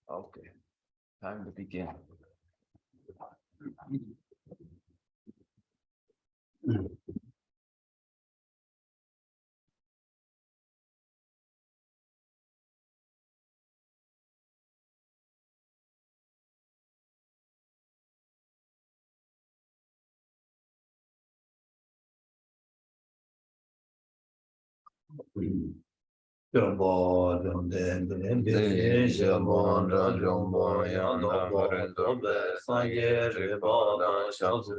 Okay, time to begin. Jumbo, Jumbo, Jumbo, Yando, Sanye, Ribo, Shansu,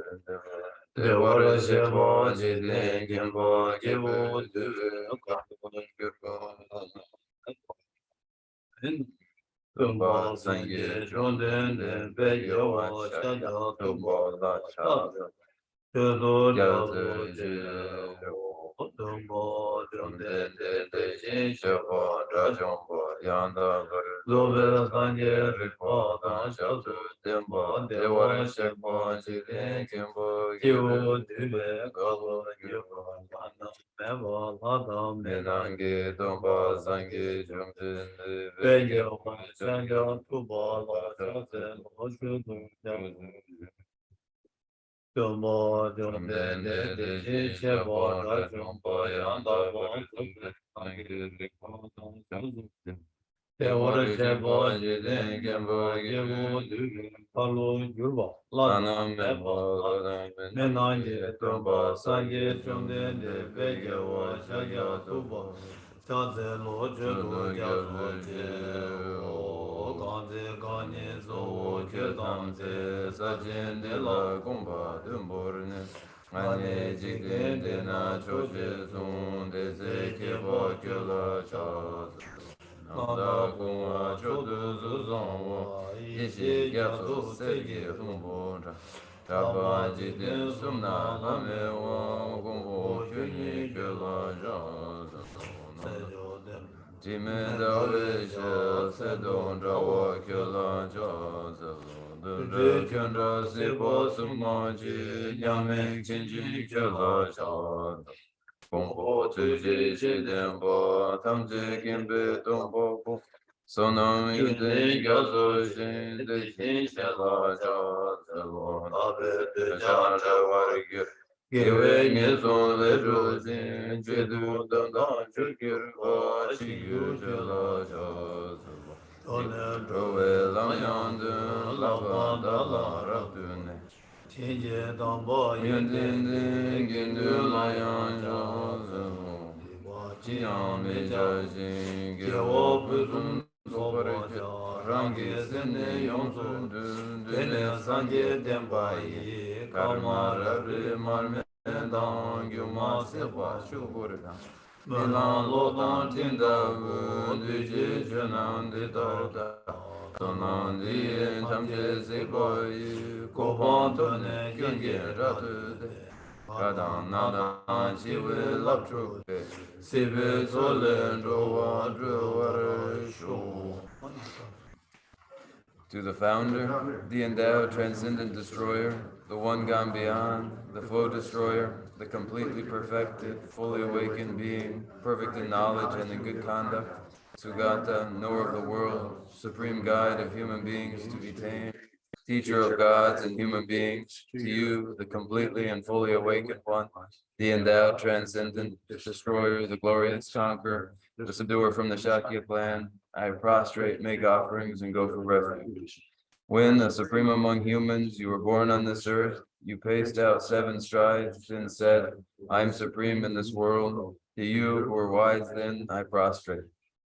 Devara, Jebo, Jide, Gimbo, Gibu, Tumbo, Sanye, Jonden, Beyo, Shaya, Tumbo, Shaya, Tudo, Tumbo, Jonden, Shabo, Rajumbo, Yanda, Zobe, Sanye, Ripo, Shasu, Dimbo, Devara, Shebo, Jide, Gimbo, Gibu, Dube, Gabo, Gibu, Lana, Mebo, Lada, Menangi, Tumbo, Sangi, Jumtin, Beyo, Shaya, Tubo, Shasen, Oshu, Jumbo, Jumden, Shebo, Rajumbo, Yanda, Devara, Shebo, Jide, Gimbo, Gibu, Palo, Yuba, Lana, Mebo, Menangi, Tumbo, Sangi, Jumden, Beyo, Shaya, Tubo, Chaze, Lo, Judo, Jazo, Ganze, Ganye, Zo, Ketamze, Sajin, De La, Gomba, Dumborne, Ane, Jigden, Dena, Choche, Zon, Deze, Keba, Kyola, Chaz, Nanda, Goma, Chodu, Zuzon, Ishi, Gyatso, Sergi, Humbonja, Taba, Jigden, Sumna, Lame, Wang, Gombo, Kyuni, Kyola, Chaz, Jime Dawe Shel Sedon Jawa Kyola Jaza Dundra Kyondra Sepo Sumaji Nyame Kinji Kyola Jaza Pompo Tuji Shidembo Tamje Kimbe Dombo Sonam Yudin Gyazo Shin Deshin Shela Jaza Abe Janja Warigir Gewe Nyeson Lejozin Jedu Dandan Chukirva Shigyu Jela Jaza Rowe Lamyandun Lapa Dala Rabdune Chenje Damba Yendin Gindu Layan Jaza Chiyam Mejajin Gewo Puzun Sobarja Rangi Sene Yonsun Dune Sanje Dembayi Karma Rabri Marmendan Gyuma Sepa Shuburga Milan Lodan Tindavu Diji Junan Didarda Sonan Dien Tamje Sepayi Kopan Tone Kyunge Ratu Kadam Nadan Chiwe Laptru Sibe Solen Drowa Drowa Shu. To the founder, the endowed transcendent destroyer, the one gone beyond, the foe destroyer, the completely perfected, fully awakened being, perfect in knowledge and in good conduct, Sugata, knower of the world, supreme guide of human beings to be tamed, teacher of gods and human beings, to you, the completely and fully awakened one, the endowed transcendent destroyer, the glorious conqueror, the subduer from the Shakya clan, I prostrate, make offerings, and go for refuge. When, the supreme among humans, you were born on this earth, you paced out 7 strides and said, I am supreme in this world. To you who are wise then, I prostrate.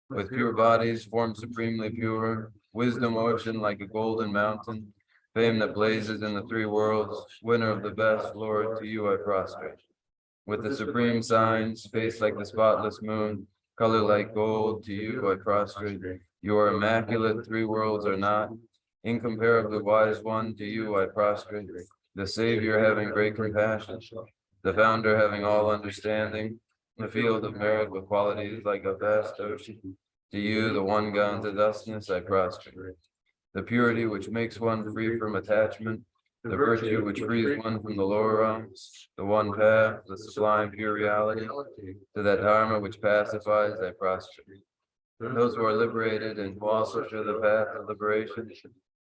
With pure bodies, formed supremely pure, wisdom ocean like a golden mountain, fame that blazes in the 3 worlds, winner of the best, Lord, to you I prostrate. With the supreme signs, face like the spotless moon, color like gold, to you I prostrate. You are immaculate, 3 worlds are not. Incomparably wise one, to you I prostrate. The Savior having great compassion, the Founder having all understanding, the field of merit with qualities like a vast ocean. To you, the one gone to thusness, I prostrate. The purity which makes one free from attachment, the virtue which frees one from the lower realms, the one path, the sublime pure reality, to that dharma which pacifies, I prostrate. Those who are liberated and who also show the path of liberation,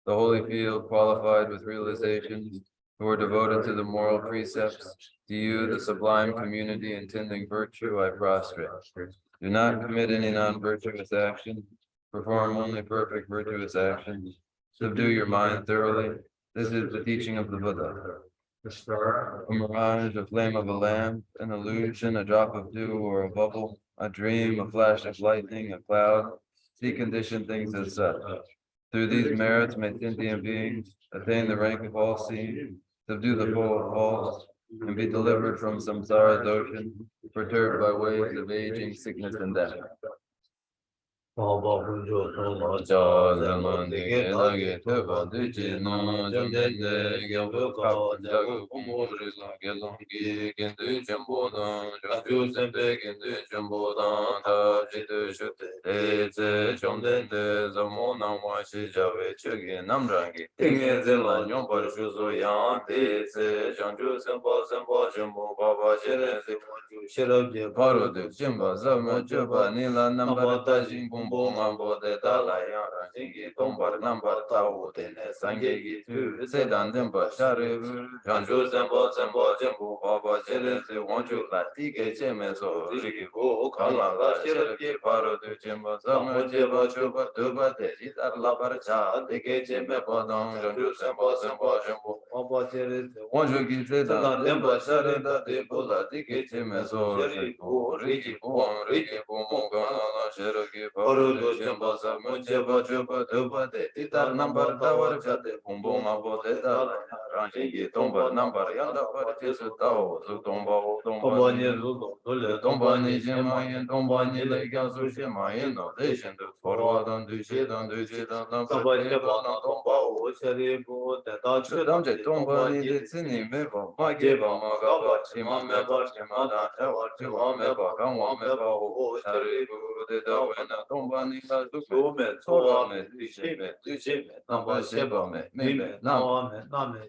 the holy field qualified with realizations, who are devoted to the moral precepts, to you, the sublime community intending virtue, I prostrate. Do not commit any non-virtuous action, perform only perfect virtuous actions, subdue your mind thoroughly. This is the teaching of the Buddha. A mirage, a flame of a lamp, an illusion, a drop of dew or a bubble, a dream, a flash of lightning, a cloud. See conditioned things as such. Through these merits may sentient beings attain the rank of all seeing, subdue the foe of false, and be delivered from samsara's ocean, perturbed by waves of aging, sickness, and death. Paru Jimba Zama Juba Nila number Tajin Bumbo Mambo de Dalaya Rangi Tombar number Tau Tene Sangi to Sedan Demba Shari Janju Zembo Zembo Jimbo Baba Jeles want you Latike Chemeso Riki Bo Kala Shiraki Paru Jimba Zama Jiba Chuba Duba de Jitar Labarcha Dike Jimbe Podon Janju Zembo Zembo Jimbo Baba Jeles want you give Sedan Demba Shari da de Bula Dike Chemeso Riki Shiraki Paru Jimba Zama Jiba Chuba Duba de Titar number Tower Jate Bumbo Mabo de Dala Rangi Tomba number Yanda Paratisu Tao Zutomba Tombani Jemayan Tombani Lega Sushima no Deshin to forward on Dushidan Dushidan Tomba Shari Damje Tomba Nidi Sini Meba, Mageba Magaba, Shima Meba, Shima Dawa, Shima Meba, Gama Meba, Shari Guru de Wena, Tomba Nida Dume, Tora me, Dushime, Namba Sheba me, Mime, Nam,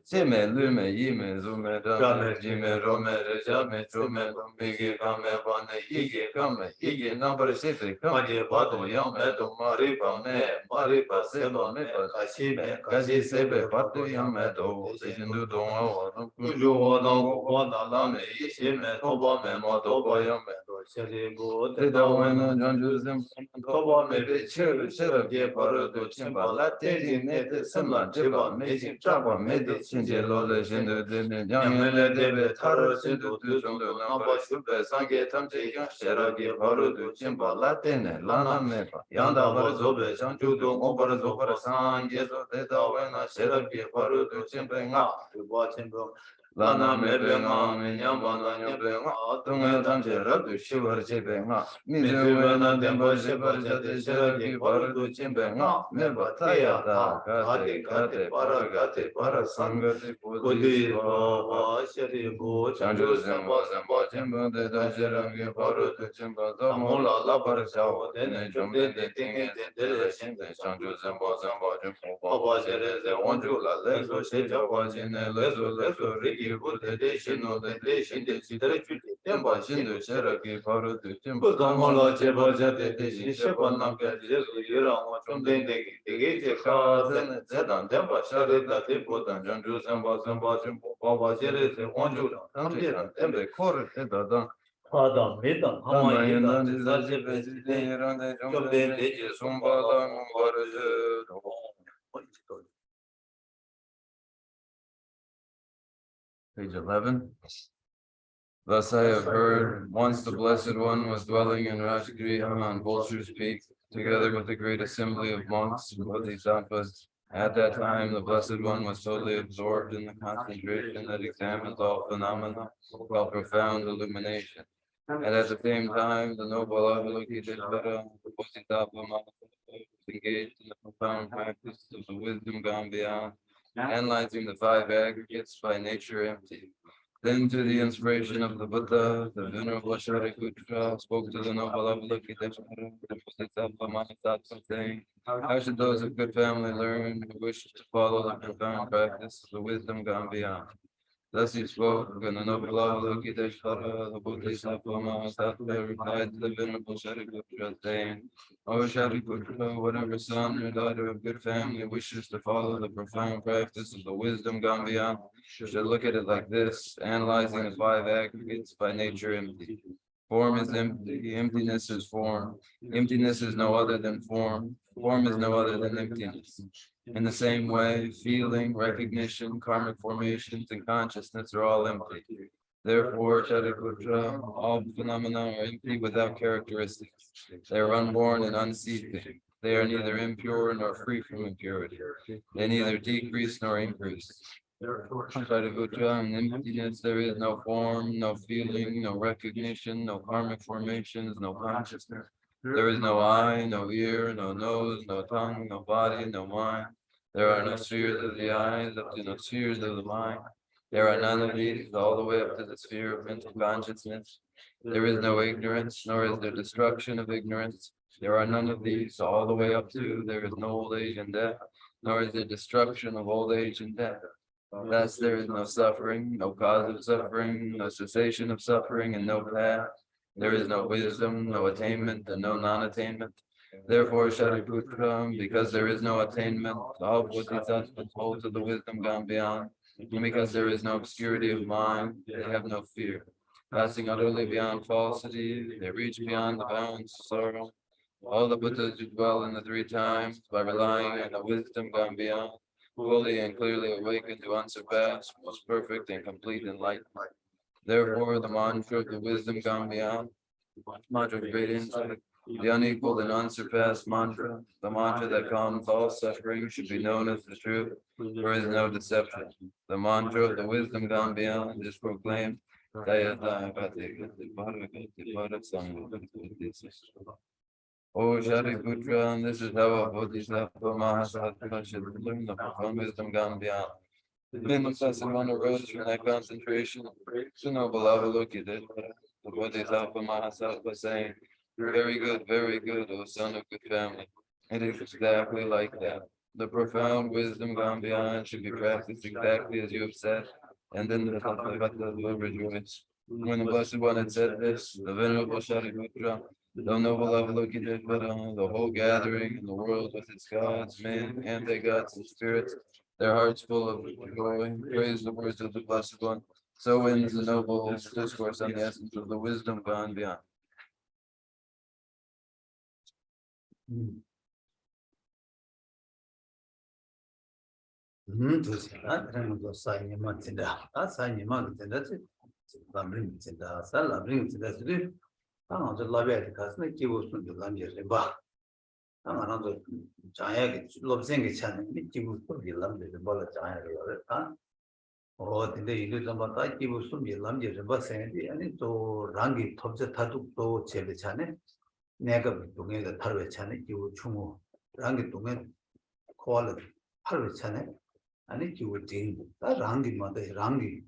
Sime, Lume, Yime, Zume, Dame, Jime, Rome, Rejame, Trume, Bigi, Game, Bane, Igi, Game, Igi, Number Shipi, Kamaji, Bado, Yame, Mariba, Me, Mariba, Seba, Meba, Ashime, Kaji Sebe, Batu, Yame, Do, Shindu, Dongo, Kujo, Dongo, Wanda, Lame, Ishime, Toba, Me, Motoba, Yame, Do, Sheribu, Teda, Wena, Janjuzim, Toba, Me, Chiru, Shira, Gepara, Do, Chimba, Latin, Nete, Simla, Jiba, Meji, Chaba, Medi, Chinje, Lola, Shindu, Yamele, Debe, Taro, Shindu, Tuzundu, Namba, Shube, Sange, Tamji, Shira, Gepara, Do, Chimba, Latin, Lana, Mepa, Yanda, Zobe, Janjudu, Obara, Zobara, San, Yezo, Teda, Wena, Shira, Gepara, Do, Chimba, Lana Mebenga, Yamana Yabenga, Tunga Tanjera, the Shiver Jibenga, Mizuena, Demba Shiver Jadishaki, Baradu Chimbenga, Mebataya, Gate, Paragate, Parasangati, Pudi, Sharibu, Chanjusam was a Bajimba, the Dajeraki, Barutu Chimba, the Mola, La Parasao, then a jump in the thing is the relation, the Chanjusam was a Bajim, Babajer, the Wanjula, Lezo, Sheja was in a Lezo, Rigi, the Dation of the Dation, the Chitarachi, Temba, Shindu, Cheraki, Barutu Chimba, the Mola, Chebaja, the Dation, Shepanam, Yura, from the Gate, Cars, and Zedan, Temba, Shari, that they put on Janjusam was a Bajim, Babajer, the Wanjula, and the Court, the Adam, Meda, Hamayana, Page 11. Thus I have heard, once the Blessed One was dwelling in Rajgriha on Vulture's Peak, together with a great assembly of monks and bodhisattvas. At that time, the Blessed One was totally absorbed in the concentration that examines all phenomena while profound illumination. And at the same time, the noble Avalokiteshvara, the Bodhisattva was engaged in the profound practice of the wisdom gone beyond, analyzing the five aggregates by nature empty. Then, to the inspiration of the Buddha, the Venerable Shariputra spoke to the noble Avalokiteshvara, the Bodhisattva Mahatma, saying, how should those of good family learn who wish to follow the profound practice of the wisdom gone beyond? Thus he spoke, and the noble Avalokiteshvara, the Bodhisattva Mahatma, replied to the Venerable Shariputra, saying, O Shariputra, whatever son or daughter of good family wishes to follow the profound practice of the wisdom gone beyond, should look at it like this, analyzing the five aggregates by nature empty. Form is empty, emptiness is form. Emptiness is no other than form. Form is no other than emptiness. In the same way, feeling, recognition, karmic formations, and consciousness are all empty. Therefore, Shariputra, all phenomena are empty without characteristics. They are unborn and unceasing. They are neither impure nor free from impurity. They neither decrease nor increase. Shariputra, in emptiness there is no form, no feeling, no recognition, no karmic formations, no consciousness. There is no eye, no ear, no nose, no tongue, no body, no mind. There are no spheres of the eyes, up to no spheres of the mind. There are none of these, all the way up to the sphere of mental consciousness. There is no ignorance, nor is there destruction of ignorance. There are none of these, all the way up to there is no old age and death, nor is there destruction of old age and death. Thus there is no suffering, no cause of suffering, no cessation of suffering, and no path. There is no wisdom, no attainment, and no non-attainment. Therefore, Shariputra, because there is no attainment, all bodhisattvas hold to the wisdom gone beyond. And because there is no obscurity of mind, they have no fear. Passing utterly beyond falsity, they reach beyond the bounds of sorrow. All the Buddhas who dwell in the three times, by relying on the wisdom gone beyond, fully and clearly awakened to unsurpassed, most perfect and complete enlightenment. Therefore, the mantra of the wisdom gone beyond, mantra of great insight, the unequaled and unsurpassed mantra, the mantra that calms all suffering, should be known as the truth. There is no deception. The mantra of the wisdom gone beyond is proclaimed. O Shariputra, and this is how a Bodhisattva Mahasattva should learn the profound wisdom gone beyond. Then the blessed one arose from that concentration, the noble Avalokita, the Bodhisattva Mahasattva, saying, very good, O son of good family. It is exactly like that. The profound wisdom gone beyond should be practiced exactly as you have said, and then the Tathagata will rejoice. When the Blessed One had said this, the Venerable Shariputra, the noble Avalokiteshvara, the whole gathering in the world with its gods, men, anti-gods, and spirits, their hearts full of joy, praise the words of the Blessed One. So ends the noble discourse on the essence of the wisdom gone beyond. 아니 기울진 다 랑기마다 랑기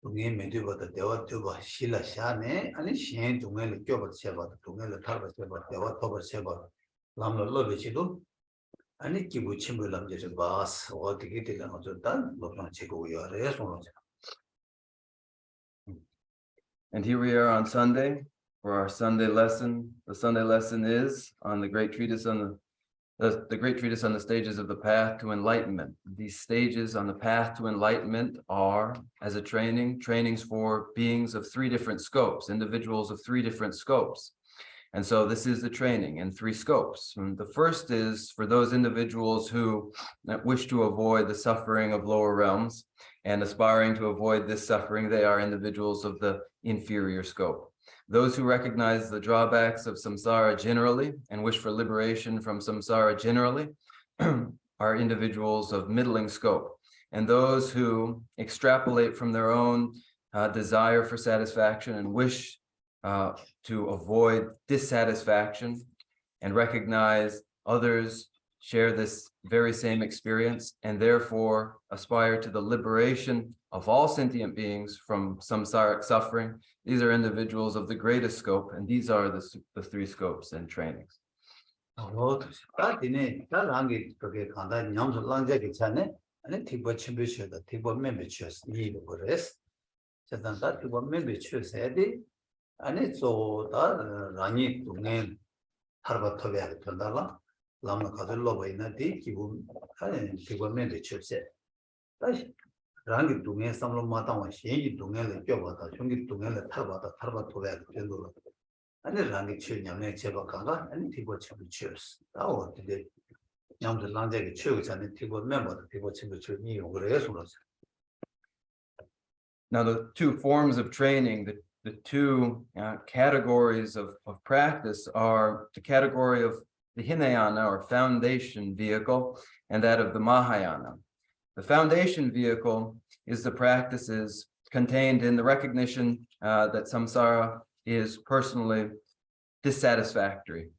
동에 메디버다 대화 되고 실라샤네 아니 시행 동에를 껴버 세버 동에를 타버 세버 대화 터버 세버 람로 베치도 아니 기부 침을 남겨서 바스 어떻게 되는 거죠 단 로만 치고 요래 손으로. And here we are on Sunday for our Sunday lesson. The Sunday lesson is on the great treatise on the great treatise on the stages of the path to enlightenment. These stages on the path to enlightenment are, as a trainings for beings of three different scopes, individuals of three different scopes. And so this is the training in three scopes. And the first is for those individuals who wish to avoid the suffering of lower realms, and aspiring to avoid this suffering, they are individuals of the inferior scope. Those who recognize the drawbacks of samsara generally and wish for liberation from samsara generally are individuals of middling scope. And those who extrapolate from their own desire for satisfaction and wish to avoid dissatisfaction and recognize others share this very same experience and therefore aspire to the liberation of all sentient beings from samsaric suffering. These are individuals of the greatest scope, and these are the three scopes and trainings. rangi dunga samlo matangwa shengi dunga le kyobata shungi dunga le tarba toya kendolo ani rangi chö nyamne cheba kanga ani tibo chibu chös tawo tide nyamde langje chö chane tibo member tibo chibu chö ni yogre sulo. Now the two forms of training, the two categories of practice are the category of the Hinayana or foundation vehicle and that of the Mahayana. The foundation vehicle is the practices contained in the recognition that samsara is personally dissatisfactory,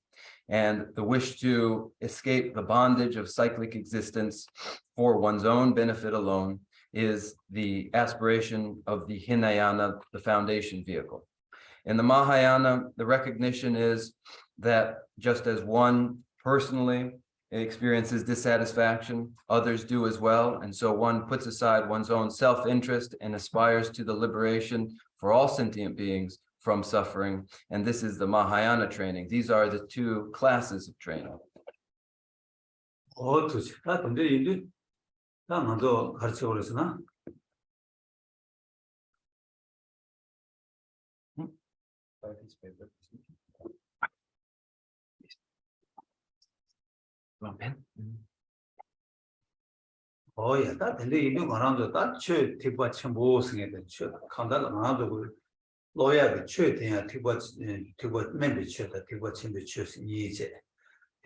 and the wish to escape the bondage of cyclic existence for one's own benefit alone is the aspiration of the Hinayana, the foundation vehicle. In the Mahayana, the recognition is that just as one personally experiences dissatisfaction, others do as well, and so one puts aside one's own self-interest and aspires to the liberation for all sentient beings from suffering, and this is the Mahayana training. These are the two classes of training. Oh yeah, that and they do around that church tip what chimbo singing the church. Kandala Mando lawyer the church and tip what member church that tip what chimbo church easy.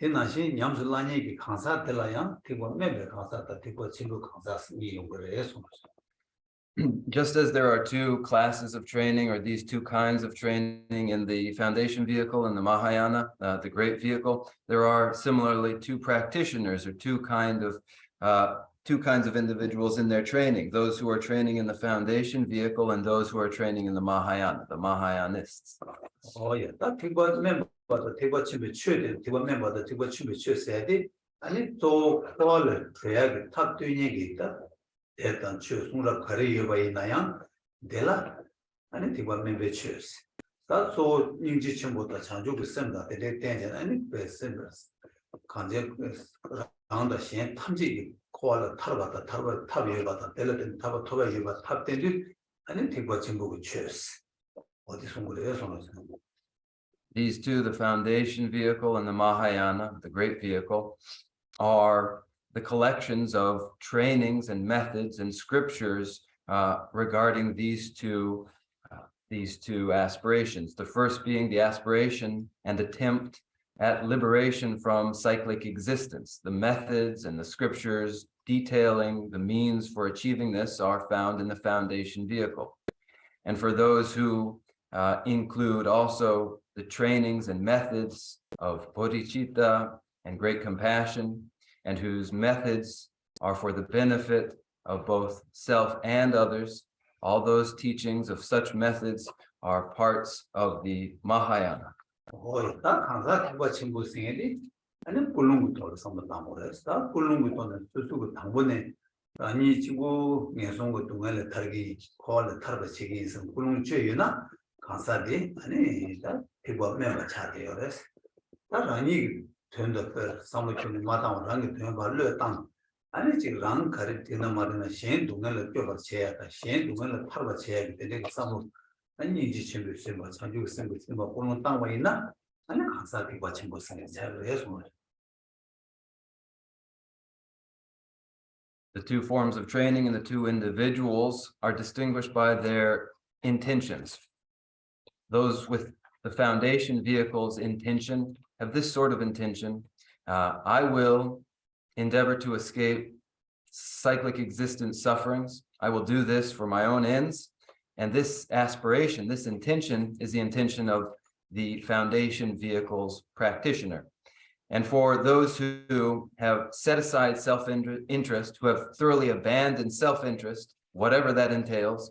Tinashi Yams Lani Kansa Telayan, tip what member Kansa that tip what chimbo Kansas ni over. just as there are two classes of training, or these two kinds of training in the foundation vehicle and the Mahayana, the great vehicle, there are similarly two practitioners, or two kinds of individuals in their training, those who are training in the foundation vehicle and those who are training in the Mahayana, the Mahayanists. 예, 딱 티과 멤버도 티과 춤을 춰야 돼. 티과 멤버도 티과 춤을 춰야 돼. 아니 또 코알을 대학에 탑 뛰는 게 있다. 일단 추송라 가리여 봐이나야. 데라 아니 티과 멤버 춰스. 다소 인지 춤보다 장주고 쌤다. 대대 대전 아니 베스스. 간제 강다 신 탐지 코알을 타러봤다. 탑에 봤다. 데라든 탑을 토바에 봤다. 탑 때도 아니 티과 춤보고 춰스. These two, the foundation vehicle and the Mahayana, the great vehicle, are the collections of trainings and methods and scriptures regarding these two aspirations. The first being the aspiration and attempt at liberation from cyclic existence. The methods and the scriptures detailing the means for achieving this are found in the foundation vehicle. And for those who include also the trainings and methods of bodhicitta and great compassion, and whose methods are for the benefit of both self and others, all those teachings of such methods are parts of the Mahayana. 아니 지구 예송고 동안에 다르게 코알 타르바 책이 있으면 꿀ung 죄유나 간사디 아니 다 대법면 맞아요. 그래서 나라니 된다 그 상무팀이 마땅한 랑이 되는 말로 땅 아니 지금 랑 가리 되는 말은 신 동안에 껴봐 제야다 신 동안에 타르바 제야 되는 그 상무 아니 이제 친구 있으면 자주 있으면 꿀ung 땅 와 있나 아니 간사디 같이 무슨 잘 해서 The two forms of training and the two individuals are distinguished by their intentions. Those with the foundation vehicle's intention have this sort of intention. I will endeavor to escape cyclic existence sufferings. I will do this for my own ends. And this aspiration, this intention, is the intention of the foundation vehicle's practitioner. And for those who have set aside self-interest, who have thoroughly abandoned self-interest, whatever that entails,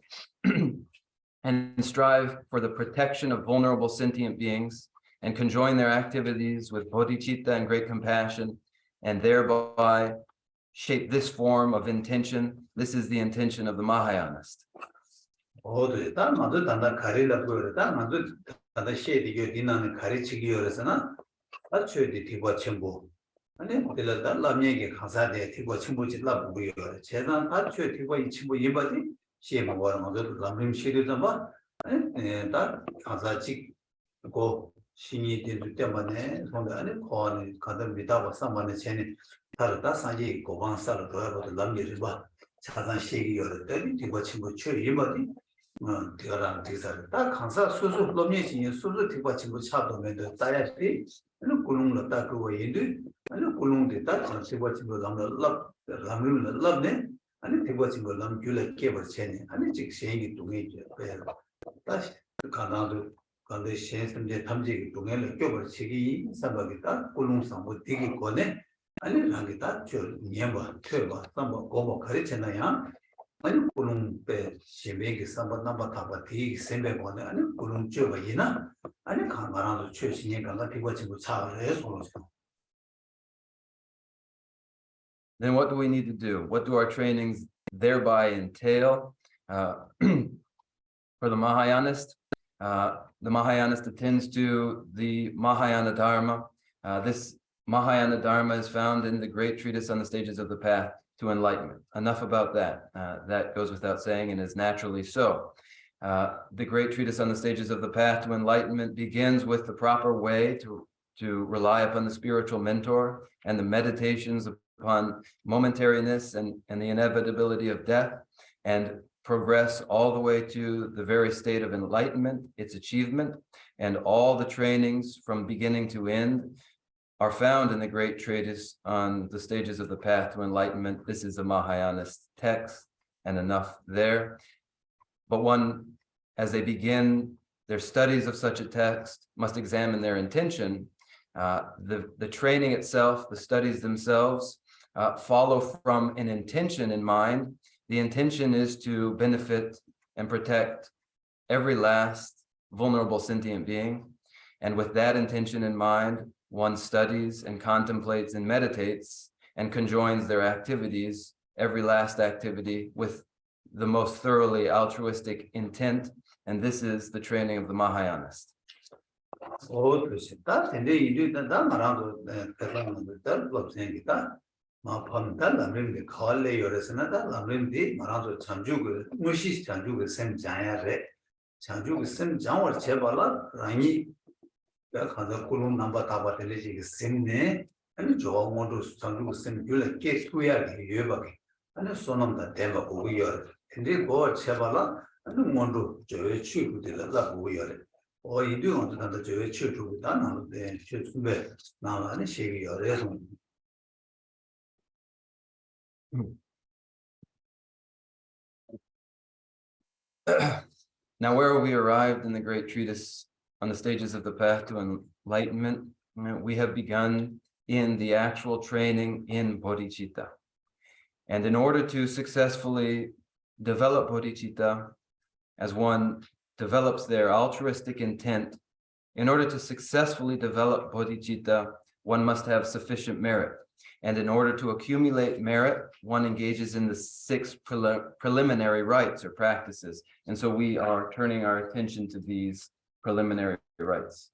and strive for the protection of vulnerable sentient beings, and conjoin their activities with bodhicitta and great compassion, and thereby shape this form of intention, this is the intention of the Mahayanist. 아초디 티과 첨부 아니 들었다 람얘기 가사데 티과 첨부지 라부고요 제단 아초 티과 이 첨부 이바디 시에만 거는 것도 람림 시리즈 봐 아니 다 가사지 고 신이 될 때만에 손에 아니 거는 가든 미다고 상만에 전에 다르다 사지 고방사를 더해도 람얘기 봐 차단 시기 열었더니 티과 첨부 최 이바디 대가랑 대사를 딱 강사 수수 럼얘기 수수 티과 첨부 차도면 따야지 아니 꿀ung을 딱 그거 얘들 아니 꿀ung들 딱 장세버치고 람을 랍네 아니 대버치고 람 줄에 깨버치네 아니 즉 생이 동에 배 다시 가나도 간데 신선제 탐지 동에를 깨버치기 삼박이다 꿀ung 상부 되기 거네 아니 랑이다 저 년바 퇴바 삼박 고모 가르치나야 아니 꿀ung 배 신배기 삼박 남바 타바 되기 sembe 거네 아니 꿀ung 줘봐 이나 아니 강가라도 최신이 강가 비고치고 차를 해서 Then what do we need to do? What do our trainings thereby entail? For the Mahayanist attends to the Mahayana Dharma. This Mahayana Dharma is found in the great treatise on the stages of the path to enlightenment. Enough about that. That goes without saying and is naturally so. The great treatise on the stages of the path to enlightenment begins with the proper way to rely upon the spiritual mentor and the meditations upon momentariness and the inevitability of death, and progress all the way to the very state of enlightenment, its achievement, and all the trainings from beginning to end are found in the great treatise on the stages of the path to enlightenment. This is a Mahayanist text, and enough there. But one, as they begin their studies of such a text, must examine their intention. The training itself, the studies themselves, follow from an intention in mind. The intention is to benefit and protect every last vulnerable sentient being. And with that intention in mind, one studies and contemplates and meditates and conjoins their activities, every last activity, with the most thoroughly altruistic intent. And this is the training of the Mahayanist. Now, where we arrived in the great treatise on the stages of the path to enlightenment, we have begun in the actual training in bodhicitta. And in order to successfully develop bodhicitta, as one develops their altruistic intent, in order to successfully develop bodhicitta, one must have sufficient merit. And in order to accumulate merit, one engages in the 6 preliminary rites or practices. And so we are turning our attention to these preliminary rites.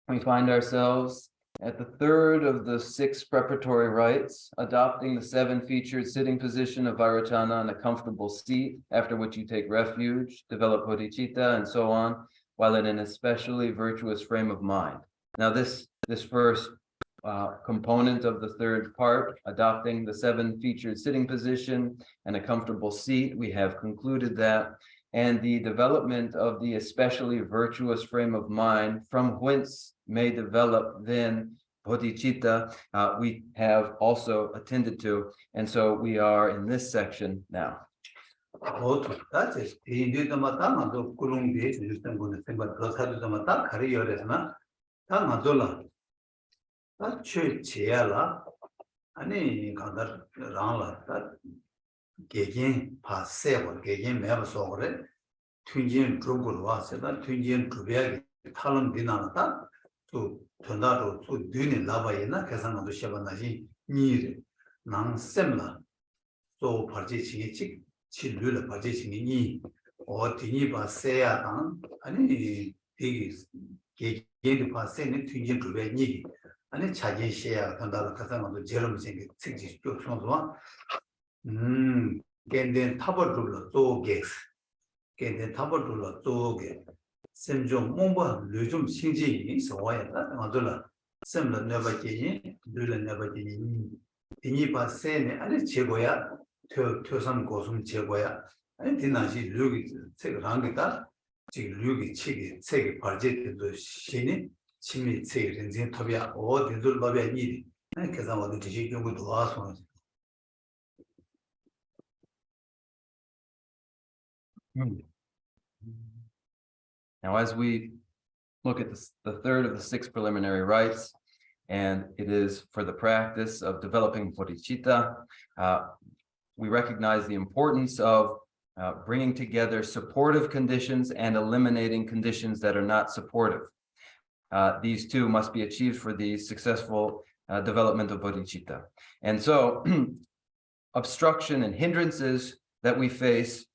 We find ourselves at the 3rd of the 6 preparatory rites, adopting the 7-featured sitting position of Vairocana on a comfortable seat, after which you take refuge, develop bodhicitta, and so on, while in an especially virtuous frame of mind. Now, this first component of the 3rd part, adopting the 7-featured sitting position and a comfortable seat, we have concluded that. And the development of the especially virtuous frame of mind, from whence may develop then bodhicitta, we have also attended to. And so we are in this section now. Semjong Momba Lujum Singji Sawayata Madula Semla never Jin, Dula never Jin, Dinipa Sene, and Chegoya, Tosam Gosum Chegoya, and Dinaji Lugi, Rangita, Lugi Chigi, Segi Parjet to Shini, Chimi Seg, and Tobia, or the Dulbabia Nidi, and Kazama the Jiki with the last one. Now, as we look at the 3rd of the 6 preliminary rites, and it is for the practice of developing bodhicitta, we recognize the importance of bringing together supportive conditions and eliminating conditions that are not supportive. These two must be achieved for the successful development of bodhicitta. And so obstruction and hindrances that we face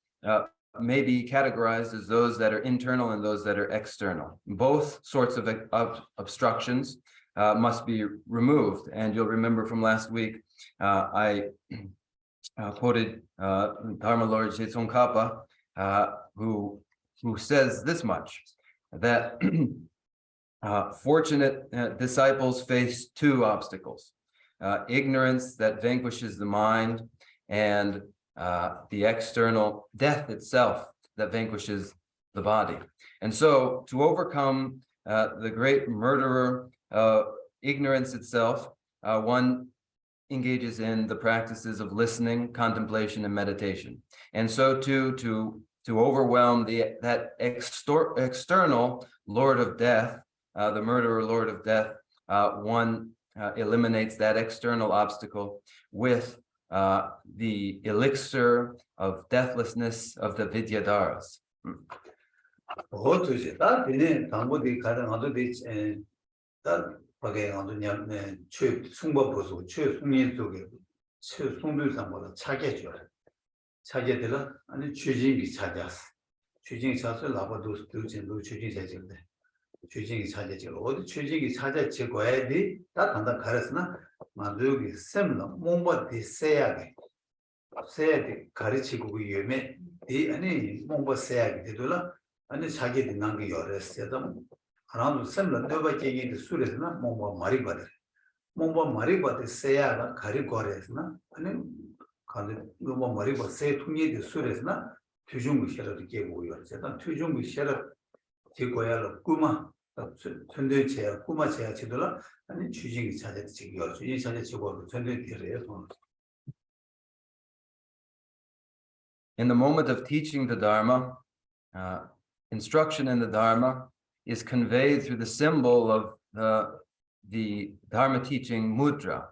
may be categorized as those that are internal and those that are external. Both sorts of obstructions must be removed. And you'll remember from last week, I quoted Dharma Lord Tsong Khapa, who says this much, that fortunate disciples face two obstacles: ignorance that vanquishes the mind, and the external death itself that vanquishes the body. And so, to overcome the great murderer, ignorance itself, one engages in the practices of listening, contemplation, and meditation. And so to overwhelm that external Lord of Death, the murderer Lord of Death, one eliminates that external obstacle with the elixir of deathlessness of the Vidyadharas. 어두지 다 되네 당보디 가는 아주 다 밖에 아주 냥 최 숭법보수 최 숭인 쪽에 최 숭도상보다 차게 줘 차게 들어 아니 취진이 찾았어 취진이 찾아서 라바도 도진도 취진이 찾는데 취진이 찾아지 어디 취진이 찾아지 거야 다 단다 가르스나 만두기 셈나 몸바디 세야게 세야게 가르치고 그 유매 이 아니 몸바 세야게 되돌아 아니 자기 능한 게 열었어요. 하나도 셈는 내가 얘기도 술에서나 뭔가 말이 받아. 뭔가 말이 받아 세야가 가리 거래서나 아니 간데 뭔가 말이 받아 세 통이도 술에서나 투중이 싫어도 깨고요. 제가 투중이 싫어 제거야로 꾸마 전대체야 꾸마체야 지도라 아니 주진이 찾아지 지겨. 주진이 찾아지고 전대체래요. In the moment of teaching the Dharma, instruction in the Dharma is conveyed through the symbol of the Dharma teaching mudra.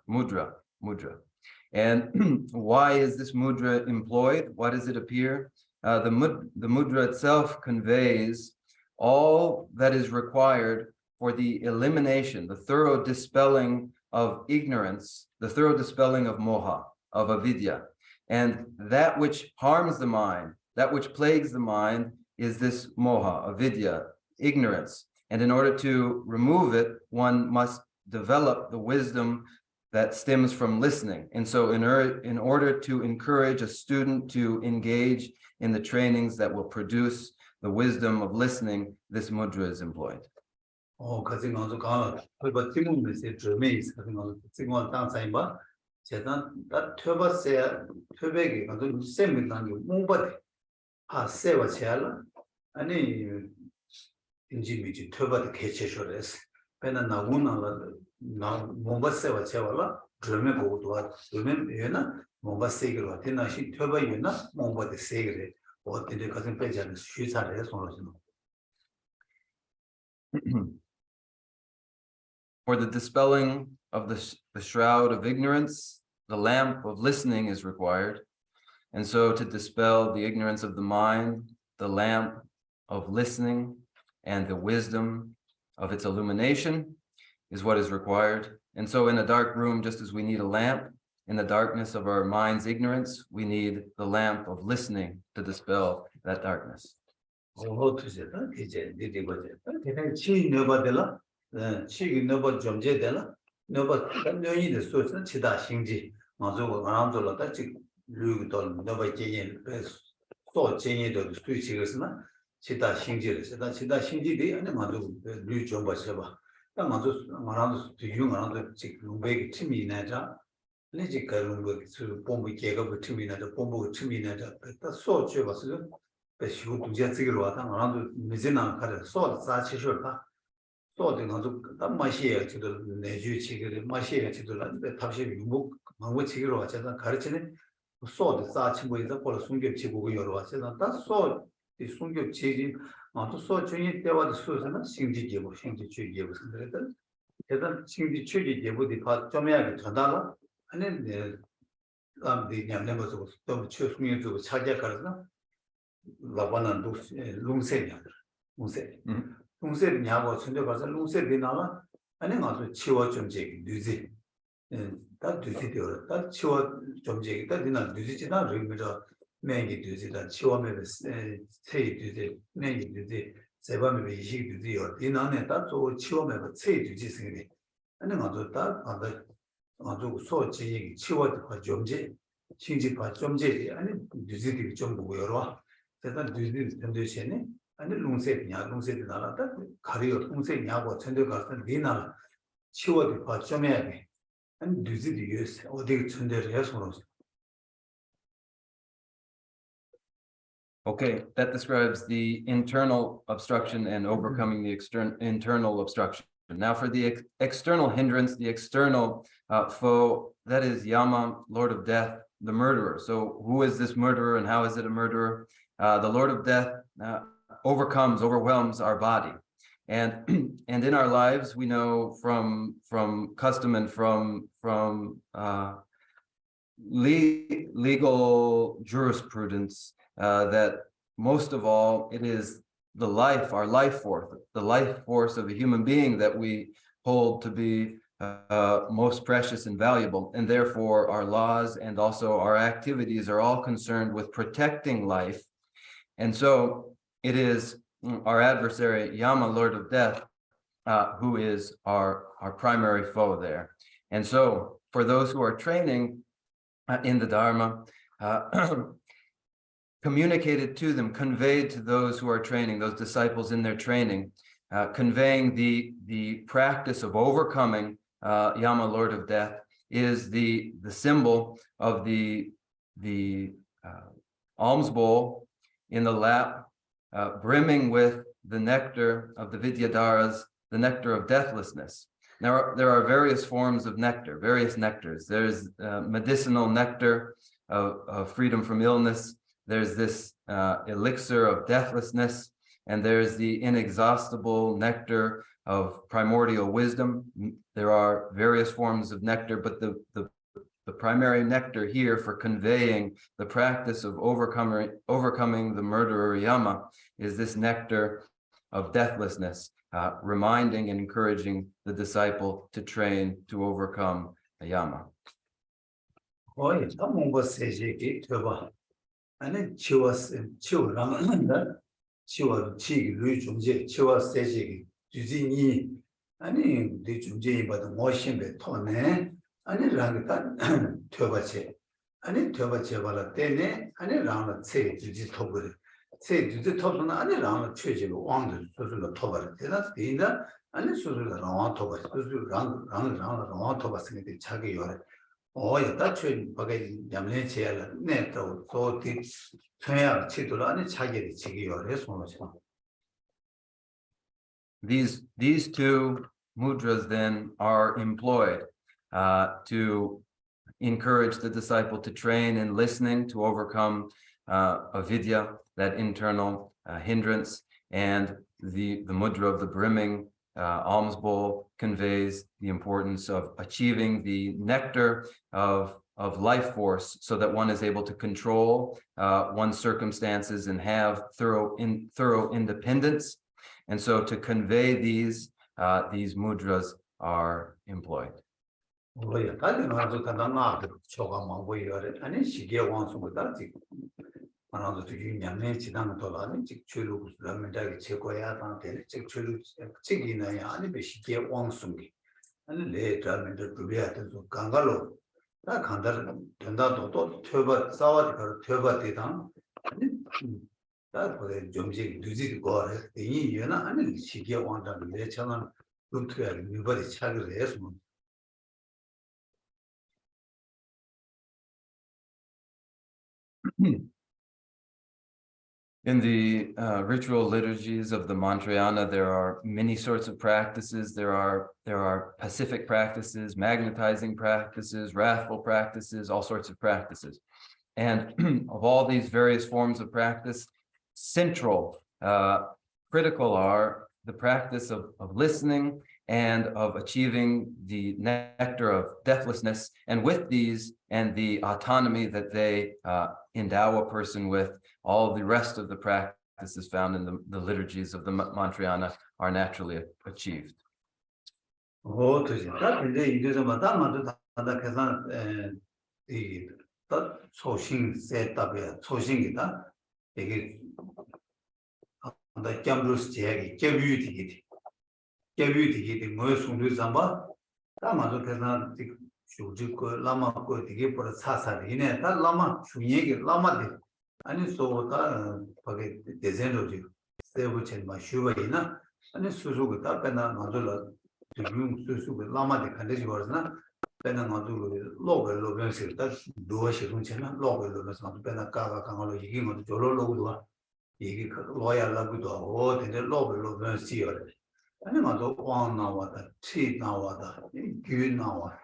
And why is this mudra employed? Why does it appear? The mudra itself conveys all that is required for the elimination, the thorough dispelling of ignorance, the thorough dispelling of moha, of avidya. And that which harms the mind, that which plagues the mind, is this moha, avidya, ignorance. And in order to remove it, one must develop the wisdom that stems from listening. And so in order to encourage a student to engage in the trainings that will produce the wisdom of listening, this mudra is employed. 같이 가서 가. 그거 지금 메시지 드메이 가서 지금 당사인 봐. 제가 다 퇴버세 퇴백이 가서 세미단 게 뭔가 아 세와 제알 아니 인지미지 퇴버도 개체셔레스. 배는 나구나라 나 뭔가 세와 제발라 드메 보고도 와 드메 얘나 뭔가 세기로 왔다시 퇴버이나 뭔가 세기래. 어떻게 가서 빼자는 쉬사래 손으로. For the dispelling of the shroud of ignorance, the lamp of listening is required. And so to dispel the ignorance of the mind, the lamp of listening and the wisdom of its illumination is what is required. And so in a dark room, just as we need a lamp, in the darkness of our mind's ignorance, we need the lamp of listening to dispel that darkness. 치기 너버 점제되나 너버 단연이의 소스는 치다 신지 맞고 안함돌다 지 류도 너버 제인 또 제인도 스위치거스나 치다 신지를 치다 신지디 아니 맞고 류 좀 봐봐 딱 맞고 말하는 유용하는 지 루베기 팀이 나자 내지 가는 수 본부 계획을 팀이 나자 본부 팀이 나자 딱 소주 봐서 배시고 두제 찍으러 왔다 말하는 미진한 가래 소 사치셔다 또는 아주 담마시에 지도 내주 치기를 마시에 지도라 답시 유목 망고 치기로 왔잖아 가르치는 소도 사치고에서 볼 숨겨 치고 여러 왔잖아 다소 이 숨겨 치기 아또 소 중에 때와도 수서는 신지 제보 신지 주의에 무슨 그랬다 대단 신지 주의 제보디 봐 좀해야 전달라 아니 내 감디 냠내면서 또 최승이 주고 차지할 거라서 라바는 롱세냐 롱세 동세냐고 천대가서 롱세비 나와 아니 가서 치워 좀 제기 뉴지 다 뉴지되어 다 치워 좀 제기 다 디나 뉴지지나 리미저 매기 뉴지다 치워메 세이 뉴지 매기 뉴지 세바메 이식 뉴지요 디나네 다또 치워메 세이 뉴지 생기 아니 가서 다 아주 소지 치워 좀제 칭지파 좀 제지 아니 뉴지디 좀 보고 열어 대단 뉴지디 전도시네 아니 롱세냐 롱세디 나라다 가리어 롱세냐고 전도 가서 니나 치워디 봐 좀해야 돼 아니 뉴지디 유스 어디 전도를 해서 Okay, that describes the internal obstruction and overcoming the internal obstruction. Now for the external hindrance, the external foe, that is Yama, Lord of Death, the murderer. So who is this murderer and how is it a murderer? The Lord of Death overwhelms our body. And and in our lives, we know from custom and from legal jurisprudence that most of all, it is the life, our life force, the life force of a human being that we hold to be most precious and valuable. And therefore, our laws and also our activities are all concerned with protecting life. And so it is our adversary, Yama, Lord of Death, who is our primary foe there. And so for those who are training in the Dharma, communicated to them, conveyed to those who are training, those disciples in their training, conveying the practice of overcoming Yama, Lord of Death, is the symbol of the alms bowl in the lap, brimming with the nectar of the Vidyadharas, the nectar of deathlessness. Now, there are various forms of nectar, various nectars. There's medicinal nectar of freedom from illness. There's this elixir of deathlessness, and there's the inexhaustible nectar of primordial wisdom. There are various forms of nectar, but the primary nectar here for conveying the practice of overcoming the murderer Yama is this nectar of deathlessness, reminding and encouraging the disciple to train to overcome Yama. 아니 치워라면은 치워 치기 중제 치워 세지 주진이 아니 네 중제이 봐도 멋신데 토네 아니 랑다 퇴바체 아니 퇴바체 발라 때네 아니 랑다 체 주지 토버리 체 주지 토는 아니 랑다 최지로 왕도 소소로 토버리 되나 되나 아니 소소로 랑 토버 소소로 랑 토버스게 자기 요래 여다 ჩვენ 바게 냠내 제알 네또 소티 최야 치도라 아니 자기를 지기요 해서 These two mudras then are employed to encourage the disciple to train in listening to overcome avidya, that internal hindrance, and the mudra of the brimming alms bowl conveys the importance of achieving the nectar of life force so that one is able to control one's circumstances and have thorough independence. And so to convey these mudras are employed. 하나도 되게 냠내 지나는 돌아니 직출로 라면다게 제거야 단데 직출로 찍이나야 아니 베시게 왕숭기 아니 레 라면도 두비야도 강가로 나 간다 된다도 또 퇴바 싸워디 가 퇴바 되다 아니 다 거기 좀지 누지 거래 이 얘나 아니 시게 왕다 레 차는 루트야 미버리 차기를 해서 In the ritual liturgies of the Mantrayana, there are many sorts of practices. There are pacific practices, magnetizing practices, wrathful practices, all sorts of practices. And of all these various forms of practice, central, critical are the practice of listening and of achieving the nectar of deathlessness. And with these and the autonomy that they endow a person with, all the rest of the practices found in the liturgies of the Mantrayana are naturally achieved. 슈지고 라마고 되게 벌 사사리네 다 라마 슈예게 라마데 아니 소다 거기 데젠로지 세부첸마 슈바이나 아니 수수고 답변나 나돌라 지금 수수고 라마데 간데지 버스나 배는 나돌로 로벨로 변실다 도시 동체나 로벨로 변서 배나 까가 강으로 이게 뭐 졸로로도 이게 로얄라고도 오 근데 로벨로 변시요 아니 맞아 왕 나와다 치 나와다 규 나와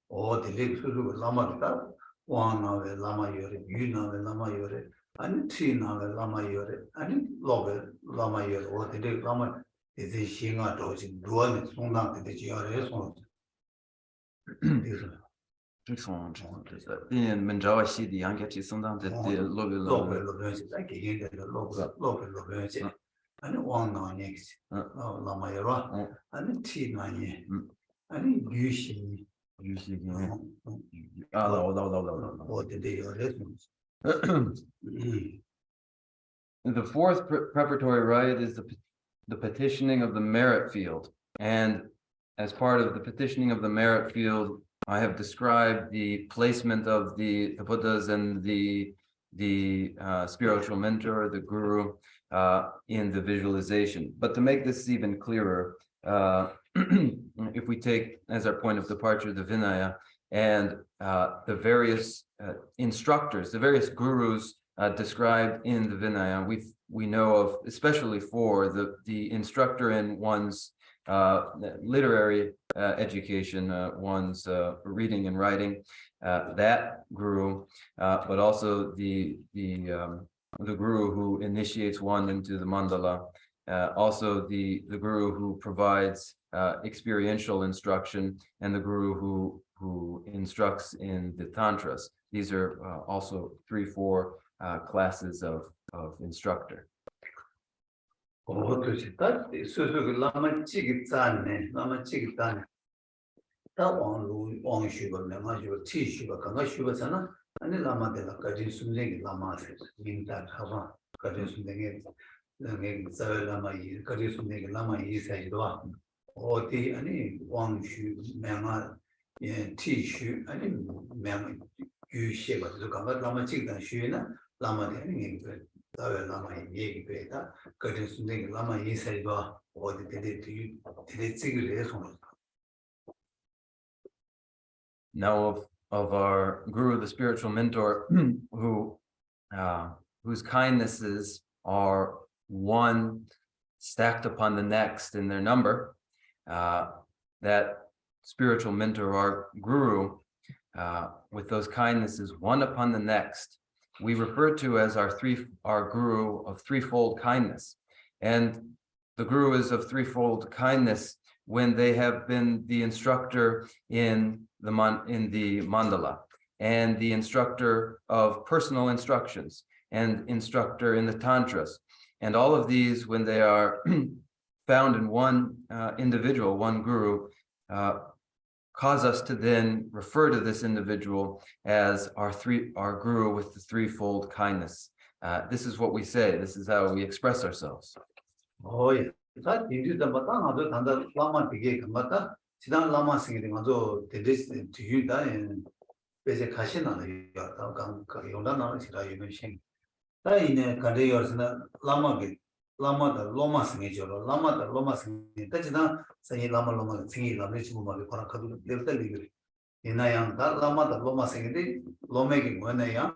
오 딜리 수수고 라마다 왕 나와에 라마 요래 규 나와에 라마 요래 아니 치 나와에 라마 요래 아니 로벨 라마 요래 오 딜리 라마 이제 신가 도지 누워는 송당 되지 요래 송 Ils sont in Menjawa Shidi, Yankee Sundan, the 로벨로 변시 딱 이게 로벨로 변시 아니 왕 나와 넥스 라마 요라 아니 치 나니 아니 규신 The fourth preparatory rite is the petitioning of the merit field. And as part of the petitioning of the merit field, I have described the placement of the Buddhas and the spiritual mentor, the guru, in the visualization. But to make this even clearer, if we take as our point of departure the Vinaya and the various instructors, the various gurus described in the Vinaya, we know of, especially for the instructor in one's literary education, one's reading and writing, that guru, but also the guru who initiates one into the mandala, also the guru who provides experiential instruction, and the guru who instructs in the tantras. These are also 3-4 classes of instructor. 라마 찌기 짠네 라마 찌기 짠 왕 슈가 내가 슈가 치 슈가 강가 슈가잖아 아니 라마데가 가진 순쟁이 라마세 민다 하바 가진 순쟁이 내 자라마이 가진 순쟁이 라마이 사이도와 어디 아니 왕슈 내가 치 아니 내가 유시가 강가 라마 찌기다 슈나 라마데 아니 Lama Now of our guru, the spiritual mentor, whose kindnesses are one stacked upon the next in their number, that spiritual mentor, our guru, with those kindnesses one upon the next, we refer to as our guru of threefold kindness. And the guru is of threefold kindness when they have been the instructor in the mandala, and the instructor of personal instructions, and instructor in the tantras. And all of these, when they are found in one individual, one guru, cause us to then refer to this individual as our guru with the threefold kindness. This is what we say. This is how we express ourselves. Oh yeah. That indeed the batang other lama bige kamata. Sidan lama singing also this to you that in basic hashina yonda sira yunishin. That in a country or lama the loma singing lama the loma singing. That's not saying lama singing lama chumali for a couple of little in a young that lama the loma singing lommaking when a young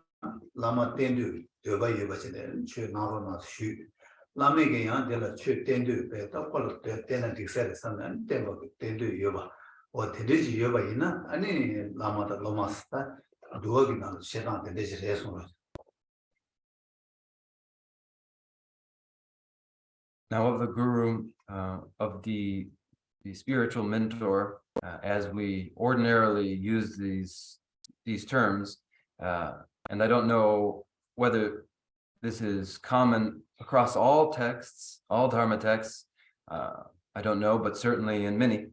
lama tendu to buy you was in should not shoot. Lamaking young de la chute tendu better follow the tenant said son and tendu yoba or tediji yoba ina any lama the lomasta doing on shed on the desert. Now of the guru, of the spiritual mentor, as we ordinarily use these terms, and I don't know whether this is common across all texts, all Dharma texts, I don't know, but certainly in many,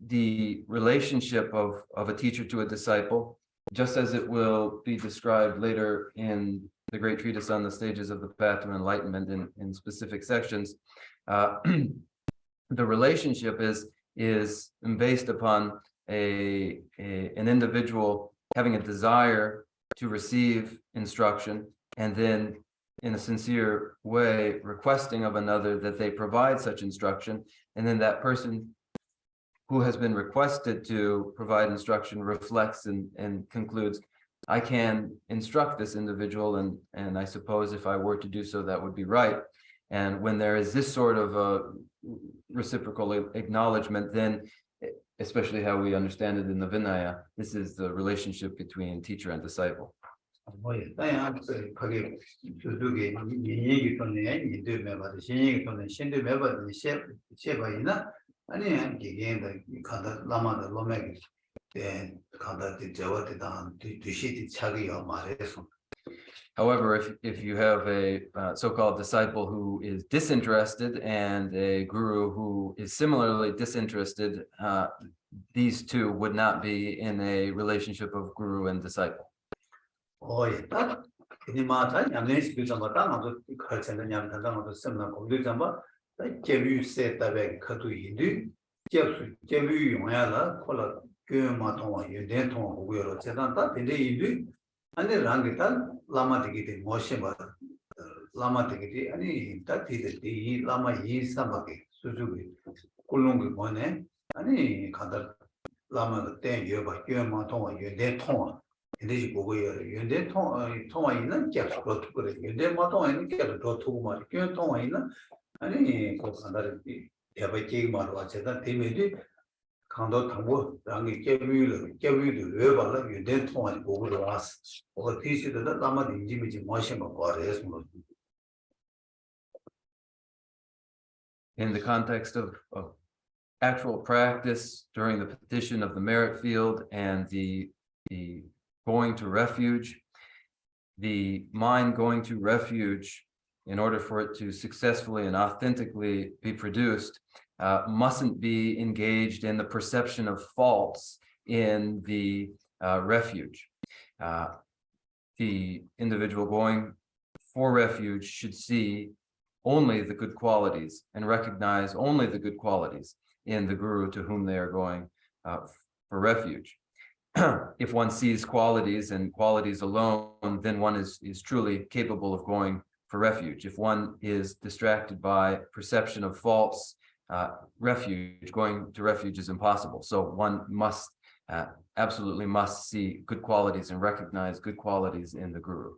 the relationship of a teacher to a disciple, just as it will be described later in the great treatise on the stages of the path to enlightenment in specific sections, the relationship is based upon an individual having a desire to receive instruction, and then in a sincere way requesting of another that they provide such instruction, and then that person who has been requested to provide instruction reflects and concludes, I can instruct this individual, and I suppose if I were to do so, that would be right. And when there is this sort of reciprocal acknowledgement, then especially how we understand it in the Vinaya, this is the relationship between teacher and disciple. However, if you have a so-called disciple who is disinterested and a guru who is similarly disinterested, these two would not be in a relationship of guru and disciple. 아니 랑기탈 라마 되게 모셔봐 라마 되게 아니 딱이 라마 이사마게 수주기 꿀롱기 뭐네 아니 가다 라마 때 여봐 교마 통화 연대 통화 근데 보고요 연대 통화 있는 계속 그래 연대 뭐 통화 있는 계속 더 두고 말이 교 통화 있는 아니 그 간다를 대바케 말로 하자다 대매디 강도 타고 랑이 깨비를 왜 발라 유대 통화지 보고로 왔어. 어 뒤시도 남아도 인지미지 뭐시 뭐 거래서 In the context of actual practice during the petition of the merit field and the going to refuge, the mind going to refuge in order for it to successfully and authentically be produced mustn't be engaged in the perception of faults in the refuge. The individual going for refuge should see only the good qualities and recognize only the good qualities in the guru to whom they are going for refuge. If one sees qualities and qualities alone, then one is truly capable of going for refuge. If one is distracted by perception of faults, going to refuge is impossible. So one must absolutely must see good qualities and recognize good qualities in the guru.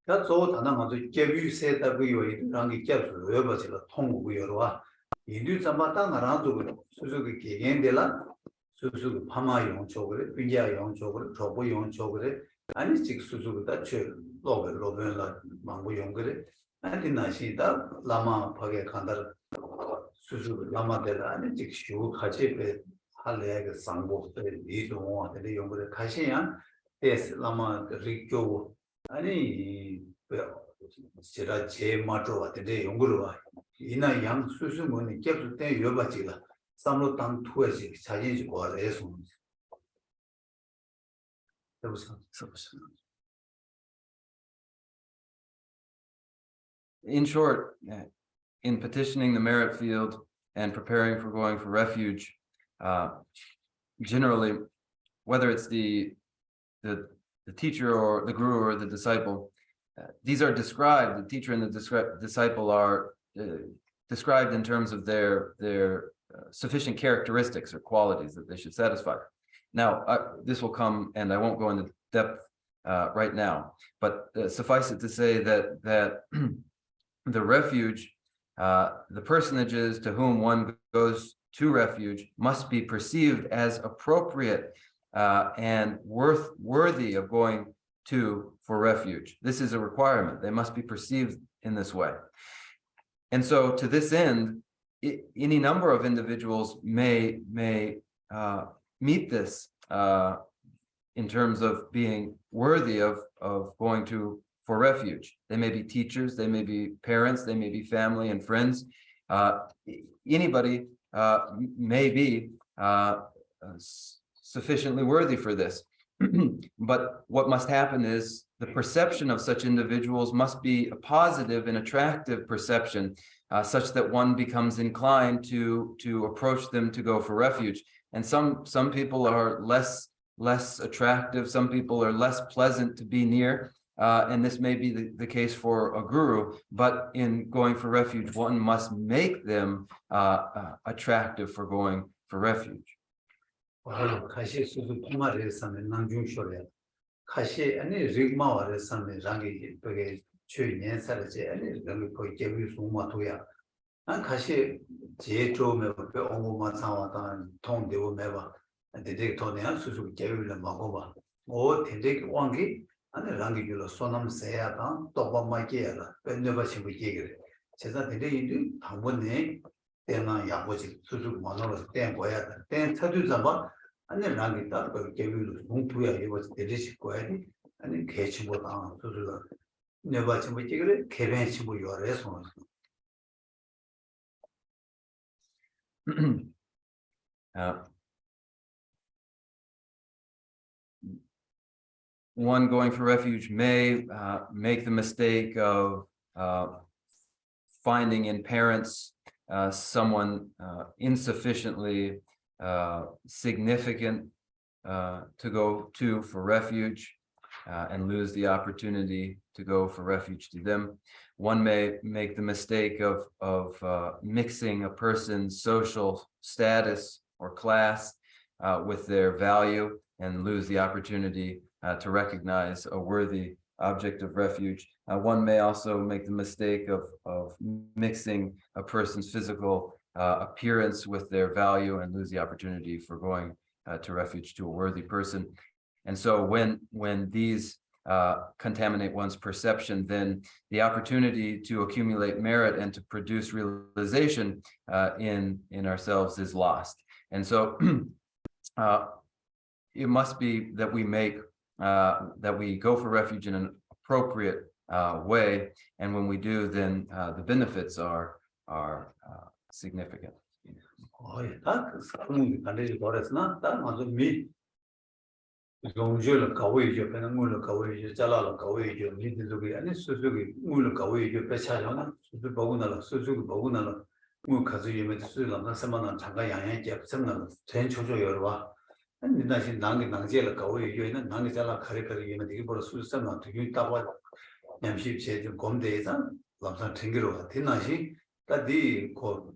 That's all the give you said that we were rangi capsule, whoever Tongu Yorwa. You do some batang around Suzuki Gendela, Suzuki Pama Yon chocolate, Pia Yon chocolate, Trobo Yon chocolate, and it's 6 Suzuki that chill, Lovel, Mango Yongre, and in Nashida, Lama Pagakanda, Suzuki Lama della, and it's shoe, Hachipe, Haleg, Sambo, you don't want the younger Kashian, yes, Lama Rikyo. 아니 제가 제 마트로 왔는데 연구를 와 이나 양 수수문이 계속 때 여봐지가 삼로 땅 투에지 자진지 거래서 In short, in petitioning the merit field and preparing for going for refuge, generally, whether it's the teacher or the guru or the disciple, these are described, the teacher and the disciple are described in terms of their sufficient characteristics or qualities that they should satisfy. Now, this will come, and I won't go into depth right now, but suffice it to say that the refuge, the personages to whom one goes to refuge must be perceived as appropriate and worthy of going for refuge. This is a requirement. They must be perceived in this way. And so to this end, any number of individuals may meet this in terms of being worthy of going for refuge. They may be teachers, they may be parents, they may be family and friends. Anybody may be sufficiently worthy for this. But what must happen is the perception of such individuals must be a positive and attractive perception, such that one becomes inclined to approach them to go for refuge. And some people are less attractive, some people are less pleasant to be near, and this may be the case for a guru, but in going for refuge, one must make them attractive for going for refuge. 가시 수수 통화를 했으면 낭중쇼래 가시 아니 릭마와를 했으면 랑이 그게 최연살이지 아니 랑이 거의 개비 송마도야 난 가시 제 좀에 그 온고만 상와다 통되고 매봐 되게 돈이야 수수 개비를 먹어봐 오 되게 왕기 아니 랑이 줄로 소남 세야다 또밤마게야다 benne바 신부 얘기를 제가 되게 이 당번에 때나 야보지 수수 만으로 때 뭐야 때 찾으자마 아니 랑이 따로 개비를 농부야 이거 되지 거야 아니 개치보다 수수가 내가 지금 얘기를 개변 친구 요래서 one going for refuge may make the mistake of finding in parents someone insufficiently significant to go to for refuge and lose the opportunity to go for refuge to them. One may make the mistake of mixing a person's social status or class with their value and lose the opportunity to recognize a worthy object of refuge. One may also make the mistake of mixing a person's physical appearance with their value and lose the opportunity for going to refuge to a worthy person. And so when these contaminate one's perception, then the opportunity to accumulate merit and to produce realization in ourselves is lost. And so it must be that we make that we go for refuge in an appropriate way, and when we do, then the benefits are significant. 딱 사람이 반드시 버렸으나 딱 맞아 미 용주를 가위죠 배는 물을 가위죠 잘라라 가위죠 미들이 아니 수수기 물을 가위죠 배차잖아 수수 보고 나라 수수기 보고 나라 뭐 가지면 수수가 나서만 잠깐 양양 잡으면 전 초조 열와 아니 다시 낭제를 가위죠 있는 낭이 잘라 가리가리면 되게 벌어 수수만 되게 따와 냠시 제좀 검대에서 람상 챙기러 되나시 따디 고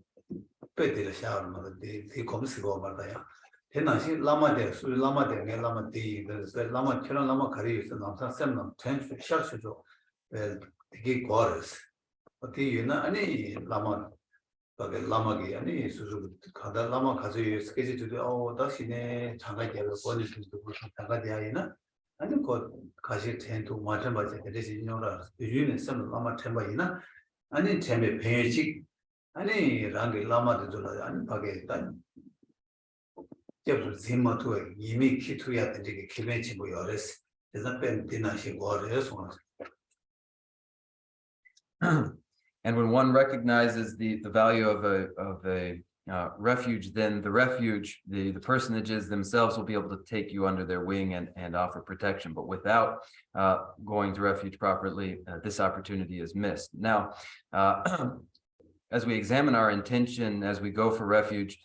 빼들 샤르마데 디 검스고 말다야 대나시 라마데 수 라마데 네 라마데 그래서 라마 처럼 라마 가리에서 남산 셈남 텐스 샤르죠 되게 고르스 어디 유나 아니 라마 바게 라마기 아니 수수 가다 라마 가서 스케줄도 다시네 장가게로 보내주도 그렇게 장가대야이나 아니 그 가시 텐도 마찬 바제 대신 인용라 유유는 셈 라마 템바이나 아니 템의 배식 아니 랑게 라마들도 아니 바게 단 제부 제마토에 이미 키투야 되게 기벤치 뭐 여레스 대단 뺀 디나시 거래서 And when one recognizes the value of a refuge, then the refuge, the personages themselves will be able to take you under their wing and offer protection. But without going to refuge properly, this opportunity is missed. Now, as we examine our intention as we go for refuge,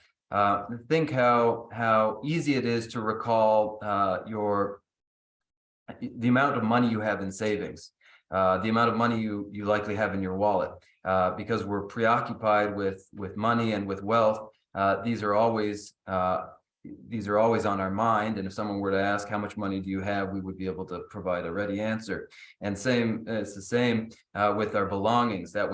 think how easy it is to recall the amount of money you have in savings, the amount of money you likely have in your wallet, because we're preoccupied with money and with wealth. These are always on our mind, and if someone were to ask how much money do you have, we would be able to provide a ready answer. And it's the same with our belongings, that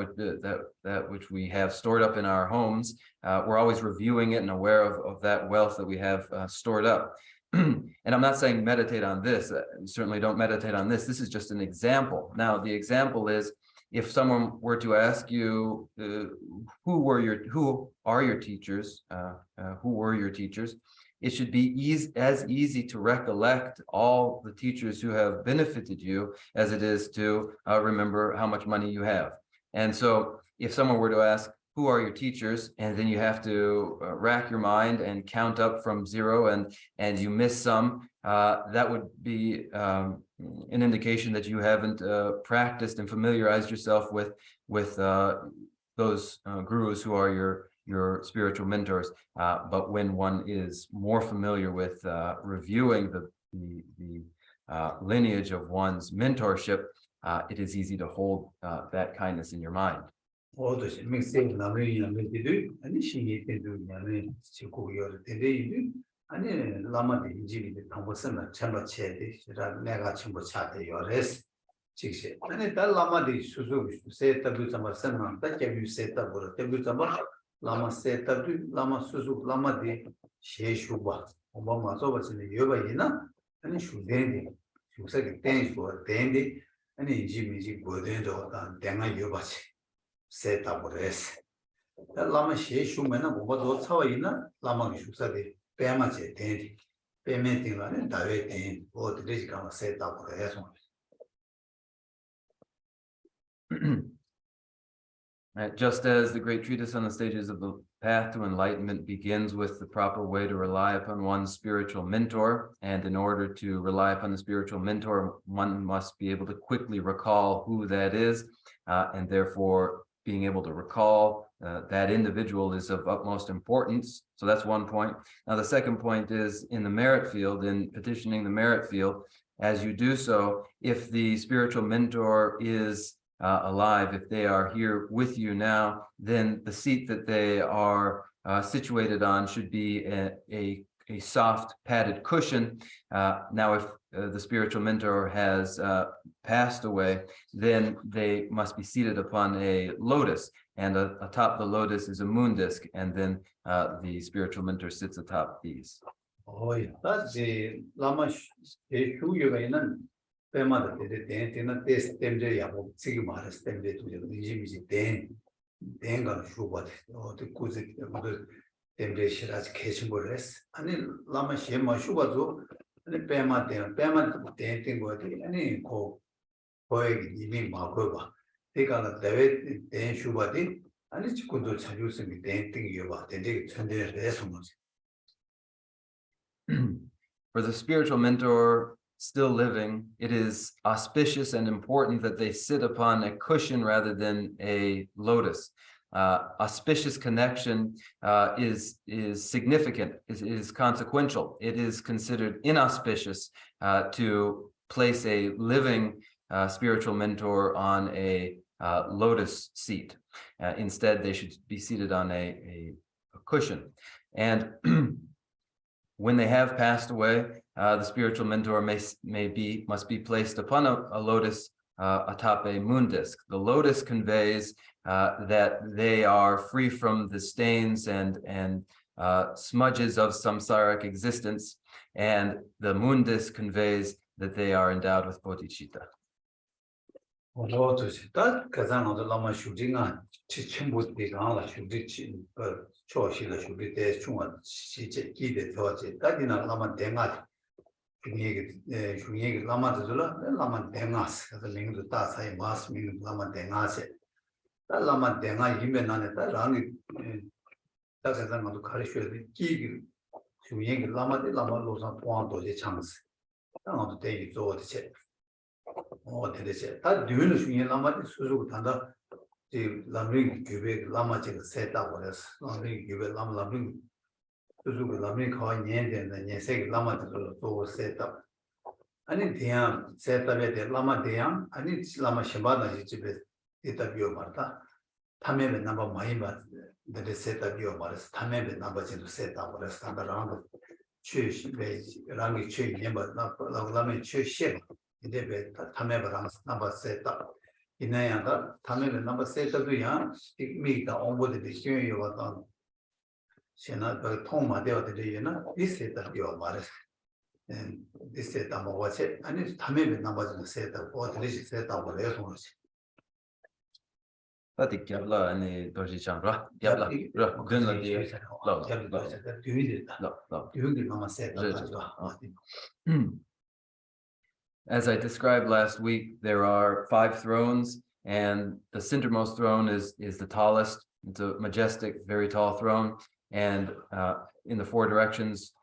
which we have stored up in our homes. We're always reviewing it and aware of that wealth that we have stored up. And I'm not saying meditate on this. Certainly don't meditate on this. This is just an example. Now, the example is, if someone were to ask you, who are your teachers? Who were your teachers? It should be as easy to recollect all the teachers who have benefited you as it is to remember how much money you have. And so if someone were to ask, who are your teachers, and then you have to rack your mind and count up from 0, and you miss some, that would be an indication that you haven't practiced and familiarized yourself with those gurus who are your spiritual mentors. But when one is more familiar with reviewing the lineage of one's mentorship, it is easy to hold that kindness in your mind. 어도시 믹스ing 남의 남의들이 아니 신이 때도 남의 지고요 때들이 아니 라마데 인지리 방법선을 참고해야지 내가 참고 차대요 레스 즉시 아니 달 라마데 수수 세트도 참선만 딱게 세트로 때도 참 라마 세트도 라마 수수 라마데 셰슈바 엄마 저버스는 여바이나 아니 슈데데 슈세게 땡고 땡데 아니 인지미지 고데도 단 땡아 여바치 세타보레스 라마 셰슈메나 뭐도 차와이나 라마 슈사데 빼마제 데디 빼메팅라는 다외 데 어디지 가마 세타보레스. Just as the great treatise on the stages of the path to enlightenment begins with the proper way to rely upon one's spiritual mentor, and in order to rely upon the spiritual mentor, one must be able to quickly recall who that is, and therefore being able to recall that individual is of utmost importance. So that's one point. Now, the second point is in the merit field, in petitioning the merit field, as you do so, if the spiritual mentor is alive, if they are here with you now, then the seat that they are situated on should be a soft padded cushion. Now, if the spiritual mentor has passed away, then they must be seated upon a lotus, and atop the lotus is a moon disc, and then the spiritual mentor sits atop these. that's the Lama Shuyoga Pemada Dena test temde yabo Sigmaras temde to the Jimmy Denga Shubat or the Kuzik temde Shiraz Keshimores, and Lama Shema Shubazo, and Pema Denting what any co Poeg Yimi Makoba. Take on a David Den Shubati, and it's good to using the denting you about the day to the resonance. For the spiritual mentor still living, it is auspicious and important that they sit upon a cushion rather than a lotus. Auspicious connection is significant, is consequential. It is considered inauspicious to place a living spiritual mentor on a lotus seat. Instead, they should be seated on a cushion. And when they have passed away, the spiritual mentor must be placed upon a lotus atop a moon disc. The lotus conveys that they are free from the stains and smudges of samsaric existence, and the moon disc conveys that they are endowed with bodhicitta. Lama shooting on Chichimbu Digala should Choshi should be there, Chuma, Chichi, Gadina Lama Dengat, Shuneg Lama Zula, Lama Dengas, as a link to Tasai Mas, meaning Lama Dengas. That Lama Denga, even on it, that Rangi Tassan to Karishu, Gig, Shuneg Lama de Lama Losan Ponto, the chance. I want to take it over the check. Oh, that doing the Lama Suzu Tanda, the Lamrim Cube, Lama set up with us, Lamrim Cube, Lamrim Suzu, Lamrim Coin, and then Yesek Lama to set up. I need the set up at Lama Deam, I need Lama Shabana, it up your Marta. Tameme number Mahima, that is set up your Maras, Tameme number to set up with a standard around church, Rangi Church, number Lama Church Ship. Tameva number set up. In a Tameva number set up to young, it meet the onboard the hearing you were done. She not the Toma de Diana, this set up your maris. And this set up what's it, and it's Tameva numbers set up, or the list set up with everyone. I think Yabla and the Doji Chambra, Yabla, Gunla, As I described last week, there are 5 thrones, and the centermost throne is the tallest. It's a majestic, very tall throne, and in the four directions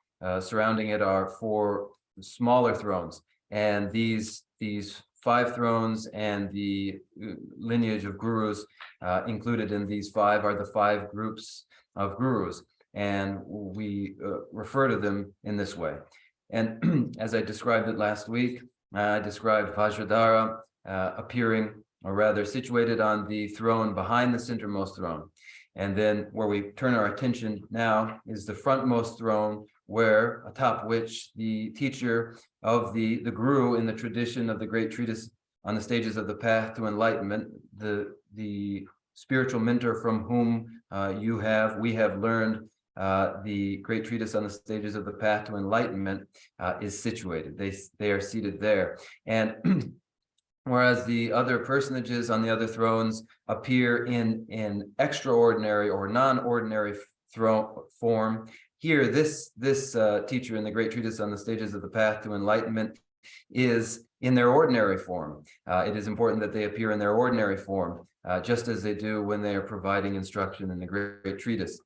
surrounding it are four smaller thrones. And these five thrones and the lineage of gurus included in these five are the five groups of gurus, and we refer to them in this way. And as I described it last week, I described Vajradhara appearing, or rather situated on the throne behind the centermost throne. And then where we turn our attention now is the frontmost throne, where atop which the teacher of the guru in the tradition of the great treatise on the stages of the path to enlightenment, the spiritual mentor from whom we have learned the great treatise on the stages of the path to enlightenment is situated. They are seated there. And whereas the other personages on the other thrones appear in extraordinary or non-ordinary form, here this teacher in the great treatise on the stages of the path to enlightenment is in their ordinary form. It is important that they appear in their ordinary form, just as they do when they are providing instruction in the great treatise.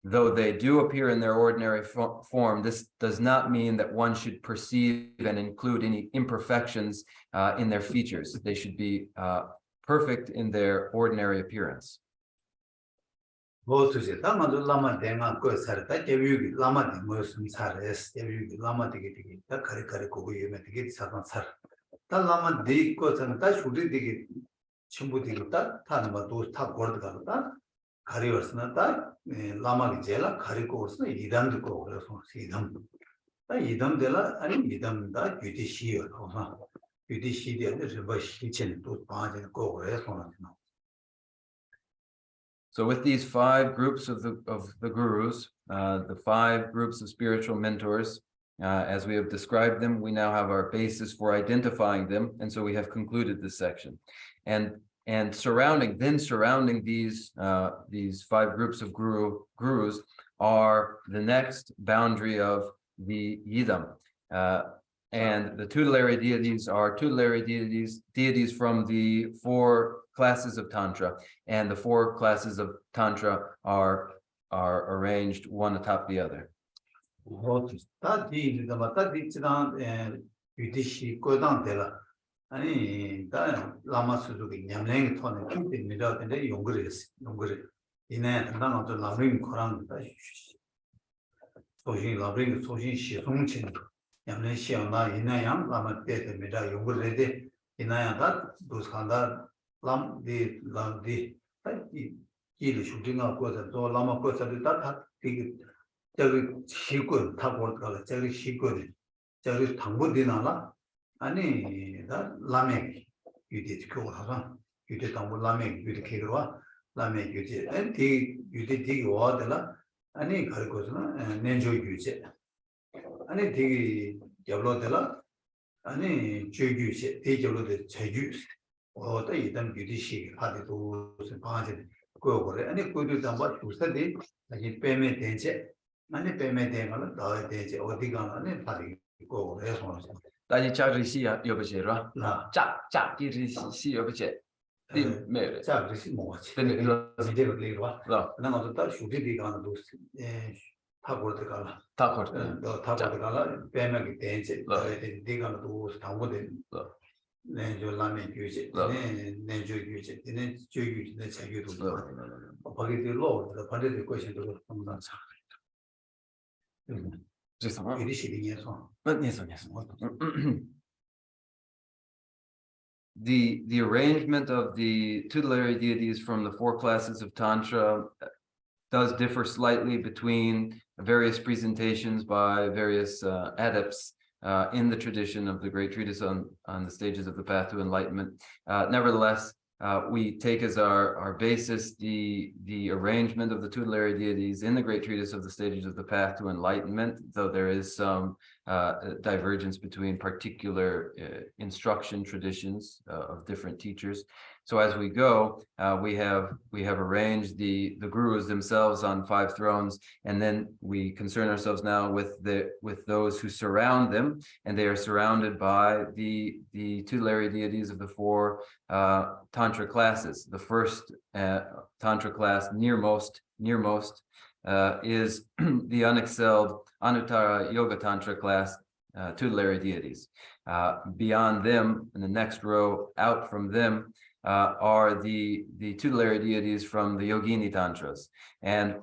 Though they do appear in their ordinary form, this does not mean that one should perceive and include any imperfections in their features. They should be perfect in their ordinary appearance. 가리워스나 다 라마기 제라 가리고스나 이담도 거 그래서 이담 다 이담들라 아니 이담다 규디시요 그래서 규디시디한테 저버시chen 또 빠진 거 그래서 So with these five groups of the gurus, the five groups of spiritual mentors, as we have described them, we now have our basis for identifying them, and so we have concluded this section. And surrounding these five groups of gurus are the next boundary of the Yidam. And the tutelary deities are tutelary deities from the four classes of Tantra, and the four classes of Tantra are arranged one atop the other. 아니 다 라마스족이 냠랭이 톤에 큐티 미라데 용그레 이내 단단한 람림 코랑 소신 람림 소신 시송친 냠랭 시어나 이내양 라마 때데 미라 용그레데 이나야가 도스칸다 람디 이 길이 슈팅아 거서 또 라마 거서도 다 되게 저기 시고 타고 가서 저기 시고네 저기 당분디나라 아니 다 라메 유디 교하가 유디 당부 라메 유디 케로와 라메 유디 엔티 유디 디기 와들라 아니 가르고스나 nen조 유제 아니 디기 잡로들라 아니 죄규제 대접로데 제규 어다 이단 유디시 하디도 바제 그거래 아니 그도 담바 두세디 아니 빼메 대제 아니 빼메 대가는 더 대제 어디가 아니 바리 그거래 손으로 다시 자르시야 여보세요. 자 디르시 여보세. 네. 자르시 뭐지? 네. 이제로 리로와. 나도 다 슈디디가 도 타고르가라. 너 타고르가라. 배맥이 대제. 네가 도 당고데. 내조 라면 규제. 내조 규제. 내 조규 내 자규도. 거기들로 반대될 것인도 정말 잘. The arrangement of the tutelary deities from the four classes of Tantra does differ slightly between various presentations by various adepts in the tradition of the great treatise on the stages of the path to enlightenment. Nevertheless, we take as our basis the arrangement of the tutelary deities in the great treatise of the stages of the path to enlightenment, though there is some divergence between particular instruction traditions of different teachers. So as we go, we have arranged the gurus themselves on 5 thrones, and then we concern ourselves now with those who surround them, and they are surrounded by the tutelary deities of the 4 tantra classes. The first tantra class, nearmost, is the unexcelled Anuttara Yoga Tantra class, tutelary deities. Beyond them, in the next row out from them, are the tutelary deities from the Yogini Tantras, and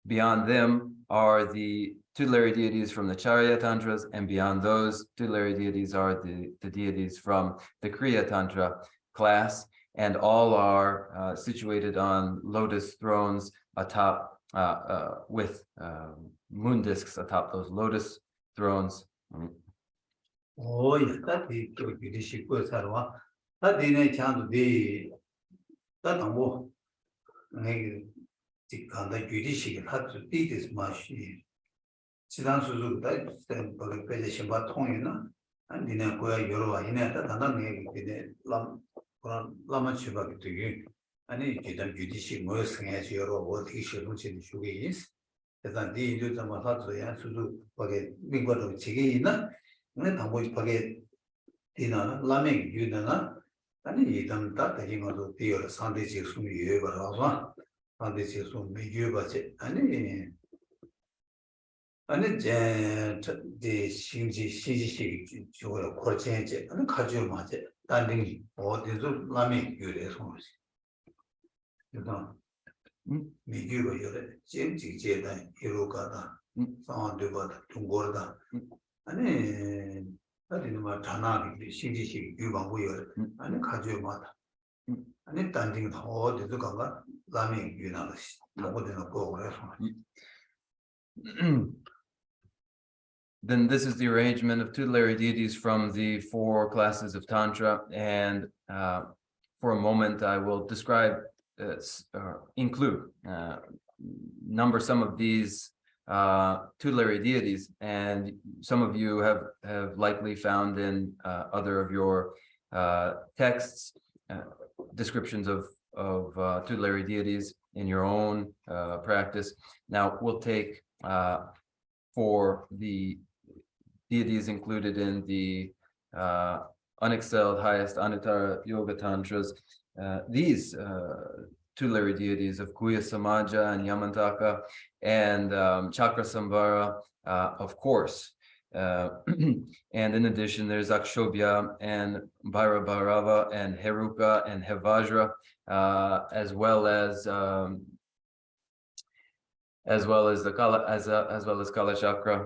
beyond them are the tutelary deities from the Charya Tantras, and beyond those tutelary deities are the deities from the Kriya Tantra class, and all are situated on lotus thrones atop with moon discs atop those lotus thrones. Oh, yeah, that the British was that the chance the that no the British had to be this much. Sidan Suzu, that's the British about Tongina, and in a queer Euro, in a Lama Tsong to you, and it didn't British mercy as Euro, what he should look in the is. As I did do some of that, to do forget big what of Chigina, and then I would forget dinner, Laming, you know. And he done that, he was a dear Sunday soon you ever also. Sunday soon be you but it. And the Shinji or change it, and Kaju Mate, standing or the Laming, you response. You know, me give you Jimji Jeda, Hirokada, Sound Duba, Tungorda, and that in my Tanaki, Shinji, you want weird, and Kaju Mata. And it standing all the Ganga, Laming, you know, more than a go response. Then this is the arrangement of tutelary deities from the 4 classes of Tantra, and for a moment I will describe, number some of these tutelary deities, and some of you have likely found in other of your texts descriptions of tutelary deities in your own practice. Now we'll take for the deities included in the unexcelled highest Anuttara Yoga Tantras, these tutelary deities of Guya Samaja and Yamantaka and Chakra Sambhara, of course. And in addition, there's Akshobhya and Bhairabharava and Heruka and Hevajra, as well as Kala Chakra.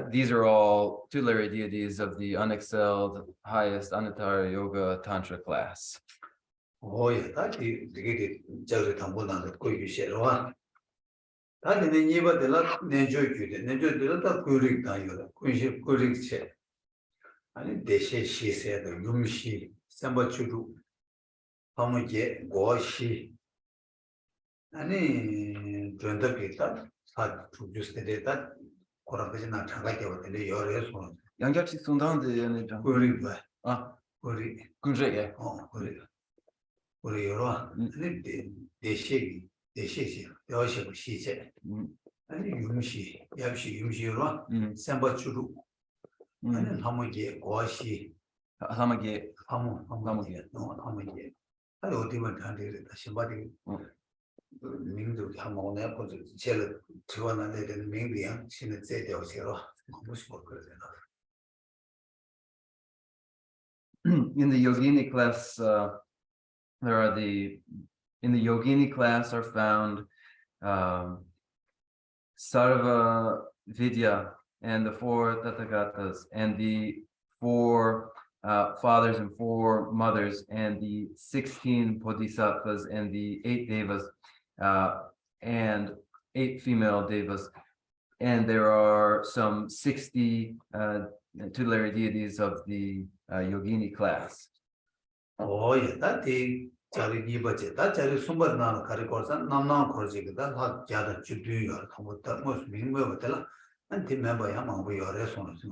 These are all tutelary deities of the unexcelled highest Anuttara Yoga Tantra class. Oh, yeah, that is the Jaritambuna, Koyu Sherwa. That in the neighbor de la Nejo, Nejo de la Kurik Dayo, Kurik Che. And they say she said, Yumshi, Sambachuru, Pamuke, Goshi. And in Drenda had produced the data, Korabina Tagaka, and the Yores. Yangachi Sundan de Kurik, Kuri Kunje. oh, Kuriora, and they say. They also she said, and Yumshi, Yamshi, Yumshira, Sambachuru, and then Hamage, Washi, Hamage, Hamage, no Hamage. I don't even handle somebody Mingo Hamona, put the cellar to another than Mingian, she said, there was here, almost more good enough. In the Yogini class, in the Yogini class are found Sarva Vidya and the 4 Tathagatas and the 4 fathers and 4 mothers and the 16 Bodhisattvas and the 8 Devas and 8 female Devas. And there are some 60 tutelary deities of the Yogini class. Oh, yeah, that is. Charity budget, that Charity Sumber Nan Karikorsan, Namna Korzik, that hot Jada Chudu or that most being Mavatella, and remember Yama, we are response.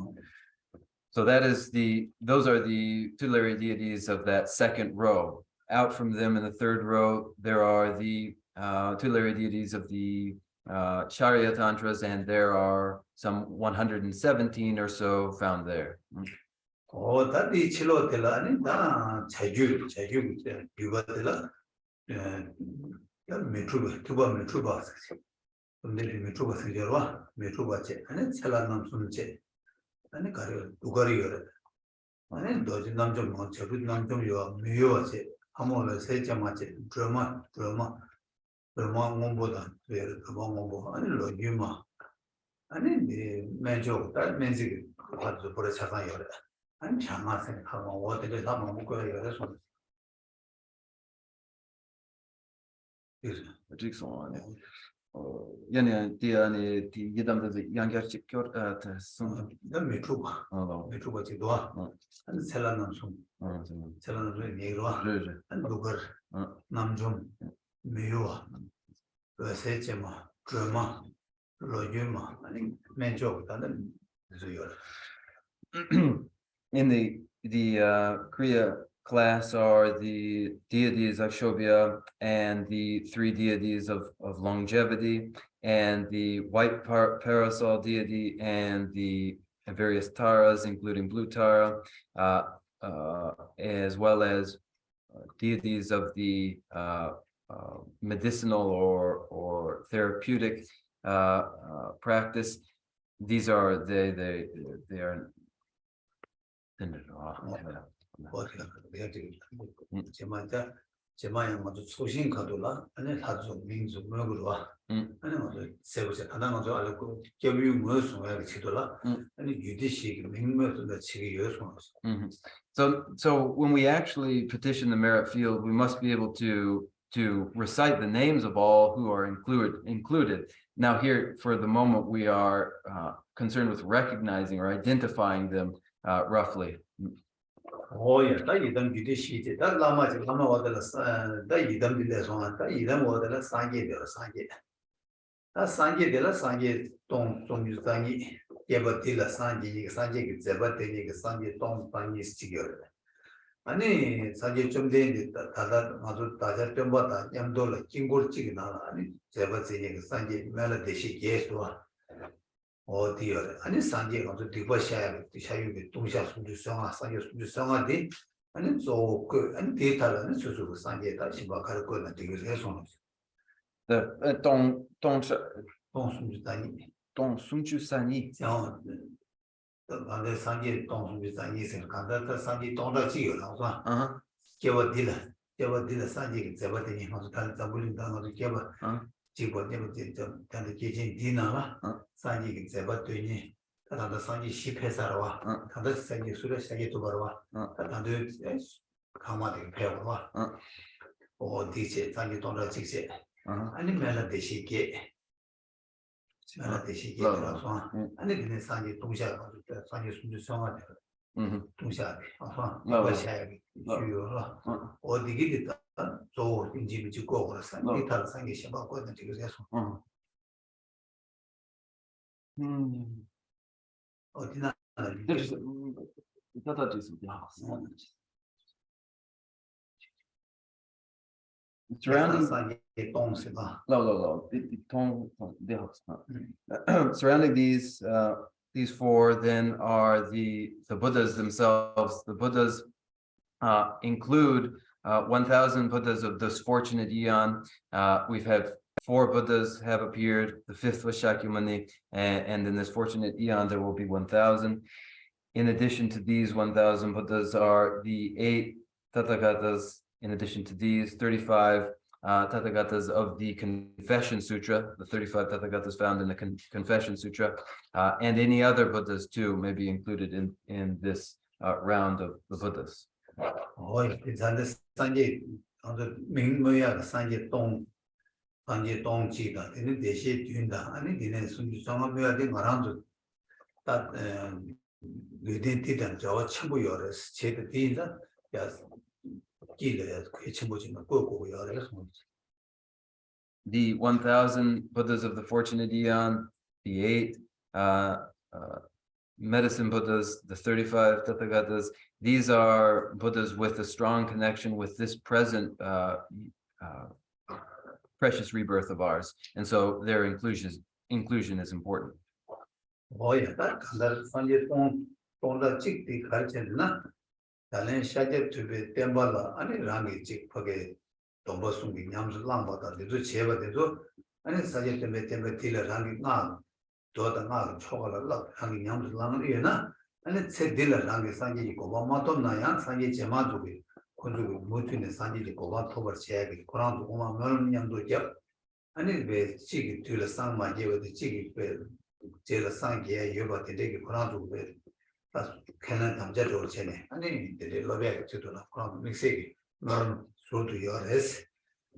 So those are the tutelary deities of that second row. out from them in the third row, there are the tutelary deities of the Charya Tantras, and there are some 117 or so found there. 다디 칠로텔라 아니 다 자주 유바텔라 야 메트로 투바 메트로바 근데 메트로바 생겨와 메트로바체 아니 찰라남 숨체 아니 가려 두가리요 아니 도지 남좀 뭐 저도 남좀 요 메요체 아무나 세자마체 드라마 몸보다 그 몸보 아니 로유마 아니 메조 다 메지 가서 보러 찾아요 아니 장마생 하고 어디를 다 먹고 그래서 Excellent. Yani diye di yedamda yan gerçek gör sun. 메트로바 메트로바 지도와 아니 셀라남 숨 셀라남 얘기와 아니 누가 남좀 메요와 그 세제마 드라마 로유마 아니 메조 다는 그래서요 In the Kriya class are the deities of Shobhya and the three deities of longevity and the white parasol deity and the various taras, including blue tara, as well as deities of the medicinal or therapeutic practice. These are they are. 제마야 먼저 소신 가도라 아니 다주 민주 먹으러 아니 먼저 세부세 가다 먼저 알고 교육 무엇을 해야 지도라 아니 유디시 민무도 지기 요소 So when we actually petition the merit field, we must be able to recite the names of all who are included. Now here, for the moment, we are concerned with recognizing or identifying them roughly. 오야 다 이담 유디시지 다 라마지 라마 와들라 다 이담 빌레송아 다 이담 와들라 상게되어 상게 다 상게되라 상게 동 종유상이 예버딜라 상게 상게 제버되니 상게 동 방이 시기여 아니 상게 좀 되는데 다다 아주 다자 좀 봤다 냠돌 킹골찌기 나라 아니 제버되니 상게 매라 대시 예수와 어디요? 아니 산지 가서 디버샤야 샤유비 동샤 순주성아 산지 순주성아디 아니 저그 아니 데이터는 수수고 산지 다시 바갈 거는 되게 해서 The 동순주산이 저 안에 산지 동순주산이 생각한다 산지 동다지요 봐 개버딜라 산지 제버더니 가서 다 잡을린다 가서 개버 지버되면 좀 단데 계진 디나라 산지 제버더니 다다 산지 시페사라와 다다 산지 수레 사게 도바라와 다다 가마데 배워와 어디제 산지 동다 직세 아니 멜라데시게 멜라데시게라서 아니 근데 산지 동샤 산지 순주 성화데 동샤 아하 뭐샤야 주요라 어디게 됐다 저 인지비 짓고 그래서 이탈 산게 셔바고 되게 해서 어디나 surrounding surrounding these four then are the Buddhas themselves. The Buddhas include 1,000 Buddhas of this fortunate eon. We've had 4 Buddhas have appeared. The 5th was Shakyamuni, and in this fortunate eon there will be 1,000. In addition to these 1,000 Buddhas are the 8 Tathagatas. In addition to these 35 Tathagatas of the Confession Sutra, the 35 Tathagatas found in the Confession Sutra, and any other Buddhas too may be included in this round of the Buddhas. 산지 민모야 산지 동지가 되는 대시에 뛴다 아니 되는 순주 상업해야 돼 말한도 딱 의den티던 저 첨부여를 제대 뒤인다 야 길에 그 첨부지는 꼭꼭 여를 The 1,000 Buddhas of the fortunate eon, the 8 medicine Buddhas, the 35 Tathagatas, these are Buddhas with a strong connection with this present precious rebirth of ours. And so their inclusion is important. 뭐야, 딱 간다. 산지 동다 찍디 가르쳤나? 달래 샤제 투베 템발라 아니 랑이 찍하게 동버숭이 냠즈 랑바다 되도 제바되도 아니 사제 때문에 딜 랑이 나 도다 나 초가라 랑이 냠즈 랑이나 아니 세 딜 랑이 산지 고바마도 나야 산지 제마주기 콘주기 모티네 산지 고바 토버 제야기 코란도 고마 면 냠도 제 아니 왜 찍이 딜 상마 제바데 찍이 왜 제라 상게 여바데 되게 코란도 왜 캐는 남자들 전에 아니 데레 로베 주도나 그런 믹스기 그런 소도 요레스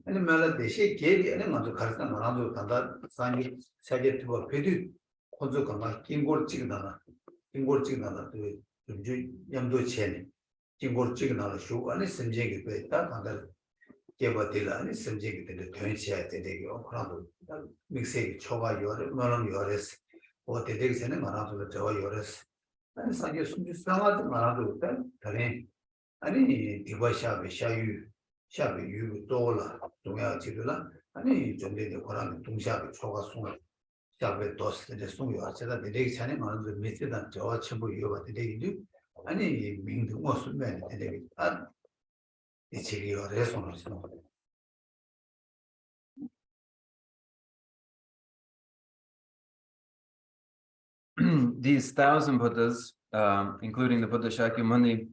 아니 말라 대시 게리 아니 먼저 가르쳐 말아도 단다 상이 세계 투어 베디 콘조 강가 긴골 찍나나 그 좀주 염도 전에 긴골 찍나나 쇼 아니 심제기 베다 단다 개버들 아니 심제기 되게 변시해야 되게요 그런 믹스기 초가 요레 말은 요레스 어때 전에 말아도 저 요레스 아니 사실 숨지 상하지 말아도 돼. 다른 아니 디바샤베 샤베 유 돌아 동야 지도라 아니 좀 되게 거랑 동샤베 초가 송 샤베 도스데 송요 아체다 되게 전에 말아도 밑에다 저 첨부 이유가 되게 아니 민도 무슨 되게 아 이치리요 레송으로 These 1,000 Buddhas, including the Buddha Shakyamuni,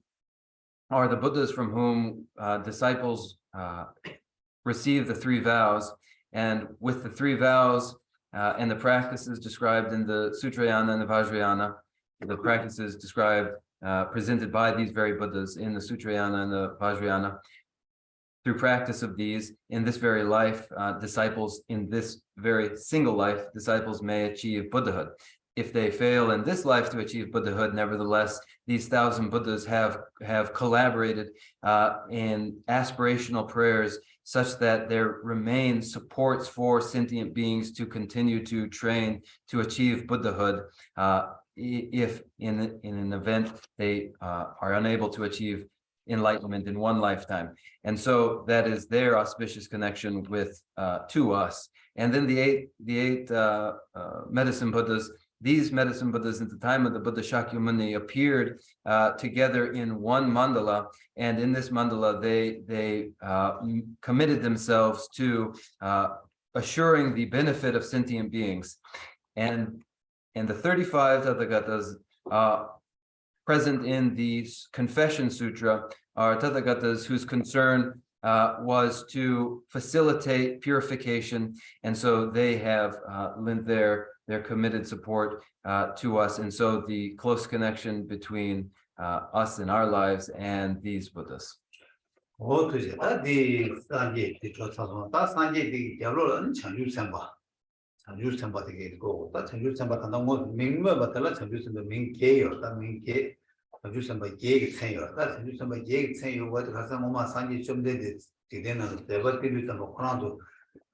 are the Buddhas from whom disciples receive the 3 vows. And with the 3 vows and the practices described in the Sutrayana and the Vajrayana, the practices described, presented by these very Buddhas in the Sutrayana and the Vajrayana, through practice of these, in this very life, disciples, in this very single life, disciples may achieve Buddhahood. If they fail in this life to achieve Buddhahood, nevertheless, these 1,000 Buddhas have collaborated in aspirational prayers such that there remain supports for sentient beings to continue to train to achieve Buddhahood if in an event they are unable to achieve enlightenment in one lifetime. And so that is their auspicious connection with to us. And then the eight medicine Buddhas. These medicine Buddhas at the time of the Buddha Shakyamuni appeared together in one mandala, and in this mandala they committed themselves to assuring the benefit of sentient beings. And the 35 Tathagatas present in the Confession Sutra are Tathagatas whose concern was to facilitate purification, and so they have lent their committed support to us, and so the close connection between us in our lives and these Buddhas.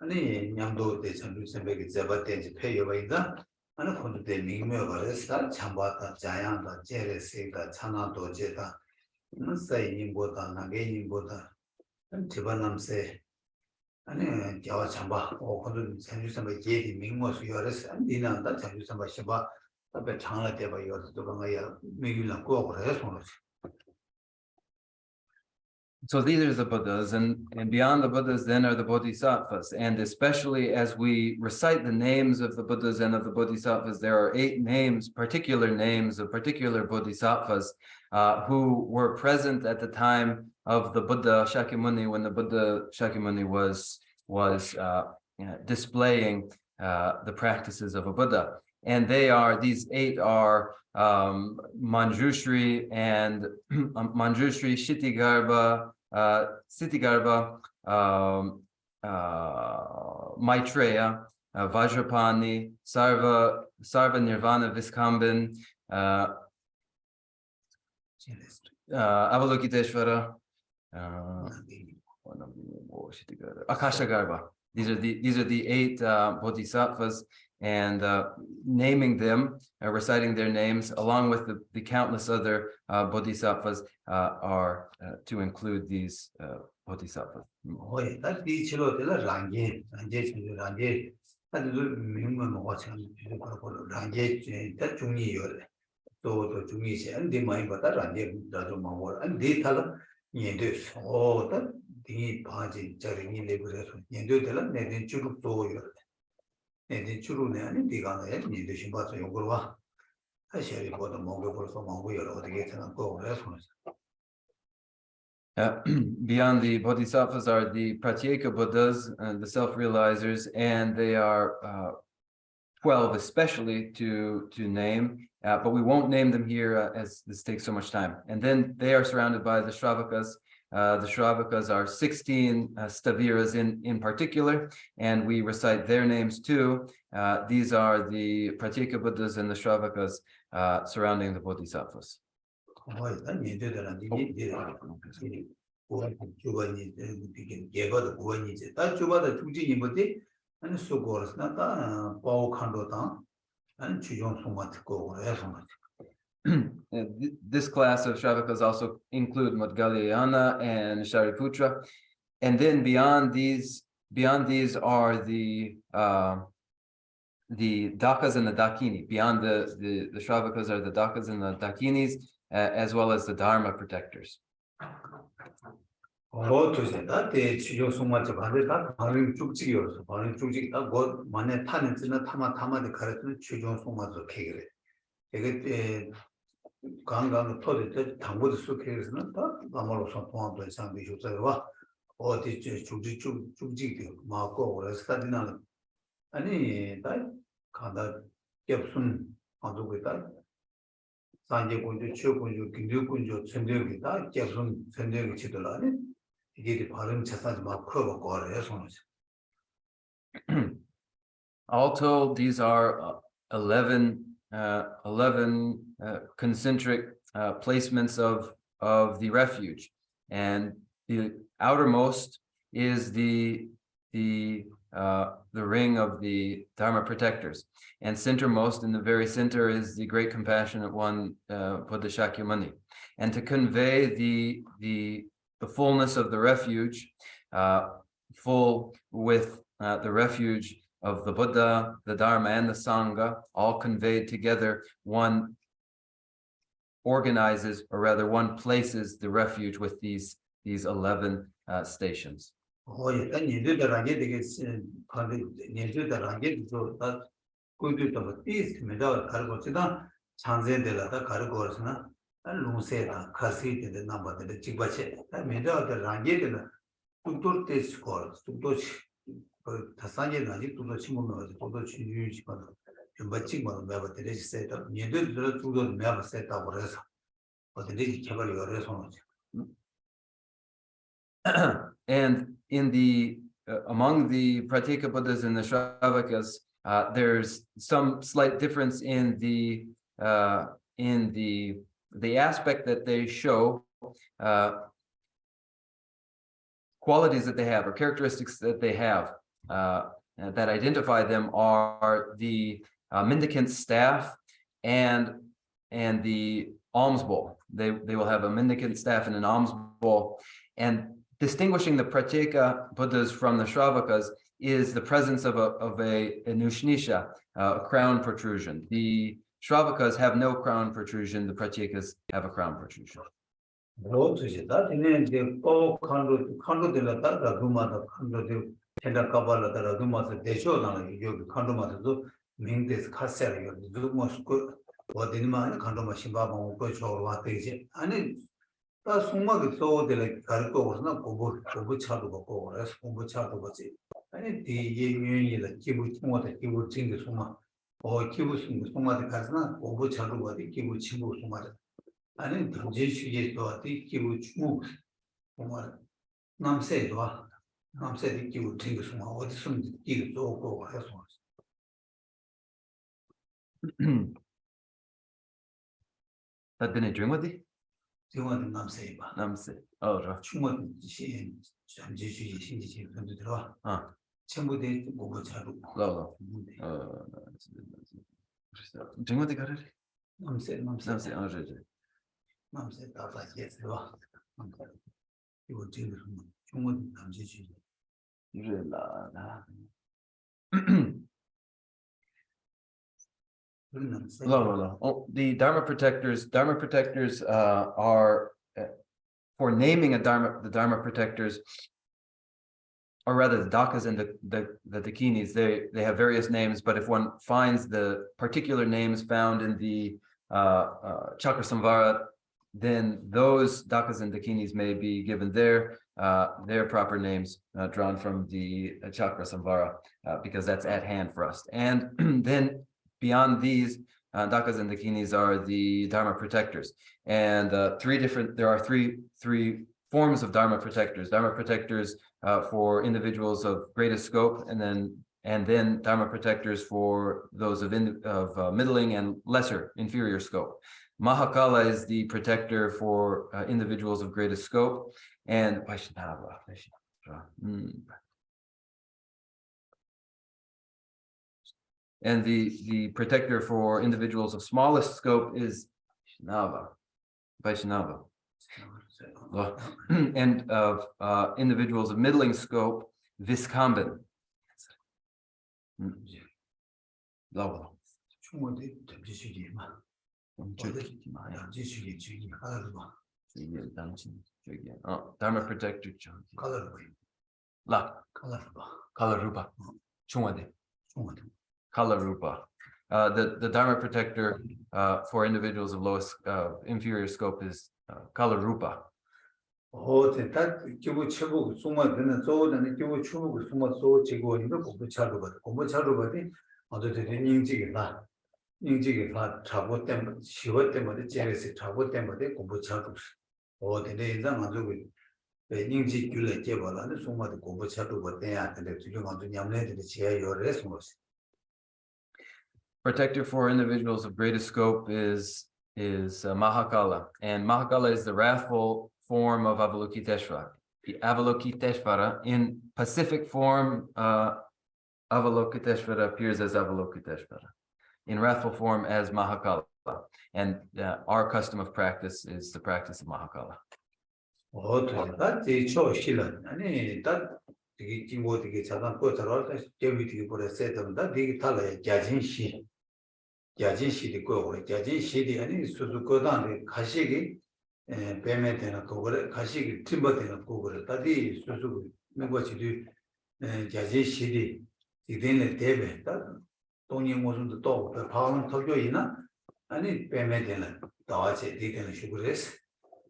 아니 냠도 대천주 선배기 잡아댄지 폐여바이다 아니 콘도데 민묘가레스다 참바다 자양다 제레세가 차나도 제다 사이님보다 나게님보다 집안남세 아니 자와 참바 콘도 천주 선배 제디 민모수 여레스 안디나다 천주 선배 시바 앞에 장라 대바 여도 방아야 미길라 꼬고래 손으로. So these are the Buddhas, and beyond the Buddhas then are the Bodhisattvas. And especially as we recite the names of the Buddhas and of the Bodhisattvas, there are 8 names, particular names of particular Bodhisattvas who were present at the time of the Buddha Shakyamuni, when the Buddha Shakyamuni was displaying the practices of a Buddha. And these 8 are Manjushri and Manjushri, Sitigarbha, Maitreya, Vajrapani, Sarva Nirvana Viskambin, Avalokiteshvara, Akashagarbha. these are the 8 bodhisattvas, and naming them, reciting their names, along with the countless other bodhisattvas, are to include these bodhisattvas. Oye, that teach lo de la ranje chilo ranje. That is minimum watch and ranje that jungi yore. So the jungi se and the mai bata ranje dado mawar and they tell yendu. Oh, that the paji jaringi labor yendu de la ne churu to yore. Ne churu ne ani digana yendu shimba yogurwa. I share it for the mongo for some mongo or the gate and go reference. Beyond the bodhisattvas are the pratyeka Buddhas, the self-realizers, and they are 12 especially to name, but we won't name them here as this takes so much time. And then they are surrounded by the Shravakas. The Shravakas are 16 staviras in particular, and we recite their names too. These are the pratyeka Buddhas and the Shravakas surrounding the bodhisattvas. This class of Shravakas also include Madhgalyayana and Shariputra, and then beyond these are the Dakas and the Dakini. Beyond the Shravakas are the Dakas and the Dakinis, as well as the Dharma protectors. Oh, to say that they choose so much about it, that Harim Chukchi, Harim Chukchi, God, Mane Tanits in a Tama, the character, choose so much of Kegre. They get Gangan told it, Tango Sukers, not that, Amaro Santuan, the San Bishu, or the Chukchi, Marco, or Stadina. Any that Kanda Gepsun, on the way that. Sanje Kunju, Chokunju, Kindu Kunju, Sendu, that Gepsun, Sendu, Chitolani. All told, these are 11 concentric placements of the refuge, and the outermost is the ring of the Dharma protectors, and centermost in the very center is the great compassionate one, Buddha Shakyamuni. And to convey the fullness of the refuge, full with the refuge of the Buddha, the Dharma, and the Sangha, all conveyed together, one organizes, or rather one places the refuge with these 11 stations. Lungseda, Kasi, the number the Chibache, I made out the Rangate, Tutor test scores, Tutoch, Tasanya, Tuto Chimono, Tuto Chimuno, Chimba, Mava, the set up, neither the Tudo never set up rest, but the Lady Cavalry resonance. And in the among the Pratyeka Buddhas and the Shravakas, there's some slight difference in the aspect that they show, qualities that they have, or characteristics that they have, that identify them are the mendicant staff and the alms bowl. They will have a mendicant staff and an alms bowl. And distinguishing the Pratyeka Buddhas from the Shravakas is the presence of a nushnisha, a crown protrusion. The Shravakas have no crown protrusion, the Pratyekas have a crown protrusion. That in the Paul Kando de la Raguma, Kando de Tenda Kabala, the Raguma, the Shodan, you Kandoma, mean this Kasser, you do most good, what in my Kandoma Shimba, Coach or what is it? And it's Suma so the like Karko was not Obuchado or as Obuchado was it. And the Union, the Kibu Suma, the Kibu Sing the Suma, or Kibu Suma the Kasna, Obuchado, the Kibu Chibu Suma. And the Jesuit to the Kibu Chibu, Nam said, Nam said the Kibu Ting Suma, what soon the Kibu go as once. That didn't drink with it? You want Nam say, Nam say, oh, right. Chumot, she and Jesuit, she, 전부대 공부 차로. Lolo. Jingwati Karari? 남세 Samsi, oh, je. 남세 다다 예스와. 이거 지금 중원 남지시. Lo. Oh, the Dharma protectors are for naming the Dharma protectors, or rather the Dakas and the Dakinis, they have various names, but if one finds the particular names found in the Chakra Samvara, then those Dakas and Dakinis may be given their proper names drawn from the Chakra Samvara, because that's at hand for us. And then beyond these, Dakas and Dakinis are the Dharma protectors. And there are three forms of Dharma protectors. Dharma protectors for individuals of greatest scope, and then Dharma protectors for those of middling and lesser, inferior scope. Mahakala is the protector for individuals of greatest scope, and Vaishnava. And the protector for individuals of smallest scope is Vaishnava. And of individuals of middling scope, Viskamban. 중원대 잠지시기만. 잠지시기 주기 하루만. Dharma protector. Kalarupa. Chungwade. Kalarupa. The Dharma protector for individuals of lowest inferior scope is Kalarupa. 다 기부 최고 수마드는 소는 기부 추고 수마 소 제고인도 공부 차로 받이 어디 되는 인지가 차고 때문에 시월 때문에 제에서 차고 때문에 공부 차로 어디에 인상 가지고 인지 줄에 제발하는 수마도 공부 차로 받대야 근데 지금 완전 냠내들이 제야 요래 숨었어. Protector for individuals of greatest scope is Mahakala, and Mahakala is the wrathful form of Avalokiteshvara. The Avalokiteshvara in Pacific form, Avalokiteshvara appears as Avalokiteshvara. In wrathful form as Mahakala, and our custom of practice is the practice of Mahakala. that's so shillan. 아니 that 되게 진고 되게 자단 거처럼 저기 되게 보래 세던다 되게 달라요. 야진시디 거고 야진시디 아니 수수 거단데 가시기 뱀에 되는 거고래 가시기 팀버 되는 거고래 다디 수수 멤버들이 야진시디 이데네 대베 다 동이 모습도 또 다음 토교이나 아니 뱀에 되는 다와제 디데는 슈그레스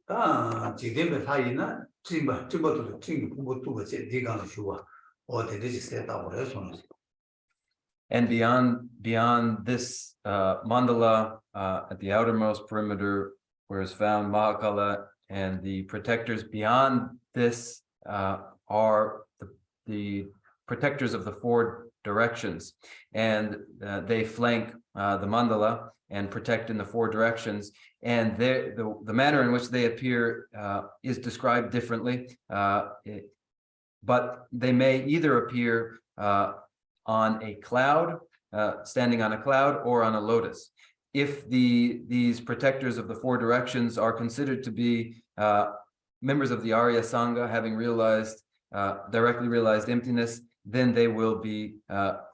다 지데메 사이나 팀버도 팀 공부도 같이 디가는 슈와 어디든지 세다고 해서 And beyond this mandala at the outermost perimeter, where is found Mahakala, and the protectors beyond this are the protectors of the four directions, and they flank the mandala and protect in the four directions. And the manner in which they appear is described differently, but they may either appear on a cloud, standing on a cloud, or on a lotus. If these protectors of the four directions are considered to be members of the Arya Sangha, having directly realized emptiness, then they will be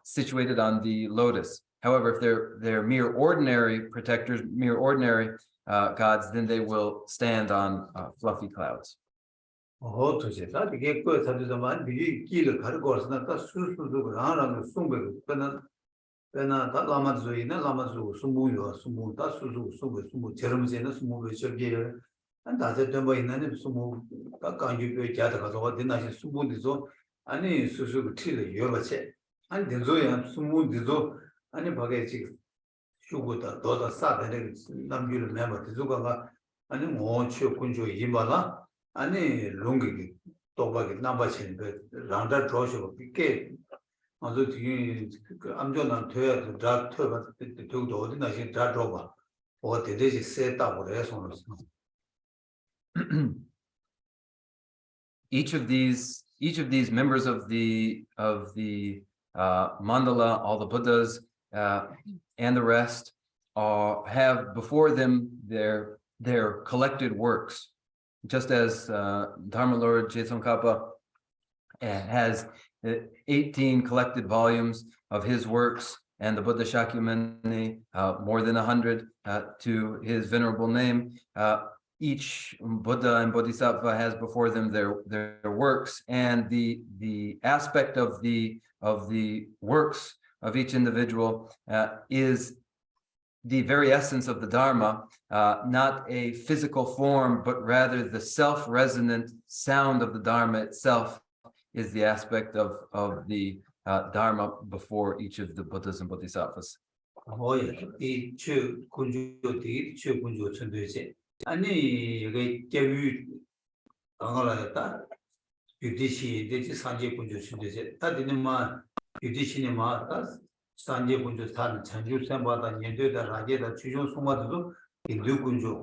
situated on the lotus. However, if they're mere ordinary protectors, mere ordinary gods, then they will stand on fluffy clouds. 도시 다 되게 그 사도만 이게 길을 가르고 왔으나 다 수수도 하나는 숨베고 그나 다 라마즈이나 라마즈 숨무요 숨무다 수수 숨무 제름제는 숨무베 저기에 한 다섯 점 있는 숨무 다 간주에 자다 가서 어디나시 숨무디서 아니 수수 틀이 여러체 한 대조야 숨무디서 아니 바게 지금 슈고다 도다 사다는 남규를 매버 대조가 아니 뭐 취업군조 이발라 아니 롱기 또박이 남바신 그 란다 조쇼 이게 아주 뒤에 그 암전한 돼야 다 터가 되도 어디 나시 다 줘봐 어디 되지 세다고 해서 Each of these each of these members of the mandala, all the Buddhas and the rest have before them their collected works, just as Dharma Lord Tsong Khapa has 18 collected volumes of his works, and the Buddha Shakyamuni more than 100 to his venerable name. Each Buddha and Bodhisattva has before them their works, and the aspect of the works of each individual is the very essence of the Dharma, not a physical form, but rather the self-resonant sound of the Dharma itself is the aspect of the Dharma before each of the Buddhas and Bodhisattvas. 아니 이게 개위 당하라다 유디시 되지 산제 군주 신되지 다디는마 유디시니마 산제 군주 산 전주선바다 년도다 라제다 주종 송마도 인도 군주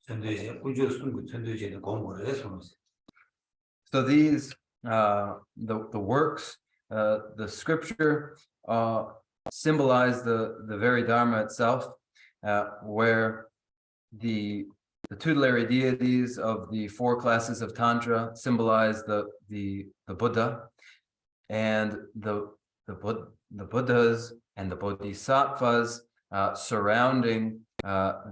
전되지 군주 순구 전되지는 공부를 해서. So these the works, the scripture symbolize the very Dharma itself, where the tutelary deities of the four classes of Tantra symbolize the Buddha, and the Buddhas and the Bodhisattvas surrounding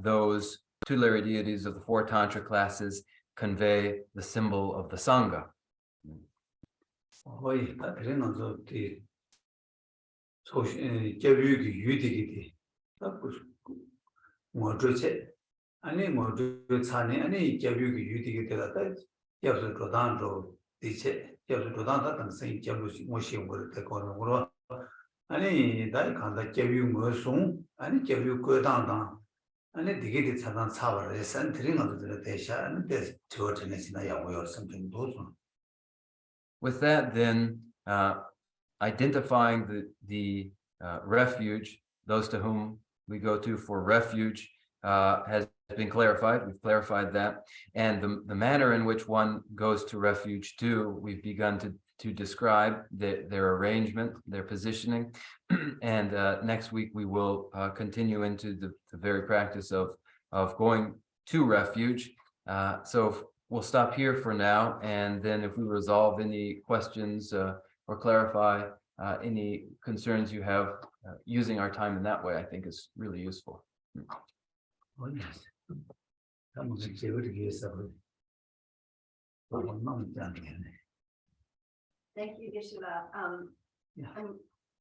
those tutelary deities of the four Tantra classes convey the symbol of the Sangha. 아니 뭐 차네 아니 개뷰기 유디게 되다가 옆서 도단도 디체 옆서 도단다 당생 개뷰시 모시고 그럴 때 거는 아니 나 간다 개뷰 뭐송 아니 개뷰 거단다 아니 되게 차단 차버려 센트링 어디서 대샤는 데 저전에 지나야고요 something 도서. With that, then, identifying the refuge, those to whom we go to for refuge, has been clarified. We've clarified that, and the manner in which one goes to refuge too, we've begun to describe their arrangement, their positioning, and next week we will continue into the very practice of going to refuge. So we'll stop here for now, and then if we resolve any questions or clarify any concerns you have, using our time in that way, I think is really useful. Thank you, Geshe-la.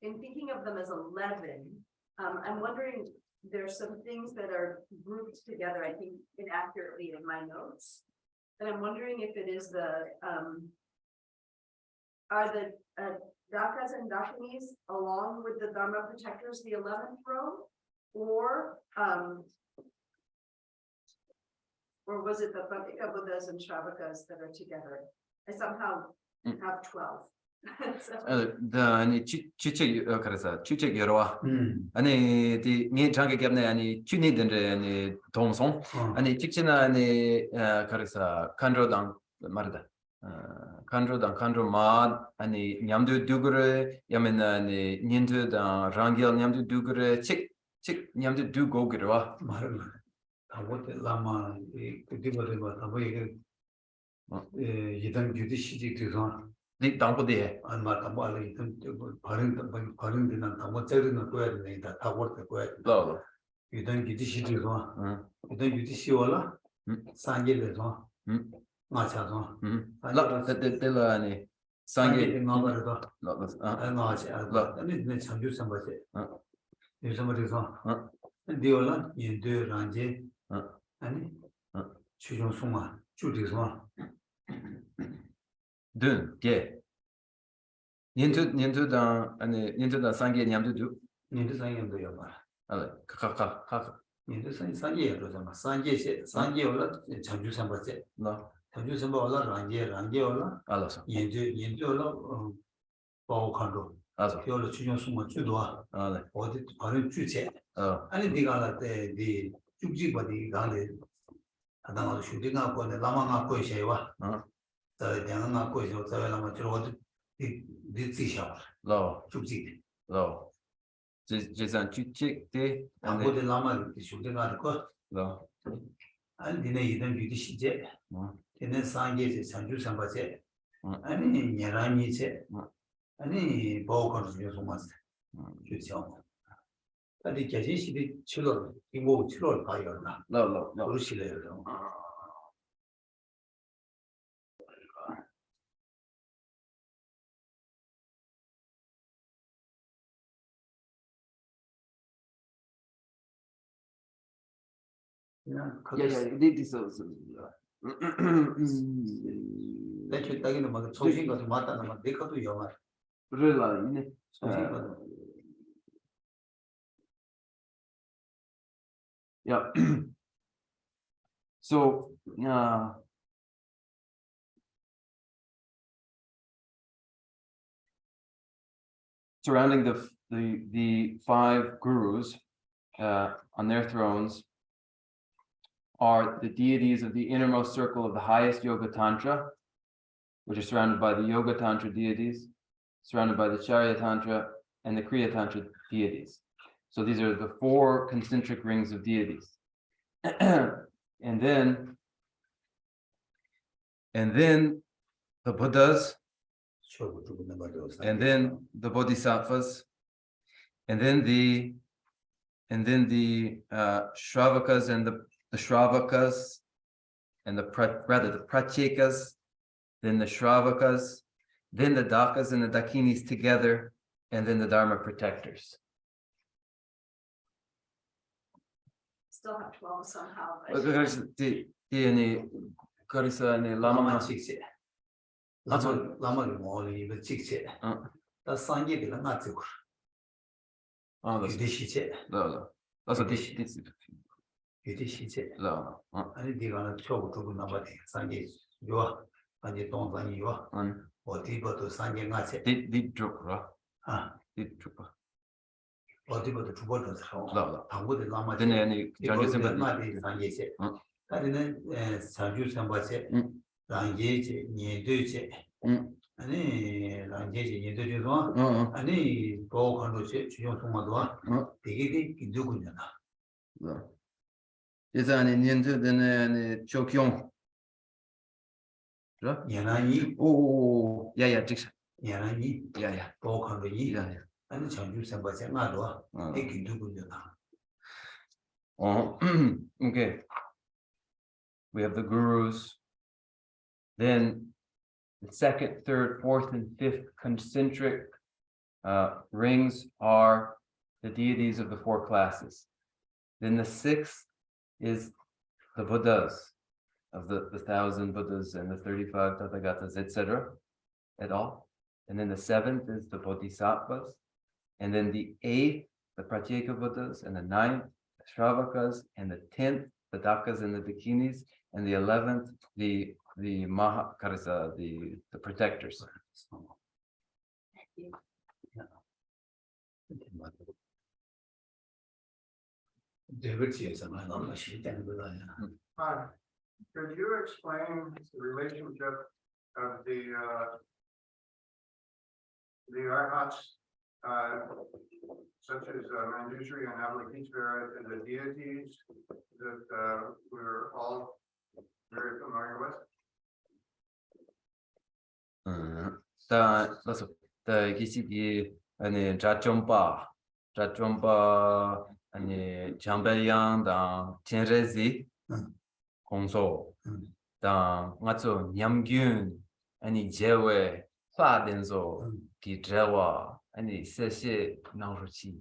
In thinking of them as 11, I'm wondering, there's some things that are grouped together, I think inaccurately in my notes. And I'm wondering if it is are the Dakas and Dakinis along with the Dharma protectors the 11th row, or was it the Pratika Buddhas and Shravakas that are together? I somehow have 12. 아니 추측 여러와 아니 니 장게 겹네 아니 추니든데 아니 동송 아니 직진아 아니 가르사 칸로당 말다 칸로마 아니 냠두 두그레 야멘 아니 닌두다 랑겔 냠두 두그레 칙 냠두 두고그레와 말은 아무때 라마 이 그디버레바 아무 이게 이단 주디시지 그서 네 당고대 안 맞다 뭐 알이 좀 바른 데는 다 째르는 거야 되는데 다 버터 거야 로 이단 주디시지서 이단 주디시와라 상계에서 맞아서 라데데라니 상계 나버도 라 맞아 아니 내 참주 선바세 요즘에서 디올라 인도 란제 아니 추종 송마 주디서 예. 년도다 아니 년도다 상계 냠도 인도 상계도 봐. 카카카 인도 상계로 좀 상계 올라 참주 선바세 나 참주 선바 올라 란제 올라 알았어 인도 올라 바오 칸도 알았어 겨울 추종 송마 주도 네 어디 바로 주체 아니 네가 때네 죽지버디 가래 하다가 슈딩하고 라마가 거셔와 양아 고죠 자라마 저거 뒤지셔 Lo, 죽지 lo. Jisan Chuchik de and 당고들 라마 쇼데가 거 lo. 아니 니네 이든 비디 시제 얘는 상계제 상주 상바제 아니 녀라니제 아니 보고는 좀 맞아 그렇죠 아니 계시시디 7월 이모 7월 가요나 Lo. 그러시래요 그냥 This is. 대체 따기는 막 소신 것도 맞다는 말 내것도 영화 Really, 소신 것도 yeah. So, surrounding the five gurus on their thrones are the deities of the innermost circle of the highest Yoga Tantra, which are surrounded by the Yoga Tantra deities, surrounded by the Charya Tantra and the Kriya Tantra deities. So these are the four concentric rings of deities. And then the Buddhas, and then the Bodhisattvas, and then the Shravakas and the Shravakas, and the Prachekas, then the Shravakas, then the Dakas and the Dakinis together, and then the Dharma protectors. Still have 12 somehow, but 라마 직세 라마를 모르는 이거 직세 다 상계들은 나지고 유대시제 No. That's what this is. 유대시제 No. 아니 네가 초고 두고 나바데 상계 요 아니 동산이 요 어디부터 상계 나세 Did drop, right? 아 Did drop. 어디부터 두 번도 서 No. 당고들 라마 Then any judges 이거 about 나디 상계제 다리는 상주 상바제 랑예제 니도제 아니 랑예제 니도제도 아니 보건도제 주요 통화도 되게 누구냐 No. Is any ninja then any chokyong? 예나니 Oh, yeah, Dixon. 예나니 Yeah. 보건도이 Yeah. 아니 상주 상바제 나도 되게 누구냐 Oh, okay. We have the gurus. Then the second, third, fourth, and fifth concentric rings are the deities of the four classes. Then the sixth is the Buddhas of the 1,000 Buddhas and the 35 Tathagatas, etc. et al. And then the seventh is the Bodhisattvas. And then the eighth, the Pratyeka Buddhas, and the ninth, the Shravakas, and the 10th, the Dakas and the Dakinis, and the 11th, the Mahakarasa, the protectors. Could you explain the relationship of the arhats, such as Manjushri and Avalokiteshvara, and the deities that we're all very familiar with? The Gisibi and Jachompa, and Chambeyang, the Chenrezi, Kongso, the Matsu Nyamgyun, and Jewe, Fadenzo, Gijawa, and Seshi Nauruchi.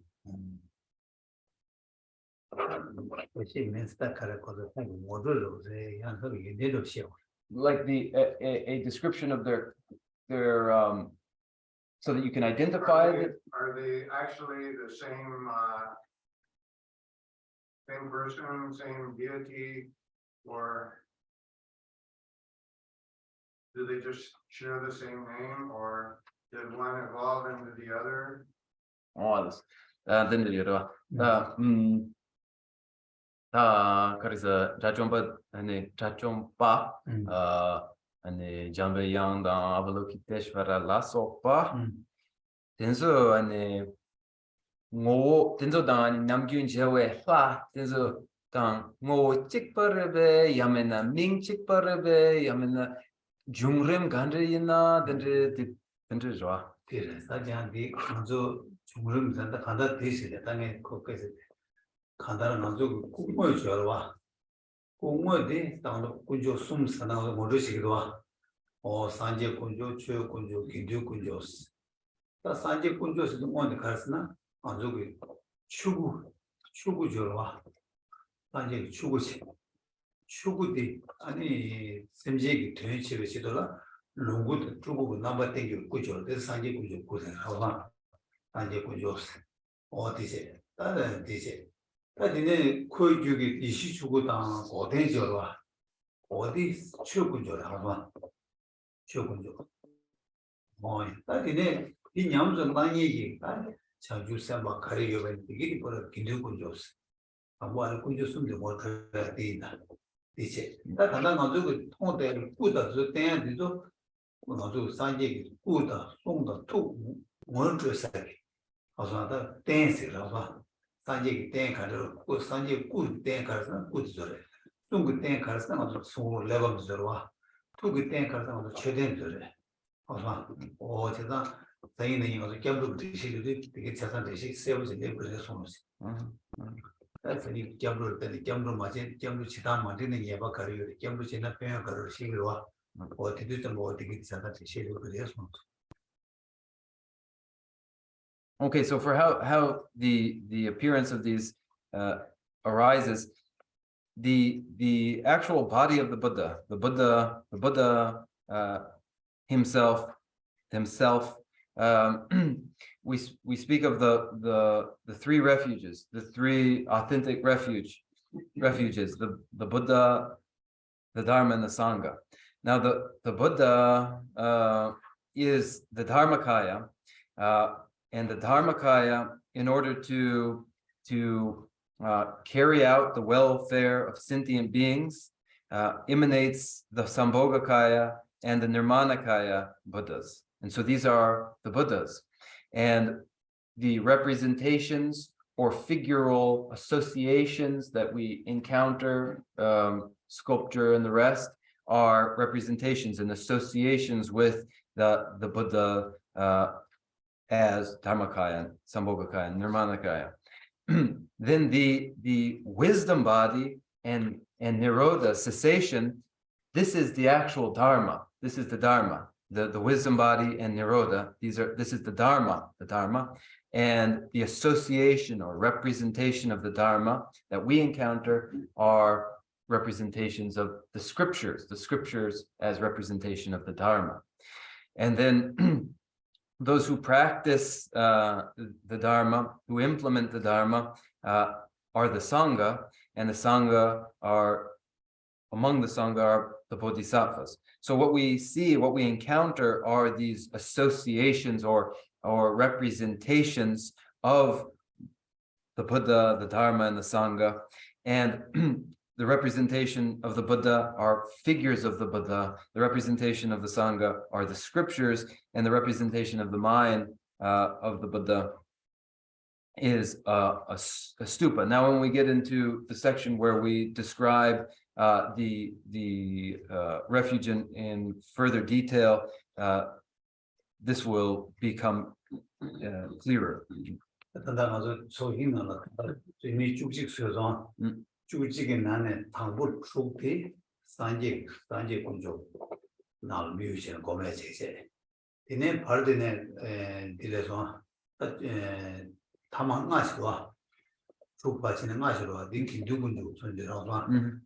Like a description of their so that you can identify it. Are they actually the same same person, same deity, or do they just share the same name, or did one evolve into the other? Oh, this then 그래서 자존바 아니 자존바 아니 잠베 양당 아발로키테스바라 라소파 된소 아니 ngô tiến độ đang nằm 균 제외 화 tiến 당 ngô 찍버르베 야메나 밍 찍버르베 야메나 중림 간르이나 든지 좋아 그래 사장이 먼저 중름 산다 간다 대시대 땅에 거기서 간다는 먼저 꿈을 줘라 꿈을이 당도 꾸jo 숨사나 모르시기도 와 산제 꾸jo 추 꾸jo 긴주 꾸jo 다 산제 꾸jo스도 뭔데 가르스나 안저기 추구 줘라 산제 추구디 아니 샘제기 되치를 시도라 롱고도 추구 넘버 땡기 꾸jo 그 산제 꾸jo 고생하고 산제 꾸jo 어디세 다른 디세 다니네 코이주기 이시 추구당 어디 줘라 어디 추구 줘라 하고 추구 다니네 이 냠좀 많이 얘기 자주삼바 가리교ben 이게 뭐라 긴두군 줬어 아무한 군주숨도 못 해야 된다 이제 다 단단 가지고 통대 꾸다서 때에도 가지고 산지 꾸다 송다 투 원주 사기 아서다 댄스라고 산지 댄 가지고 꾸 산지 꾸댄 가서 꾸지저래 뚱그 댄 가서 가지고 송 레벨 저와 투그 댄 가서 최대한 저래 아서 제가 자기는 이거 겸도 드시기도 되게 자산 대신 세우지 내버려 손으시 그래서 이 겸도 때 겸도 맞지 겸도 지다 만드는 예바 가리요 겸도 지나 표현 가려 시기와 어디도 좀 어디게 자산 대시로 그래서 Okay, so for how the appearance of these arises, the actual body of the Buddha himself we speak of the three refuges, the three authentic refuges, the Buddha, the Dharma, and the Sangha. Now the Buddha is the Dharmakaya, and the Dharmakaya, in order to carry out the welfare of sentient beings, emanates the Sambhogakaya and the Nirmanakaya Buddhas. And so these are the Buddhas. And the representations or figural associations that we encounter, sculpture and the rest, are representations and associations with the Buddha as Dharmakaya, Sambhogakaya, and Nirmanakaya. Then the wisdom body and Nirodha, cessation, this is the actual Dharma. This is the Dharma. The wisdom body and Nirodha, this is the Dharma, and the association or representation of the Dharma that we encounter are representations of the scriptures as representation of the Dharma. And then those who practice the Dharma, who implement the Dharma, are the Sangha, and the Sangha are, among the Sangha are the Bodhisattvas. So what we see, what we encounter are these associations or representations of the Buddha, the Dharma, and the Sangha. And the representation of the Buddha are figures of the Buddha. The representation of the Sangha are the scriptures, and the representation of the mind of the Buddha is a stupa. Now, when we get into the section where we describe the refuge in further detail, this will become clearer. 주직의 나네 방법 속에 산제 군조 날 미우시는 고매 제제 이내 발드네 디레서 타망가시와 죽바치는 가시로 링킹 누군지 존재라고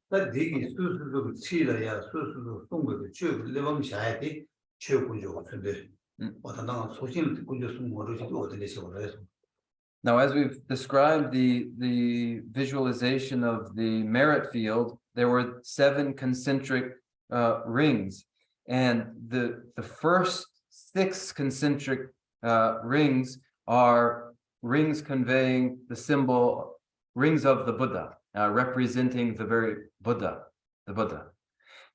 나 되게 수수도 치라야 수수도 동거도 쭉 레범샤야디 쭉 군조 존재 어떤 소신 군조 숨 모르지도 어떤 데서 그래서. Now, as we've described the visualization of the merit field, there were 7 concentric rings, and the first 6 concentric rings are rings conveying the symbol, rings of the Buddha, representing the very Buddha, the Buddha.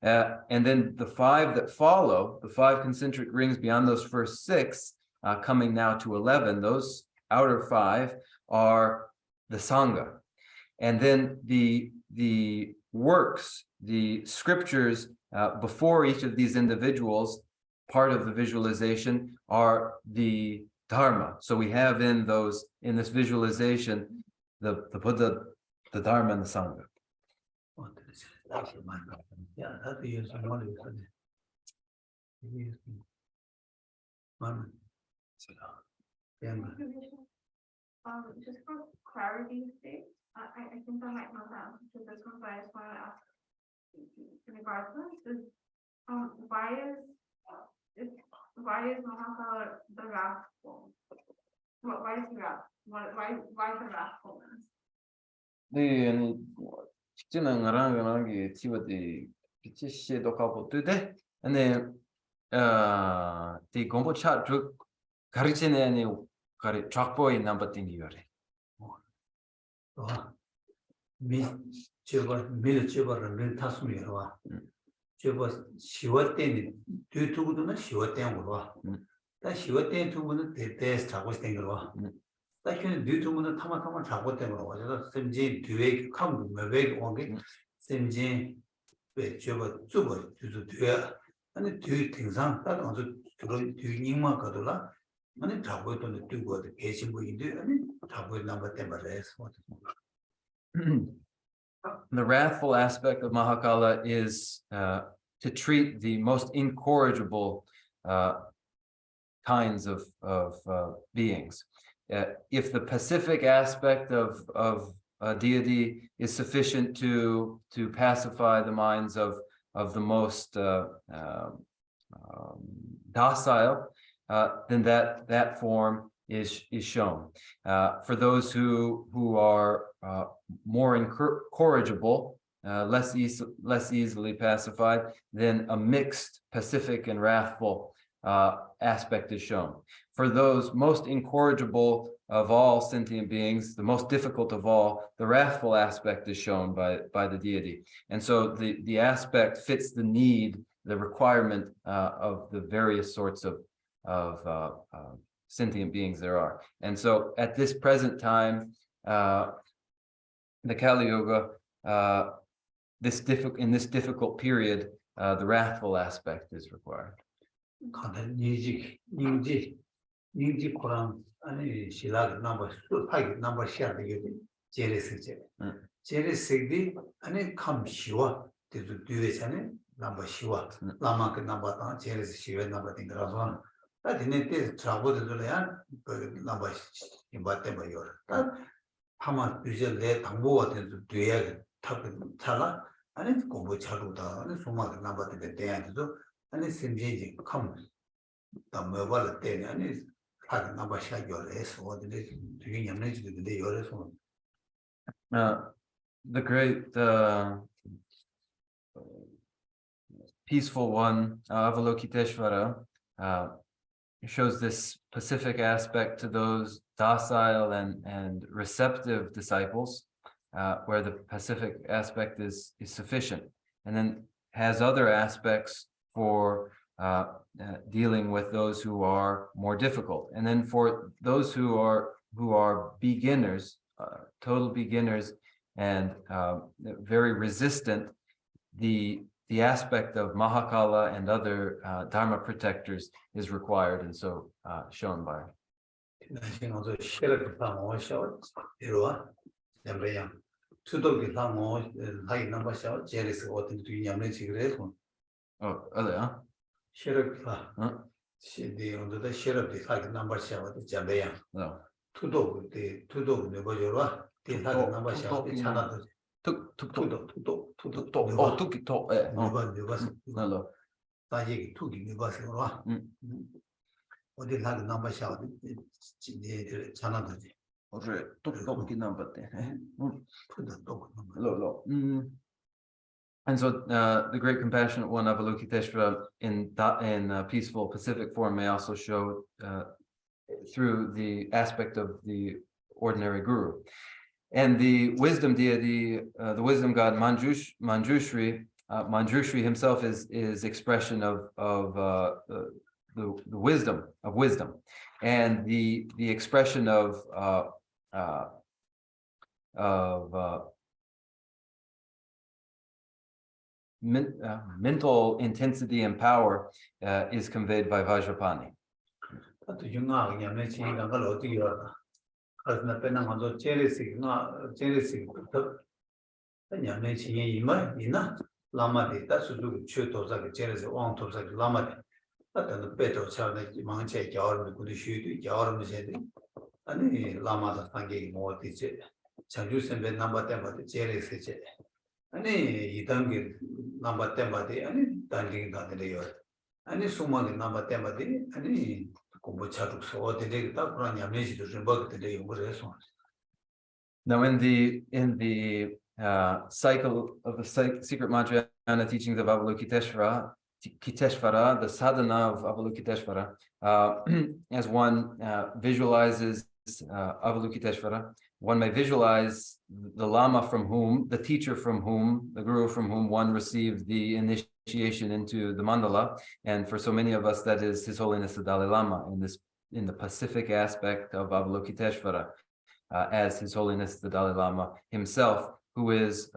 And then the 5 that follow, the 5 concentric rings beyond those first 6, coming now to 11, those outer 5 are the Sangha. And then the works, the scriptures before each of these individuals, part of the visualization are the Dharma. So we have in this visualization, the Buddha, the Dharma, and the Sangha. Yeah, that's the use of money. Just for clarity's sake, I think I might know that to this one, but I just want to ask regardless, why is Mahakala the wrathful? Why is he wrath? Why the wrathfulness? 네, 아니 직진은 가랑가랑이 티버디 피치시도 가고 뜨데 아니 디 공부차 쭉 가르치네 아니 가리 작보이 남바띵이 요래 미 저거 밀 저거를 밀 타수미로 와. 저거 10월 때는 뒤두고도는 10월 때로 와. 다 10월 때 두고는 대대에서 자고 있는 와. 딱히 뒤두고는 타마타마 자고 때로 와. 그래서 샘지 뒤에 컴 매백 온게 샘지 왜 저거 저거 뒤에 아니 뒤 등상 딱 아주 그런 뒤님만 가도라 아니 자고 있던 뒤고 계신 분인데 아니 자고 있는 것 때문에 The wrathful aspect of Mahakala is to treat the most incorrigible kinds of beings. If the pacific aspect of a deity is sufficient to pacify the minds of the most docile, then that form is shown. For those who are more incorrigible, less easily pacified, then a mixed pacific and wrathful aspect is shown. For those most incorrigible of all sentient beings, the most difficult of all, the wrathful aspect is shown by the deity. And so the aspect fits the need, the requirement of the various sorts of sentient beings there are. And so at this present time, the Kali Yuga, in this difficult period, the wrathful aspect is required. 닝지 코랑 아니 실라 넘버 샤 되게 제레스제 제레스디 아니 감시와 되도 뒤에서는 넘버 시와 라마크 넘버다 제레스 시와 넘버 딩라서 다디네 때 잡고들려야 그 넘버 임바테 뭐요 다 하마 이제 내 당보가 돼도 뒤에 탑 차라 아니 공부 차루다 아니 소마가 넘버데 대야도 아니 심지지 컴 담어발 때 아니 다 넘버 샤 요래서 어디에 되게 냠내지도 요래서 The great peaceful one, Avalokiteshvara, shows this pacific aspect to those docile and receptive disciples, where the pacific aspect is sufficient, and then has other aspects for dealing with those who are more difficult. And then for those who are beginners, total beginners, and very resistant, the aspect of Mahakala and other Dharma protectors is required, and so shown by. Oh, other, huh? And so the great compassionate one, Avalokiteshvara, in peaceful pacific form may also show through the aspect of the ordinary guru. And the wisdom deity, the wisdom god Manjushri, Manjushri himself is expression of the wisdom of wisdom, and the expression of mental intensity and power is conveyed by Vajrapani. 또 융아 냠내 지가 걸 어떻게 알아? 그래서 배는 먼저 제레식부터 냠내 지이 이나 라마데 다수도 최도자가 제레서 왕토자가 라마데 어떤 배도 차는 망체 겨울에 그도 쉬도 겨울에 제데 아니 라마다 상계 뭐 되지 장주선배 넘버 때마다 제레세제 아니 이 단계 넘버 때마다 아니 단계 다들이요 아니 수많은 넘버 때마다 아니 Now, in the cycle of the secret Madhyana teachings of Avalokiteshvara, the sadhana of Avalokiteshvara, as one visualizes Avalokiteshvara, one may visualize the Lama from whom, the teacher from whom, the guru from whom one received the initiation into the mandala, and for so many of us, that is His Holiness the Dalai Lama in the Pacific aspect of Avalokiteshvara, as His Holiness the Dalai Lama himself, who is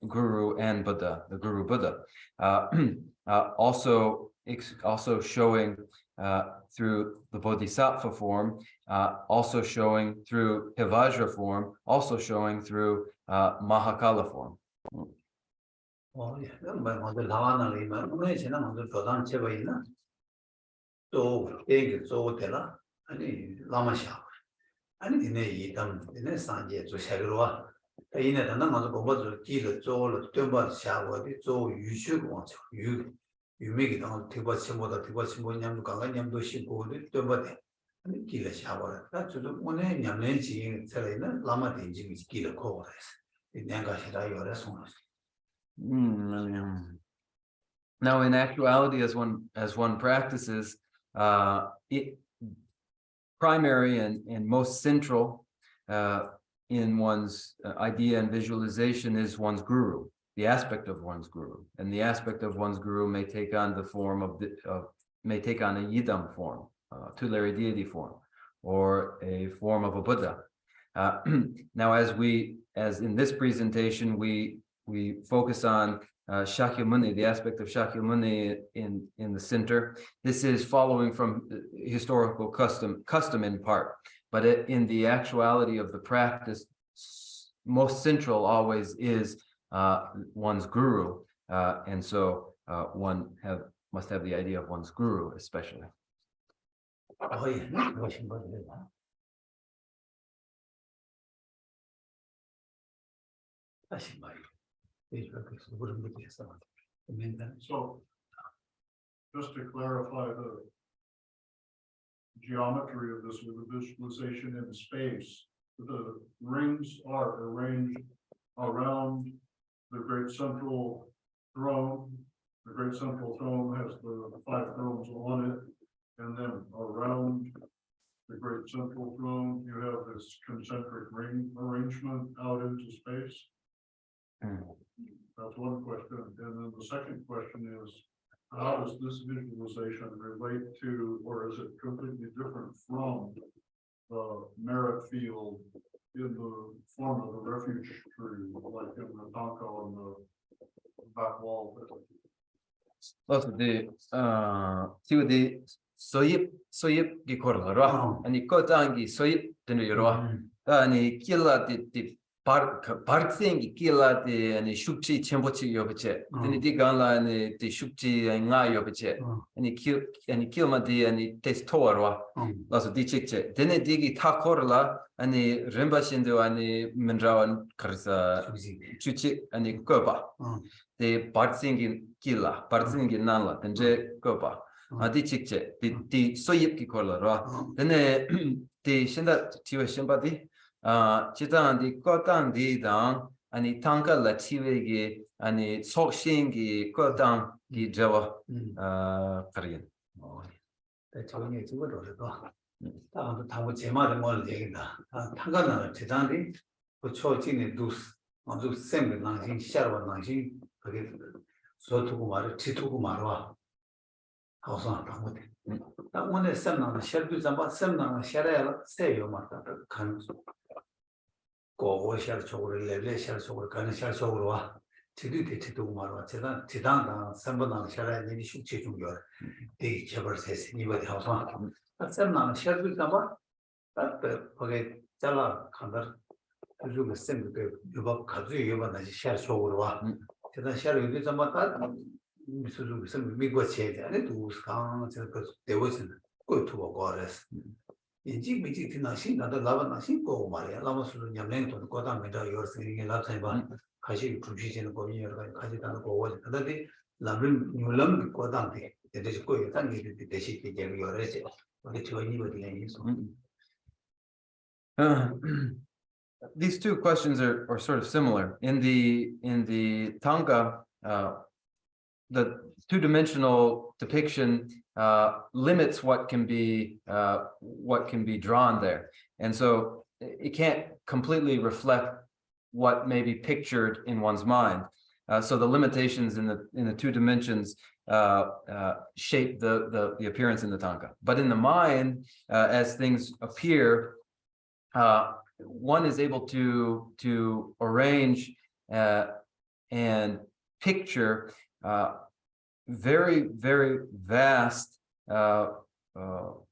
Guru and Buddha, the Guru Buddha, also showing through the Bodhisattva form, also showing through Hivajra form, also showing through Mahakala form. 먼저 나와나리만 오늘 지난 먼저 도단 제가 있나 또 얘기 쏘더라 아니 라마샤 아니 니네 이담 니네 산제 저 샤그로와 이네 단단 먼저 공부를 기를 쪼를 뜸바 샤고디 쪼 유슈고 왔죠 유미기 당 대바 침보다 대바 침보 냠도 강가 냠도 심고디 뜸바데 아니 기를 샤고라 다 저도 오늘 냠는 지인 살아있는 라마 대지 기를 코고라서 내가 시다 요래서 Now, in actuality, as one practices, primary and most central in one's idea and visualization is one's guru, the aspect of one's guru, and the aspect of one's guru may take on the form may take on a yidam form, tutelary deity form, or a form of a Buddha. Now, as in this presentation, we focus on Shakyamuni, the aspect of Shakyamuni in the center. This is following from historical custom in part, but in the actuality of the practice, most central always is one's guru, and so one must have the idea of one's guru, especially. So, just to clarify the geometry of this with the visualization in space, the rings are arranged around the great central throne. The great central throne has the 5 thrones on it, and then around the great central throne, you have this concentric ring arrangement out into space. That's one question. And then the second question is, how does this visualization relate to, or is it completely different from the merit field in the form of the refuge tree, like in the Tanka on the back wall? Also, the soyip gikorla, and kotangi soyip deniro, and killa the parksengi killa the and shukchi chembochi yobiche, then the ganla and the shukchi and nga yobiche, and kilma the and it tastes torwa, also the chiche, then it digi takorla, and the rimbashindo and the mendrawan karsa chuchi and the kopa. The partsingin killa, partsingin nanla, and je kopa. Adi chikche, the soyip kikola, then the shinda tiwa shimbadi, chitan the kotan di down, and the tanka la tivegi, and the sok shingi kotan di java Korean. That's all you do. 타고 제마를 뭘 얘기다. 타가는 대단히 그 초진의 두스 아주 셈을 나신 샤르바 나신 그게 소투고 말을 지투고 말와 하우스나 당고대 나 오늘 셈나는 셔도 잡아 셈나는 셔야 세요 맞다 간 고고 셔 쪽으로 레벨 셔 쪽으로 가는 셔 쪽으로 와 지도 대체도 말와 제가 지당당 셈보다는 셔야 내리 숙제 중요 되게 개발해서 이번에 하우스나 셈나는 셔도 잡아 딱 거기 잘라 간다 그리고 셈도 유법 가지고 유법은 셔 쪽으로 와 제가 셔를 여기 잡아 미수주 무슨 미국 체제 안에 두스강 저거 대워진 그 투고 거래스 인지 미지 티나시 나도 라바나시 고 말이야 라마수는 냠랭도 고당면도 요르스게 랍사이바 가시 부피지는 거기 여러 가지 가지다는 거고 근데 람림 뉴람 고당데 대대지 거기 단계 대시 계획이 요래지 어디 저기 버리는 있어 These two questions are sort of similar. In the Tanka, the two-dimensional depiction limits what can be drawn there, and so it can't completely reflect what may be pictured in one's mind. So the limitations in the two dimensions shape the appearance in the Tanka. But in the mind, as things appear, one is able to arrange and picture very, very vast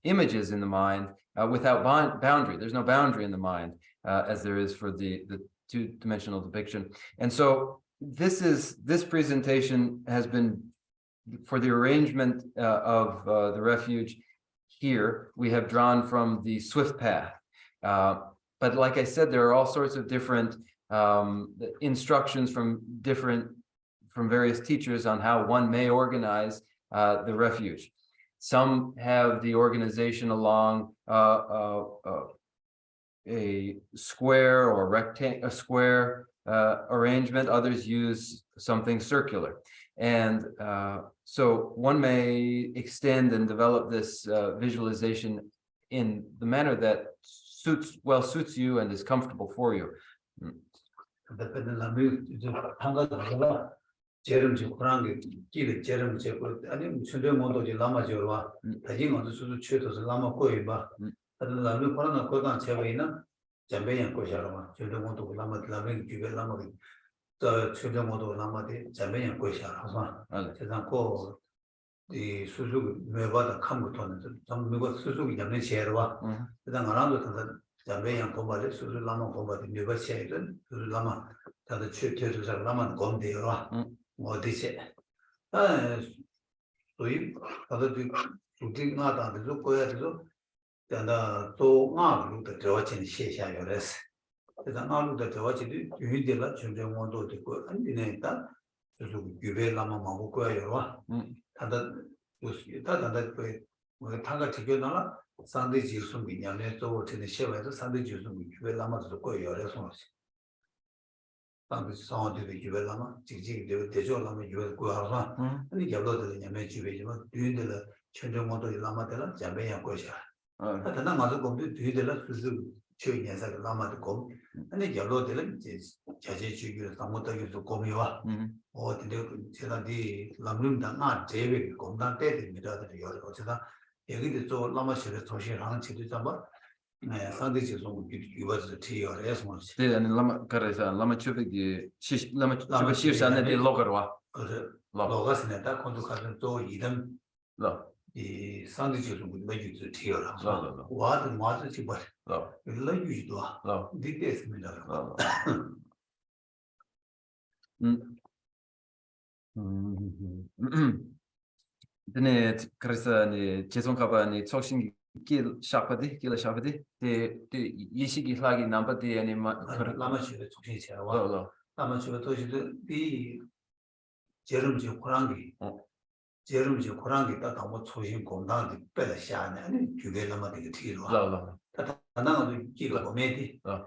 images in the mind without boundary. There's no boundary in the mind as there is for the two-dimensional depiction. And so this presentation has been for the arrangement of the refuge here. We have drawn from the Swift Path. But like I said, there are all sorts of different instructions from various teachers on how one may organize the refuge. Some have the organization along a square or rectangle, a square arrangement. Others use something circular. And so one may extend and develop this visualization in the manner that suits you and is comfortable for you. 제름지 고랑게 길에 제름지 아니 순대 모도지 라마 저와 다진 것도 수도 최도서 라마 거의 봐 다들 라마 코로나 거단 제외는 잠배양 거셔라 순대 모도 라마 라마 기베 라마 또 순대 모도 라마데 잠배양 거셔라 봐 세상 이 수수 매바다 감부터는 좀 누가 수수기 잡는 제로와 그다음 하나도 더 잠배양 고발에 수수 라마 고발에 매바 시에는 수수 라마 다들 최초에서 라마 건데요 어디지? 소위 다들 주디 나다도 거야도 단다 또 나루도 저어진 시샤요레스. 그다음 나루도 저어지도 유희들라 전쟁원도 되고 안디네 있다. 그래서 유벨라마 마고 거야요. 다들 다들 그 타가 지켜나라 상대 지수 미냐네 또 어떻게 시험에서 상대 지수 유벨라마도 거야요레서. 상대 상대도 유벨라마 직직이 대조라마 유벨 거야서 아니 결론들 냐면 주베지만 뒤에들 전쟁원도 라마들 잠배야 거셔. 하여튼 맞아 공부 뒤에들 수수 최연사 라마도 공 아니 결론들 이제 자제 주기로 상모도기도 공이와 어디데 제가디 람림당 아 제베 공단 때입니다. 어쩌다 여기도 또 라마시를 조시랑 치도 잡아 네 상대지 좀 유버스 티어에서 뭐지 네, 아니 라마 가르사 라마 추백이 라마 추백 시르산에 로거와 그래서 로가스네다 콘도카는 또 이름 이 상대지 좀 매주도 티어라 와도 맞을 지 봐. 일러유지도 디테스입니다. 네, 그래서 네 재송가바니 촉신 길 샤파디 데 이시기 하기 남바디 아니 라마시의 촉신이 제와 라마시의 도시도 이 제름지 고랑기 제름지 고랑기 딱 너무 초신 공단이 빼다 샤네 아니 규례라마 되게 뒤로 나나도 기가 보면디 또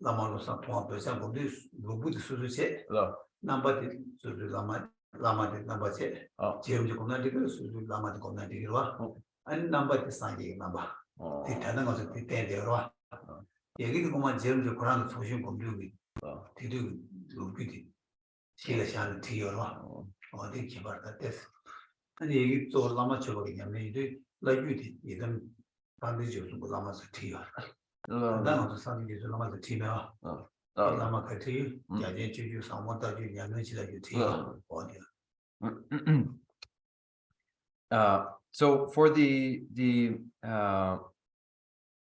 라마로서 통합해서 뭔데 로봇 수수체 남바디 수수 라마디 남바체 제름지 공단이 그 수수 라마디 공단이 와 아니 남바디 상기 남바 대단한 것을 대대로 얘기도 보면 제름지 고랑기 초신 공부기 뒤도 로봇이 실내 샤는 뒤어로 어디 기발다 됐어. 아니 이게 또 라마 쳐버리냐 이제 라이브디 이든 반드시 좀 라마서 뒤어. 나도 사는 게 라마서 뒤면 라마 같이 야제 주주 상모다주 양면시다 뒤어 어디. So for the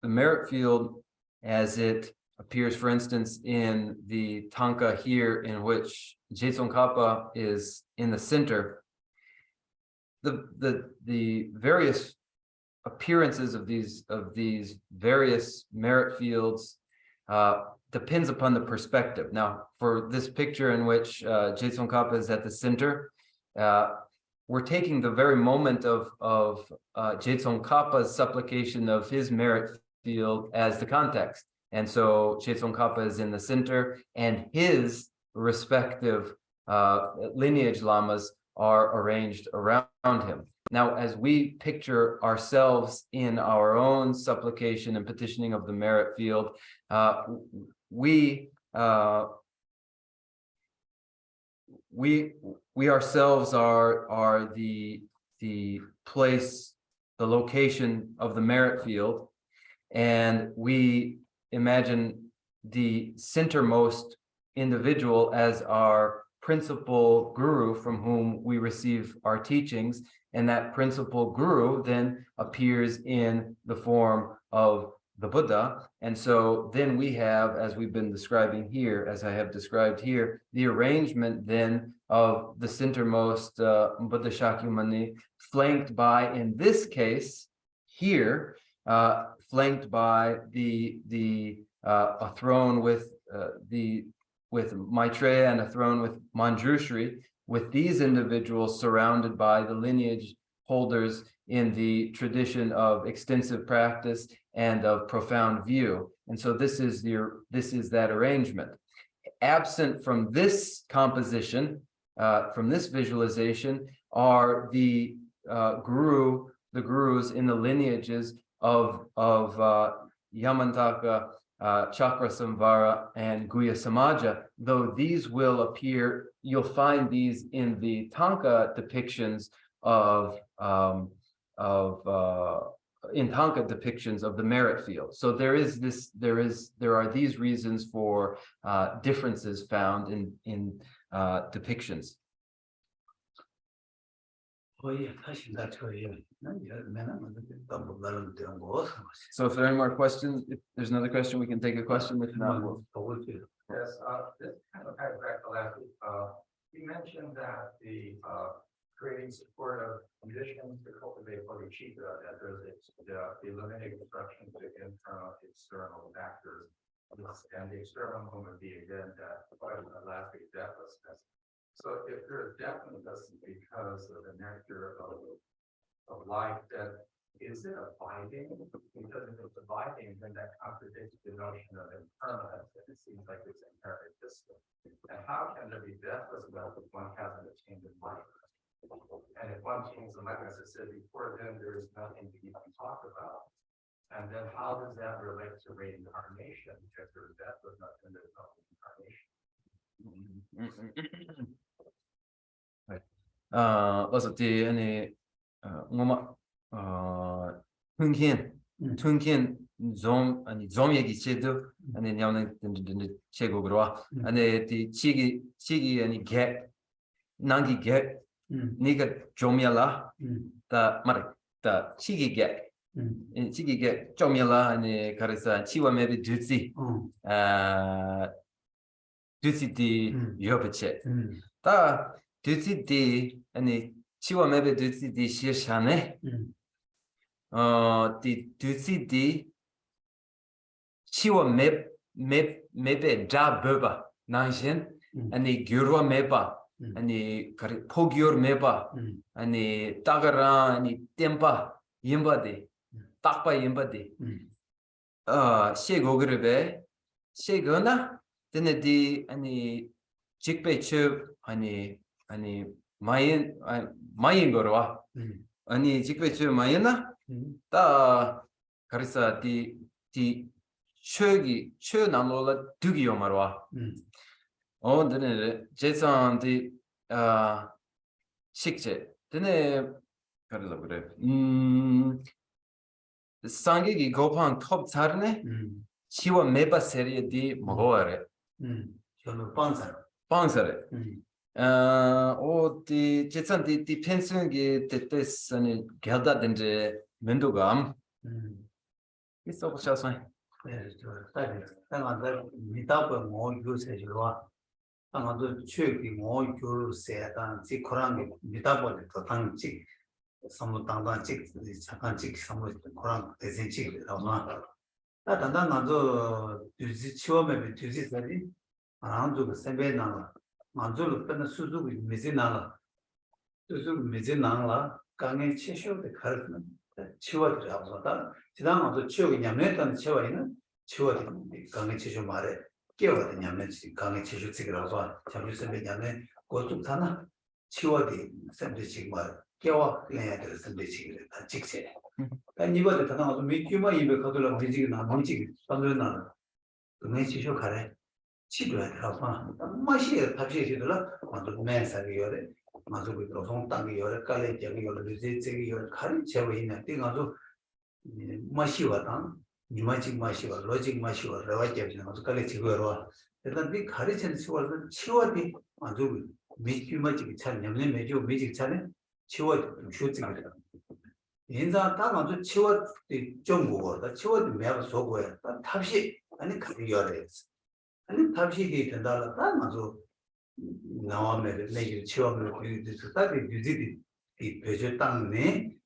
merit field as it appears, for instance, in the tanka here, in which Lama Tsong Khapa is in the center, the various appearances of these various merit fields depends upon the perspective. Now, for this picture in which Lama Tsong Khapa is at the center, we're taking the very moment of Lama Tsong Khapa's supplication of his merit field as the context. And so Lama Tsong Khapa is in the center, and his respective lineage lamas are arranged around him. Now, as we picture ourselves in our own supplication and petitioning of the merit field, we ourselves are the place, the location of the merit field, and we imagine the centermost individual as our principal guru from whom we receive our teachings, and that principal guru then appears in the form of the Buddha. And so then we have, as we've been describing here, as I have described here, the arrangement then of the centermost Buddha Shakyamuni, flanked by, in this case here, flanked by a throne with Maitreya and a throne with Manjushri, with these individuals surrounded by the lineage holders in the tradition of extensive practice and of profound view. And so this is that arrangement. Absent from this composition, from this visualization, are the gurus in the lineages of Yamantaka, Chakra Samvara, and Guhya Samaja, though these will appear, you'll find these in the Tanka depictions of the merit field. So there are these reasons for differences found in depictions. So if there are any more questions, if there's another question, we can take a question. If not, we'll... Yes, this kind of ties back to last week. You mentioned that the creating supportive conditions to cultivate bodhicitta, that there's the limiting instruction to internal, external factors, and the external one would be again that last week deathlessness. So if there's deathlessness because of the nectar of life, that is it abiding? Because if it's abiding, then that contradicts the notion of impermanence, and it seems like it's inherently distant. And how can there be deathless wealth if one hasn't attained enlightenment? And if one attains enlightenment, as I said before, then there is nothing to even talk about. And then how does that relate to reincarnation? If there's deathlessness, then there's no reincarnation. Also the any tunkin zom 얘기 제도 아니 냐는 제국으로 아니 디 치기 아니 개 난기 개 니가 좀이라 다 말이 다 치기 개 좀이라 아니 가르사 치와 메비 두시 두시디 요베체 다 두시디 아니 치와 메비 두시디 시샤네 디 두시디 치와 메베 잡버바 나신 아니 gyurwa 메바 아니 포기or 메바 아니 따가라 아니 템바 임바데 딱바 임바데 셰고그르베 셰거나 데네디 아니 직배추 아니 마인 거로와 아니 직배추 마이나 다 가르사 디 최기 최나물라 두기요 말와 didn't Jason the 식재. didn't 그래. 상객이 고판 톱 잘네. 치와 메바 세리에 디 먹어래. 저는 빵사. 빵사래. 디 제선 디 펜션게 때때서는 결다든지 면도감. 있어 보셔서. 네, 저 딸이 땅한테 미답을 뭐 요새지로와 땅한테 최기 뭐 요새다 지코랑 미답을 더 당직 선물 당당직 잠깐직 선물 코랑 대신직이라고 단단 먼저 뒤지 치워면 뒤지 살이 안주가 세배나 만주를 끝나 수주고 미지나라 수주고 미지나라 강에 치셔도 가르는 치워드려서 지난 먼저 치워냐면 치워이는 치워드는 강에 치셔 말에 깨워드냐면 강에 치셔 찍으라서 잠시 세배냐면 고좀 사나 치워디 샌드위치 말 깨워 내야 될 샌드위치를 다 찍세 이번에 다나도 미끼만 입에 가들어 미지나 망치기 반들나 그네 치셔 가래 치료해 들어서 맛이 답시시들라 먼저 매사기 요래 먼저 그 송땅이 요래 깔래 저기 요래 저기 요래 가리 제거 있는 띵아도 맛이 와다 니마직 맛이 와 로직 맛이 와 레와제는 아주 깔래 지고로 일단 이 가리chen 치워서 치워디 아주 미끼마직 잘 냠내 매주 미직 잘해 치워 쇼팅을 인자 딱 아주 치워 좀 먹어다 치워도 매가 속고야 답시 아니 가리 요래 아니 답시기 된다라 다 맞아 나와면 내기 치워면 그 딱이 유지디 이 배제 땅네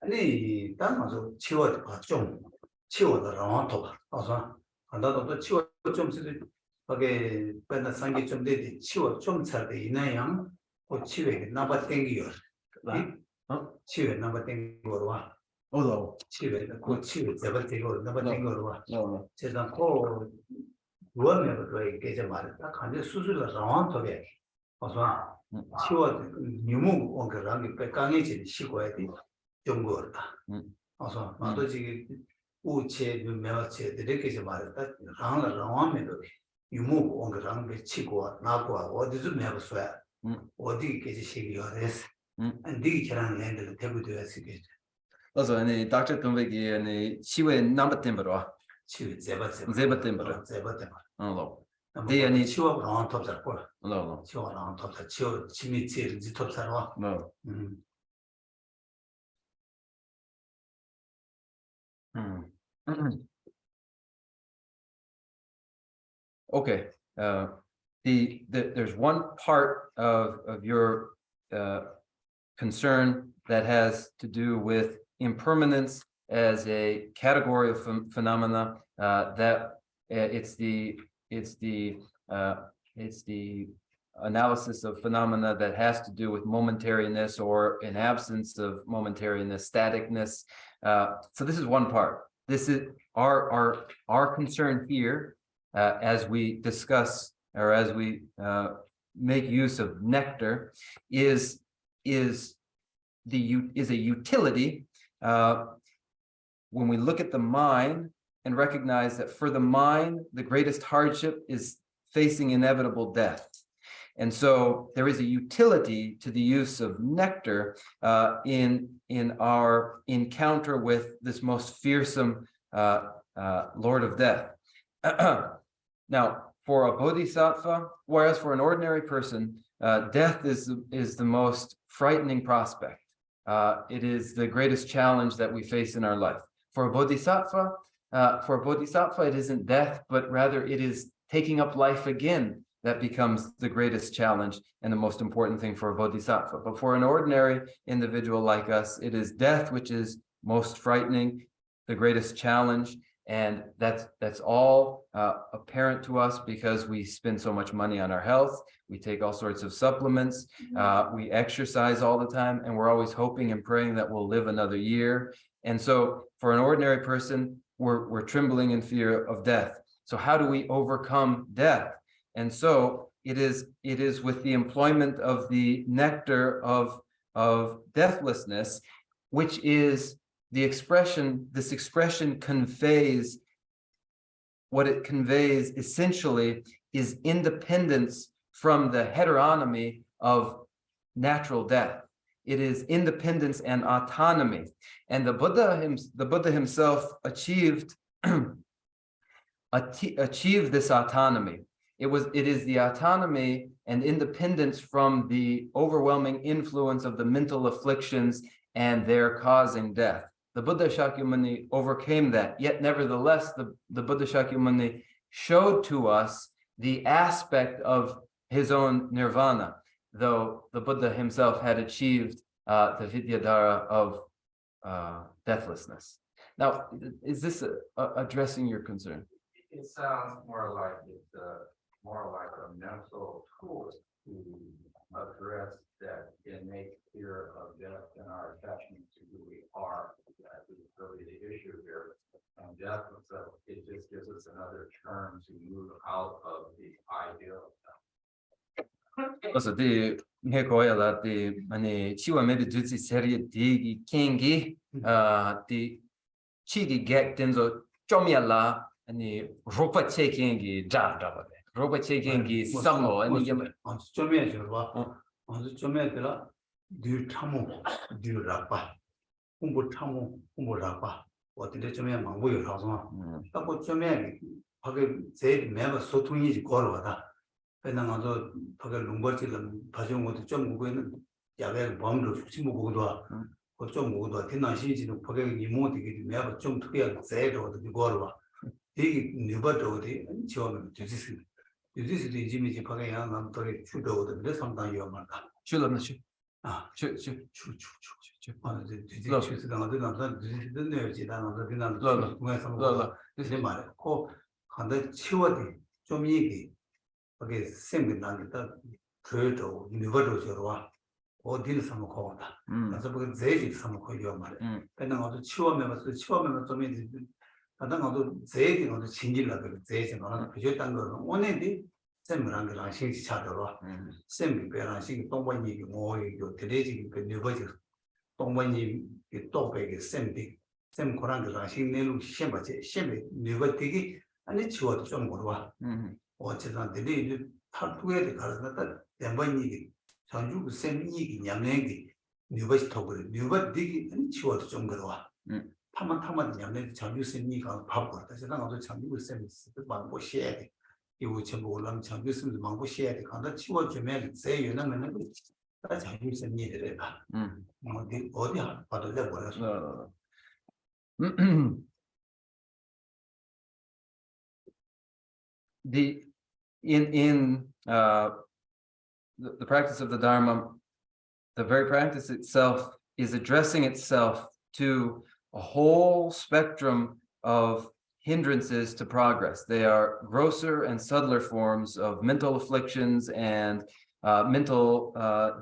아니 딱 맞아 치워 좀 치워더라 또 봐서 나도 또 치워 좀 쓰지 거기 맨날 상기 좀 되지 치워 좀 살때 이나양 그 치외 나바 땡기요 치외 나바 땡기고 와 치외 그 치외 제발 땡기고 나바 땡기고 와 제가 그 원래부터 또 이게 말했다. 간제 수술을 상황 속에 어서 치워 유무 원가랑이 백강이지 시고야 돼. 정보다. 어서 나도 지금 우체 매화체 이렇게 말했다. 상황에도 유무 원가랑이 치고 나고 어디서 매버서야. 어디 계지 시기야 됐어. 안디 계란 랜드를 대부도야 시기. Also eine Dr. Tumwegi eine Chiwe number timber. 치유 제바세. 제바템버. 제바템버. 어. 네 아니 치워 그런 톱살 거. 너. 치워랑 톱살 치워 침이 제일 톱살 와. 너. Okay. There's one part of your concern that has to do with impermanence as a category of phenomena, that it's the analysis of phenomena that has to do with momentariness or an absence of momentariness, staticness. So this is one part. This is our concern here, as we discuss or as we make use of nectar, is a utility. When we look at the mind and recognize that for the mind, the greatest hardship is facing inevitable death. And so there is a utility to the use of nectar in our encounter with this most fearsome Lord of Death. Now, for a bodhisattva, whereas for an ordinary person, death is the most frightening prospect. It is the greatest challenge that we face in our life. For a bodhisattva, it isn't death, but rather it is taking up life again that becomes the greatest challenge and the most important thing for a bodhisattva. But for an ordinary individual like us, it is death which is most frightening, the greatest challenge, and that's all apparent to us because we spend so much money on our health. We take all sorts of supplements. We exercise all the time, and we're always hoping and praying that we'll live another year. And so for an ordinary person, we're trembling in fear of death. So how do we overcome death? And so it is with the employment of the nectar of deathlessness, which is this expression conveys, what it conveys essentially is independence from the heteronomy of natural death. It is independence and autonomy. And the Buddha himself achieved this autonomy. It is the autonomy and independence from the overwhelming influence of the mental afflictions and their causing death. The Buddha Shakyamuni overcame that, yet nevertheless, the Buddha Shakyamuni showed to us the aspect of his own nirvana, though the Buddha himself had achieved the Vidyadhara of deathlessness. Now, is this addressing your concern? It sounds more like it's more like a mental tool to address that innate fear of death and our attachment to who we are. That is really the issue here. And death itself, it just gives us another term to move out of the idea of death. 그래서 네 거야라 아니 치와메비 두지 세리 디기 킹기 디 치기 객 된저 좀이라 아니 로파 체킹기 잡다바데 로파 체킹기 삼모 아니 이게 좀에 저봐 좀에 들라 듀 참모 듀 라파 홍보 참모 홍보 라파 어디에 좀에 망고요 하서 딱고 좀에 하게 제 매가 소통이지 걸어와다 그냥 아주 거기 롱버치는 가져온 것도 좀 보고 있는 야외 범로 숙심 보고도 그좀 보고도 디나시지는 거기 이모 되게 매가 좀 특이하게 제도 어디 걸어와 되게 뉴버도 어디 지원을 주지스 주지스도 이미지 거기 양 남들이 추도도 근데 상당히 위험하다 줄었나 줄 아니 주지스 당도 남자 주지스도 내지 나는 그냥 중에서 이제 말해 그 간다 치워디 좀 얘기 거기 쌤이 난다 그래도 누가도 저와 어디를 삼고다 그래서 그 제일 삼고요 말해 근데 아주 치워면서 좀 이제 나도 아주 제일 아주 진실라 그 제일 나는 그저 딴 거는 오늘이 쌤이랑 그랑 신시 차더라 쌤이 배랑 신 동반이 뭐 이거 드레지 그 누가지 동반이 또배게 쌤이 쌤 고랑 그랑 신 내로 시험받지 시험이 누가 되게 아니 치워도 좀 물어봐 어쨌든 들이 탈부에 가서다 대반이 전주 쌤이 냠내기 뉴버스 토글 뉴버 디기 치워도 좀 그러와 타만 냠내 전주 쌤이가 바보 그래서 나도 전주 쌤이 많고 시해야 돼 이거 전부 올라면 전주 쌤도 많고 시해야 돼 간다 치워주면 제 유능은 다 전주 쌤이 되래봐 어디 봐도 돼 버렸어 In the practice of the Dharma, the very practice itself is addressing itself to a whole spectrum of hindrances to progress. They are grosser and subtler forms of mental afflictions and mental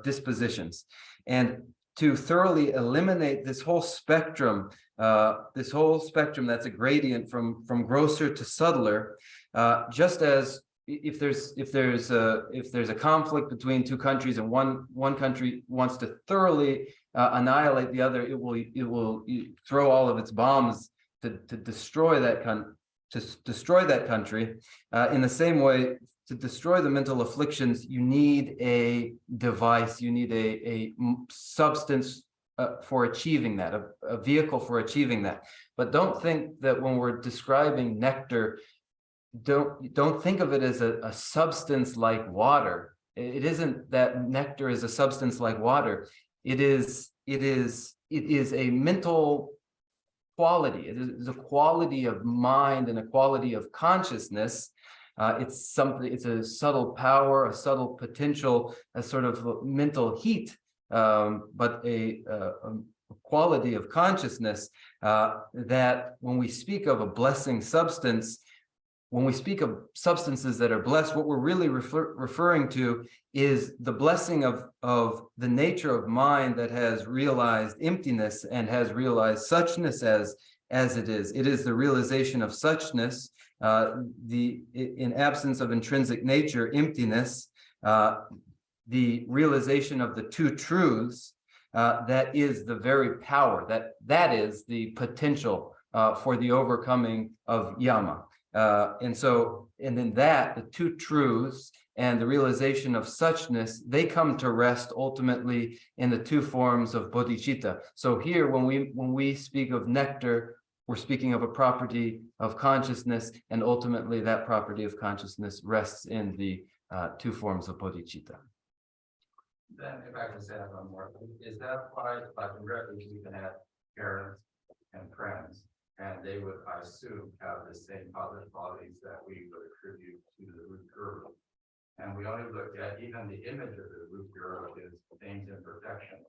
dispositions. And to thoroughly eliminate this whole spectrum that's a gradient from grosser to subtler, just as if there's a conflict between two countries and one country wants to thoroughly annihilate the other, it will throw all of its bombs to destroy that country. In the same way, to destroy the mental afflictions, you need a device, you need a substance for achieving that, a vehicle for achieving that. But don't think that when we're describing nectar, don't think of it as a substance like water. It isn't that nectar is a substance like water. It is a mental quality. It is a quality of mind and a quality of consciousness. It's a subtle power, a subtle potential, a sort of mental heat, but a quality of consciousness that when we speak of a blessing substance, when we speak of substances that are blessed, what we're really referring to is the blessing of the nature of mind that has realized emptiness and has realized suchness as it is. It is the realization of suchness, in absence of intrinsic nature, emptiness, the realization of the two truths, that is the very power, that is the potential for the overcoming of yama. And in that, the two truths and the realization of suchness, they come to rest ultimately in the two forms of bodhicitta. So here, when we speak of nectar, we're speaking of a property of consciousness, and ultimately that property of consciousness rests in the two forms of bodhicitta. Then if I can say one more, is that why, like in refuge, you can have parents and friends, and they would, I assume, have the same positive qualities that we would attribute to the root guru. And we only look at even the image of the root guru is things in perfection.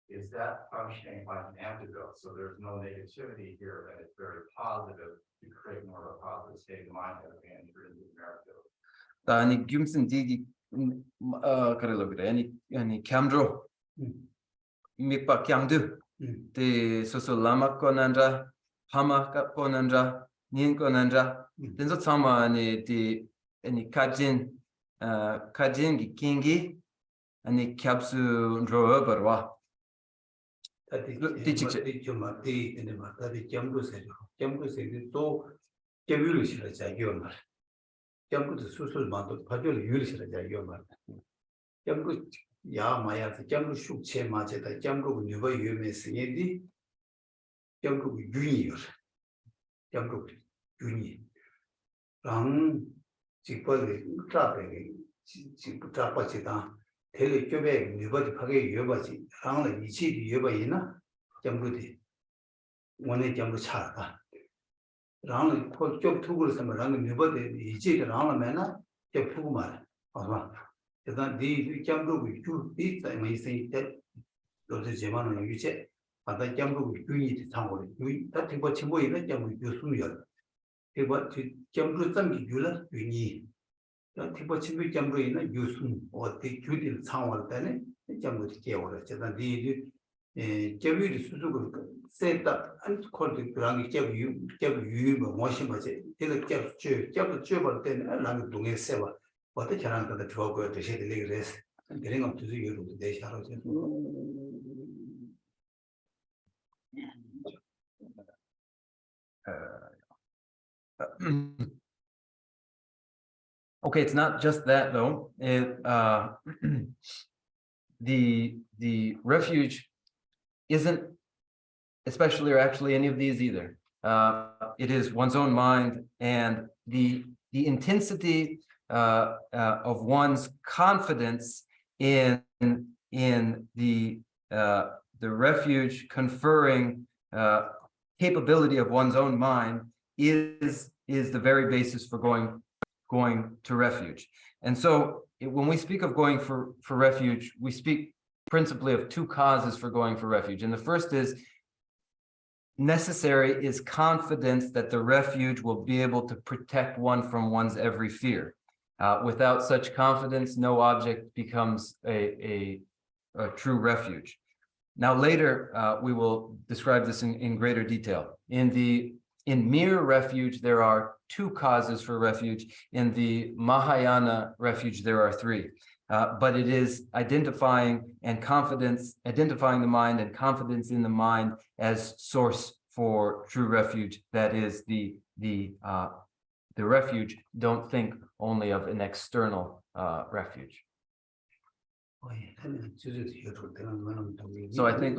Is that functioning like an antidote? So there's no negativity here, and it's very positive to create more of a positive state of mind that we enter into the merit field. 아니 김슨 디기 그래로 그래 아니 캠드로 미빠 캬ng드 데 소소 라마 코난자 하마 코난자 닌 코난자 된서 참아 아니 디 아니 카진 기 킹기 아니 캡수 드로버와 또 개뷰를 자기가 점구도 수술만도 파ጆ를 유리시라 자기가 점구 야 마야서 점구 숙체 맞에다 점구 누가 유명했으니 점구 윤이요 점구 윤이 랑 직벌이 트라베 직부 트라파지다 대리 교배 누가 파게 유바지 랑을 이치 유바이나 점구디 원에 점구 차다 랑을 쪽 투구를 쓰면 랑을 누버데 이제 랑을면은 저 투구 말 봐봐 일단 네 점도 이 때문에 때 너도 제만은 유체 바다 점도 유인이 상고를 유인 다 tipo 친구 있는 점도 유수요 tipo 점도 점기 유라 유인이 다 tipo 친구 점도 있는 유수 어디 규딜 상월 때는 점도 개월을 제가 네 개비를 수수고 세다 안 콜드 그랑이 개비 뭐 뭐시마지 이거 개비 줄 때는 나는 동에 세와 어떻게 잘하는 좋아고 되게 되게래서 그런 거 두지 요로 대샤로 Okay, it's not just that though. The refuge isn't especially or actually any of these either. It is one's own mind and the intensity of one's confidence in the refuge conferring capability of one's own mind is the very basis for going to refuge. And so when we speak of going for refuge, we speak principally of two causes for going for refuge. And the first is necessary is confidence that the refuge will be able to protect one from one's every fear. Without such confidence, no object becomes a true refuge. Now later, we will describe this in greater detail. In mere refuge, there are two causes for refuge. In the Mahayana refuge, there are three. But it is identifying the mind and confidence in the mind as source for true refuge. That is the refuge. Don't think only of an external refuge. So I think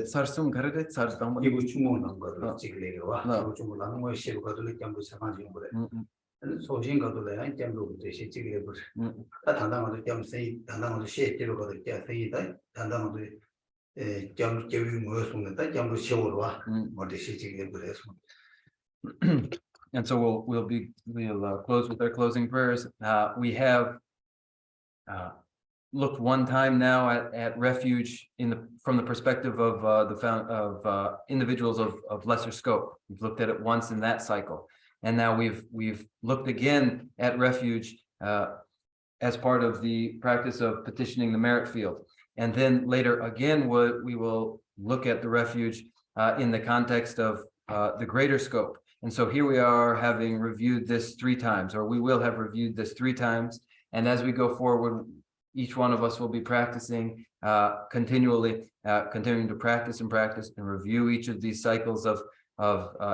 사rsum 가르데 사rsum 이거 주문한 거를 찍으려고 주문하는 거 싫어 가지고 점도 사가지고 그래. 소신 가지고 점도 대신 찍으려고 그래. 다 단단하게 점 세이 단단하게 셰티로 가지고 세이다 단단하게 점 개위 모여서는 점도 쉬어로 와. 뭐 대신 찍으려고 그래서. And so we'll close with our closing prayers. We have looked one time now at refuge from the perspective of individuals of lesser scope. We've looked at it once in that cycle, and now we've looked again at refuge as part of the practice of petitioning the merit field, and then later again we will look at the refuge in the context of the greater scope. And so here we are, having reviewed this 3 times, or we will have reviewed this 3 times. And as we go forward, each one of us will be practicing continually, continuing to practice and review each of these cycles of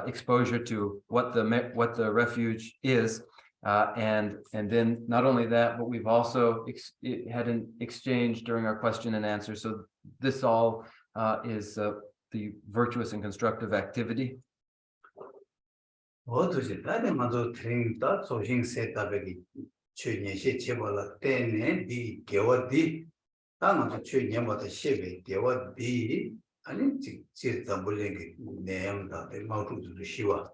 exposure to what the refuge is. And then not only that, but we've also had an exchange during our question and answer. So this all is the virtuous and constructive activity. 어두지 나는 먼저 트레이닝다 소싱 세타베기 최년시 제발라 때네 디 개와디 당은 최년보다 10배 개와디 아니 직접 물랭이 내음다 마우투도 쉬워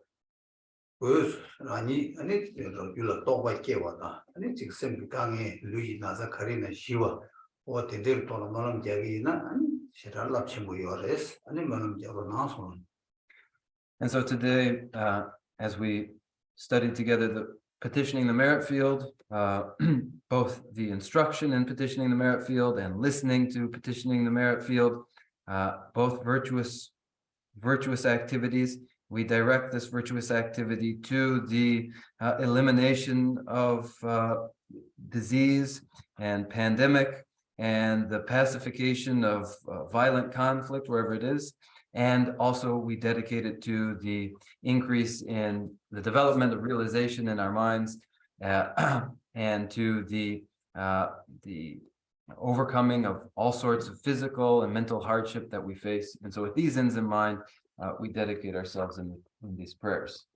그래서 아니 유라 또가 개와다 아니 직접 강에 루이 나자 카리나 쉬워 어 데들 또는 말은 자기나 아니 시랄랍치 모여레스 아니 말은 자고 나서. And so today, as we studied together the petitioning the merit field, both the instruction in petitioning the merit field and listening to petitioning the merit field, both virtuous activities, we direct this virtuous activity to the elimination of disease and pandemic and the pacification of violent conflict wherever it is. And also we dedicate it to the increase in the development of realization in our minds and to the overcoming of all sorts of physical and mental hardship that we face. And so with these ends in mind, we dedicate ourselves in these prayers.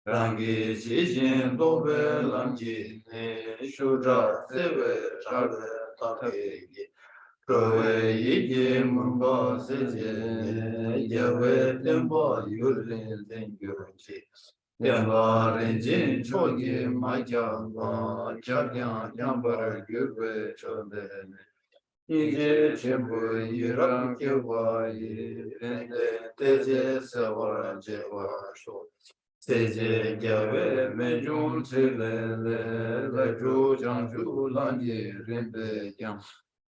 Rangi Jijin Dobe Lamji Shudra Seve Rave Takegi Prowe Yigi Mumba Seje Yewe Temba Yurin Tengyuchi Temba Rinjin Chogi Majamba Chagyan Jambar Gyurwe Chodene Ije Chembu Yiram Kyewayi Teje Sawara Jewa Shod Seje Gyave Mejun Chile Leju Janju Langi Rimbe Yang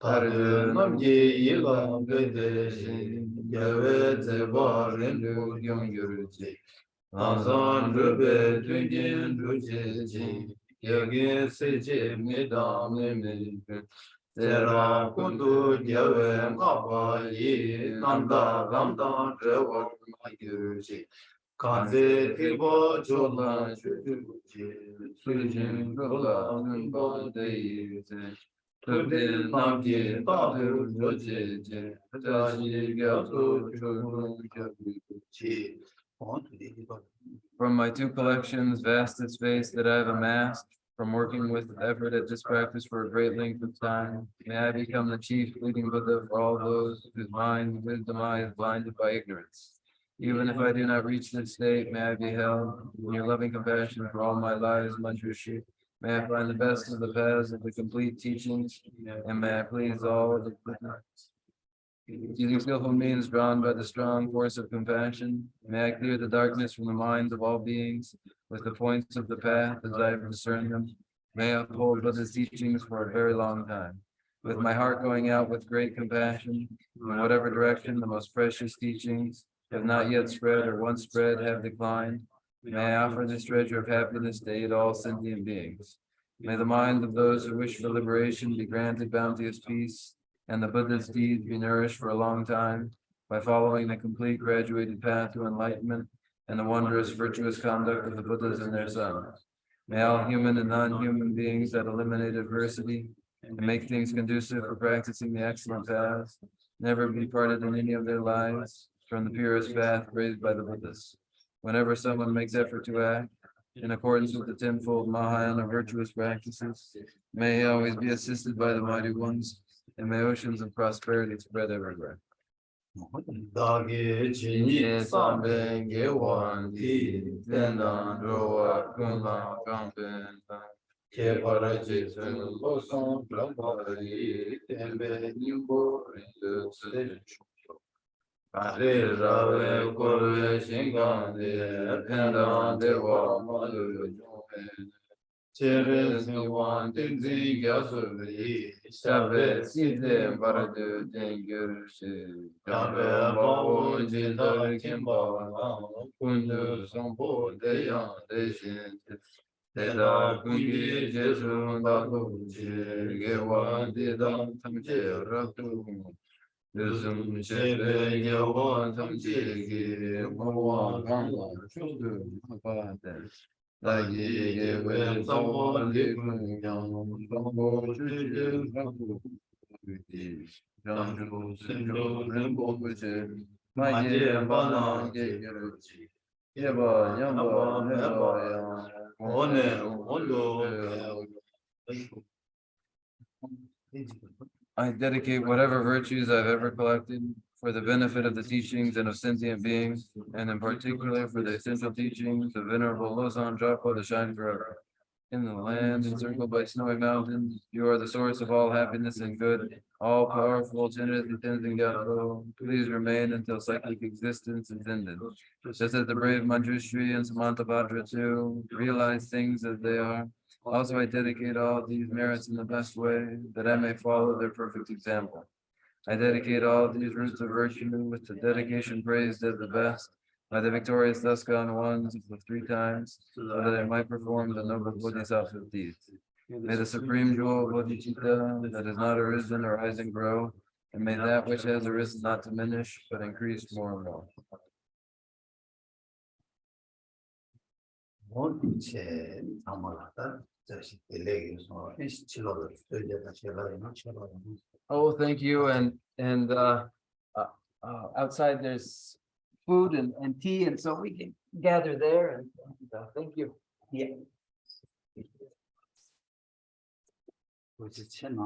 Tardu Namgi Yila Bedeshi Gyave Zeba Rindu Yang Yuruji Lanzan Rube Dungin Rujeji Yagi Seje Midam Nimi Zera Kundu Gyave Ngapa Yi Nanda Gamda Rewa Yuruji Kanze Tiba Chola Chuji Sujin Gola Numba Deite Tude Namgi Tadu Rojeje Taji Gyato Churu Jabuchi. From my 2 collections, vast the space that I have amassed from working with effort at this practice for a great length of time. May I become the chief leading Buddha for all those whose minds and wisdom I is blinded by ignorance. Even if I do not reach this state, may I be held in your loving compassion for all my lives, Manjushri. May I find the best of the paths of the complete teachings, and may I please all the Buddhas. Using skillful means drawn by the strong force of compassion, may I clear the darkness from the minds of all beings with the points of the path as I have discerned them. May I uphold Buddha's teachings for a very long time. With my heart going out with great compassion, in whatever direction the most precious teachings have not yet spread or once spread have declined, may I offer this treasure of happiness to aid all sentient beings. May the mind of those who wish for liberation be granted bounteous peace, and the Buddha's deeds be nourished for a long time by following the complete graduated path to enlightenment and the wondrous virtuous conduct of the Buddhas and their sons. May all human and non-human beings that eliminate adversity and make things conducive for practicing the excellent paths never be parted in any of their lives from the purest path raised by the Buddhas. Whenever someone makes effort to act in accordance with the tenfold Mahayana virtuous practices, may he always be assisted by the mighty ones, and may oceans of prosperity spread everywhere. 다게 진이 삼뱅게 원디 된다 로와 군라 강변 개바라지 선로선 블라바리 템베 님보 리스세 아레라웨 고르웨 신강데 펜다 데와 마르 제레스완 딘지 야소리 샤베 시데 바라드 댕겨르시 담베 바오 진다 김바 군두 성보 대야 대신 대다 군기 제수 나도 지게와 대다 탐제라도 요즘 제베 여원 탐지기 모와 강과 쇼드 하바데 나기게 왜 성원이 그냥 성보 주지 하고 그지 장주 신조 렘보부지 마제 바나게 겨루지 예바 냠바 네바야 오네 온도 I dedicate whatever virtues I've ever collected for the benefit of the teachings and of sentient beings, and in particular for the essential teachings of Venerable Lama Tsong Khapa to shine forever. In the land encircled by snowy mountains, you are the source of all happiness and good, all powerful, generous, and tenzing Gyatso. Please remain until cyclic existence is ended. Just as the brave Manjushri and Samantabhadra too realize things as they are. Also, I dedicate all these merits in the best way, that I may follow their perfect example. I dedicate all these roots of virtue with the dedication praised as the best by the victorious thus gone ones of the 3 times, so that I might perform the noble bodhisattva deeds. May the supreme jewel of bodhicitta that has not arisen or rise and grow, and may that which has arisen not diminish, but increase more and more. 원체 아마다 자식 텔레기서 인스틸러를 들려다 제가 이나처럼 Oh, thank you. And outside there's food and tea, and so we can gather there and thank you. 그렇지 채나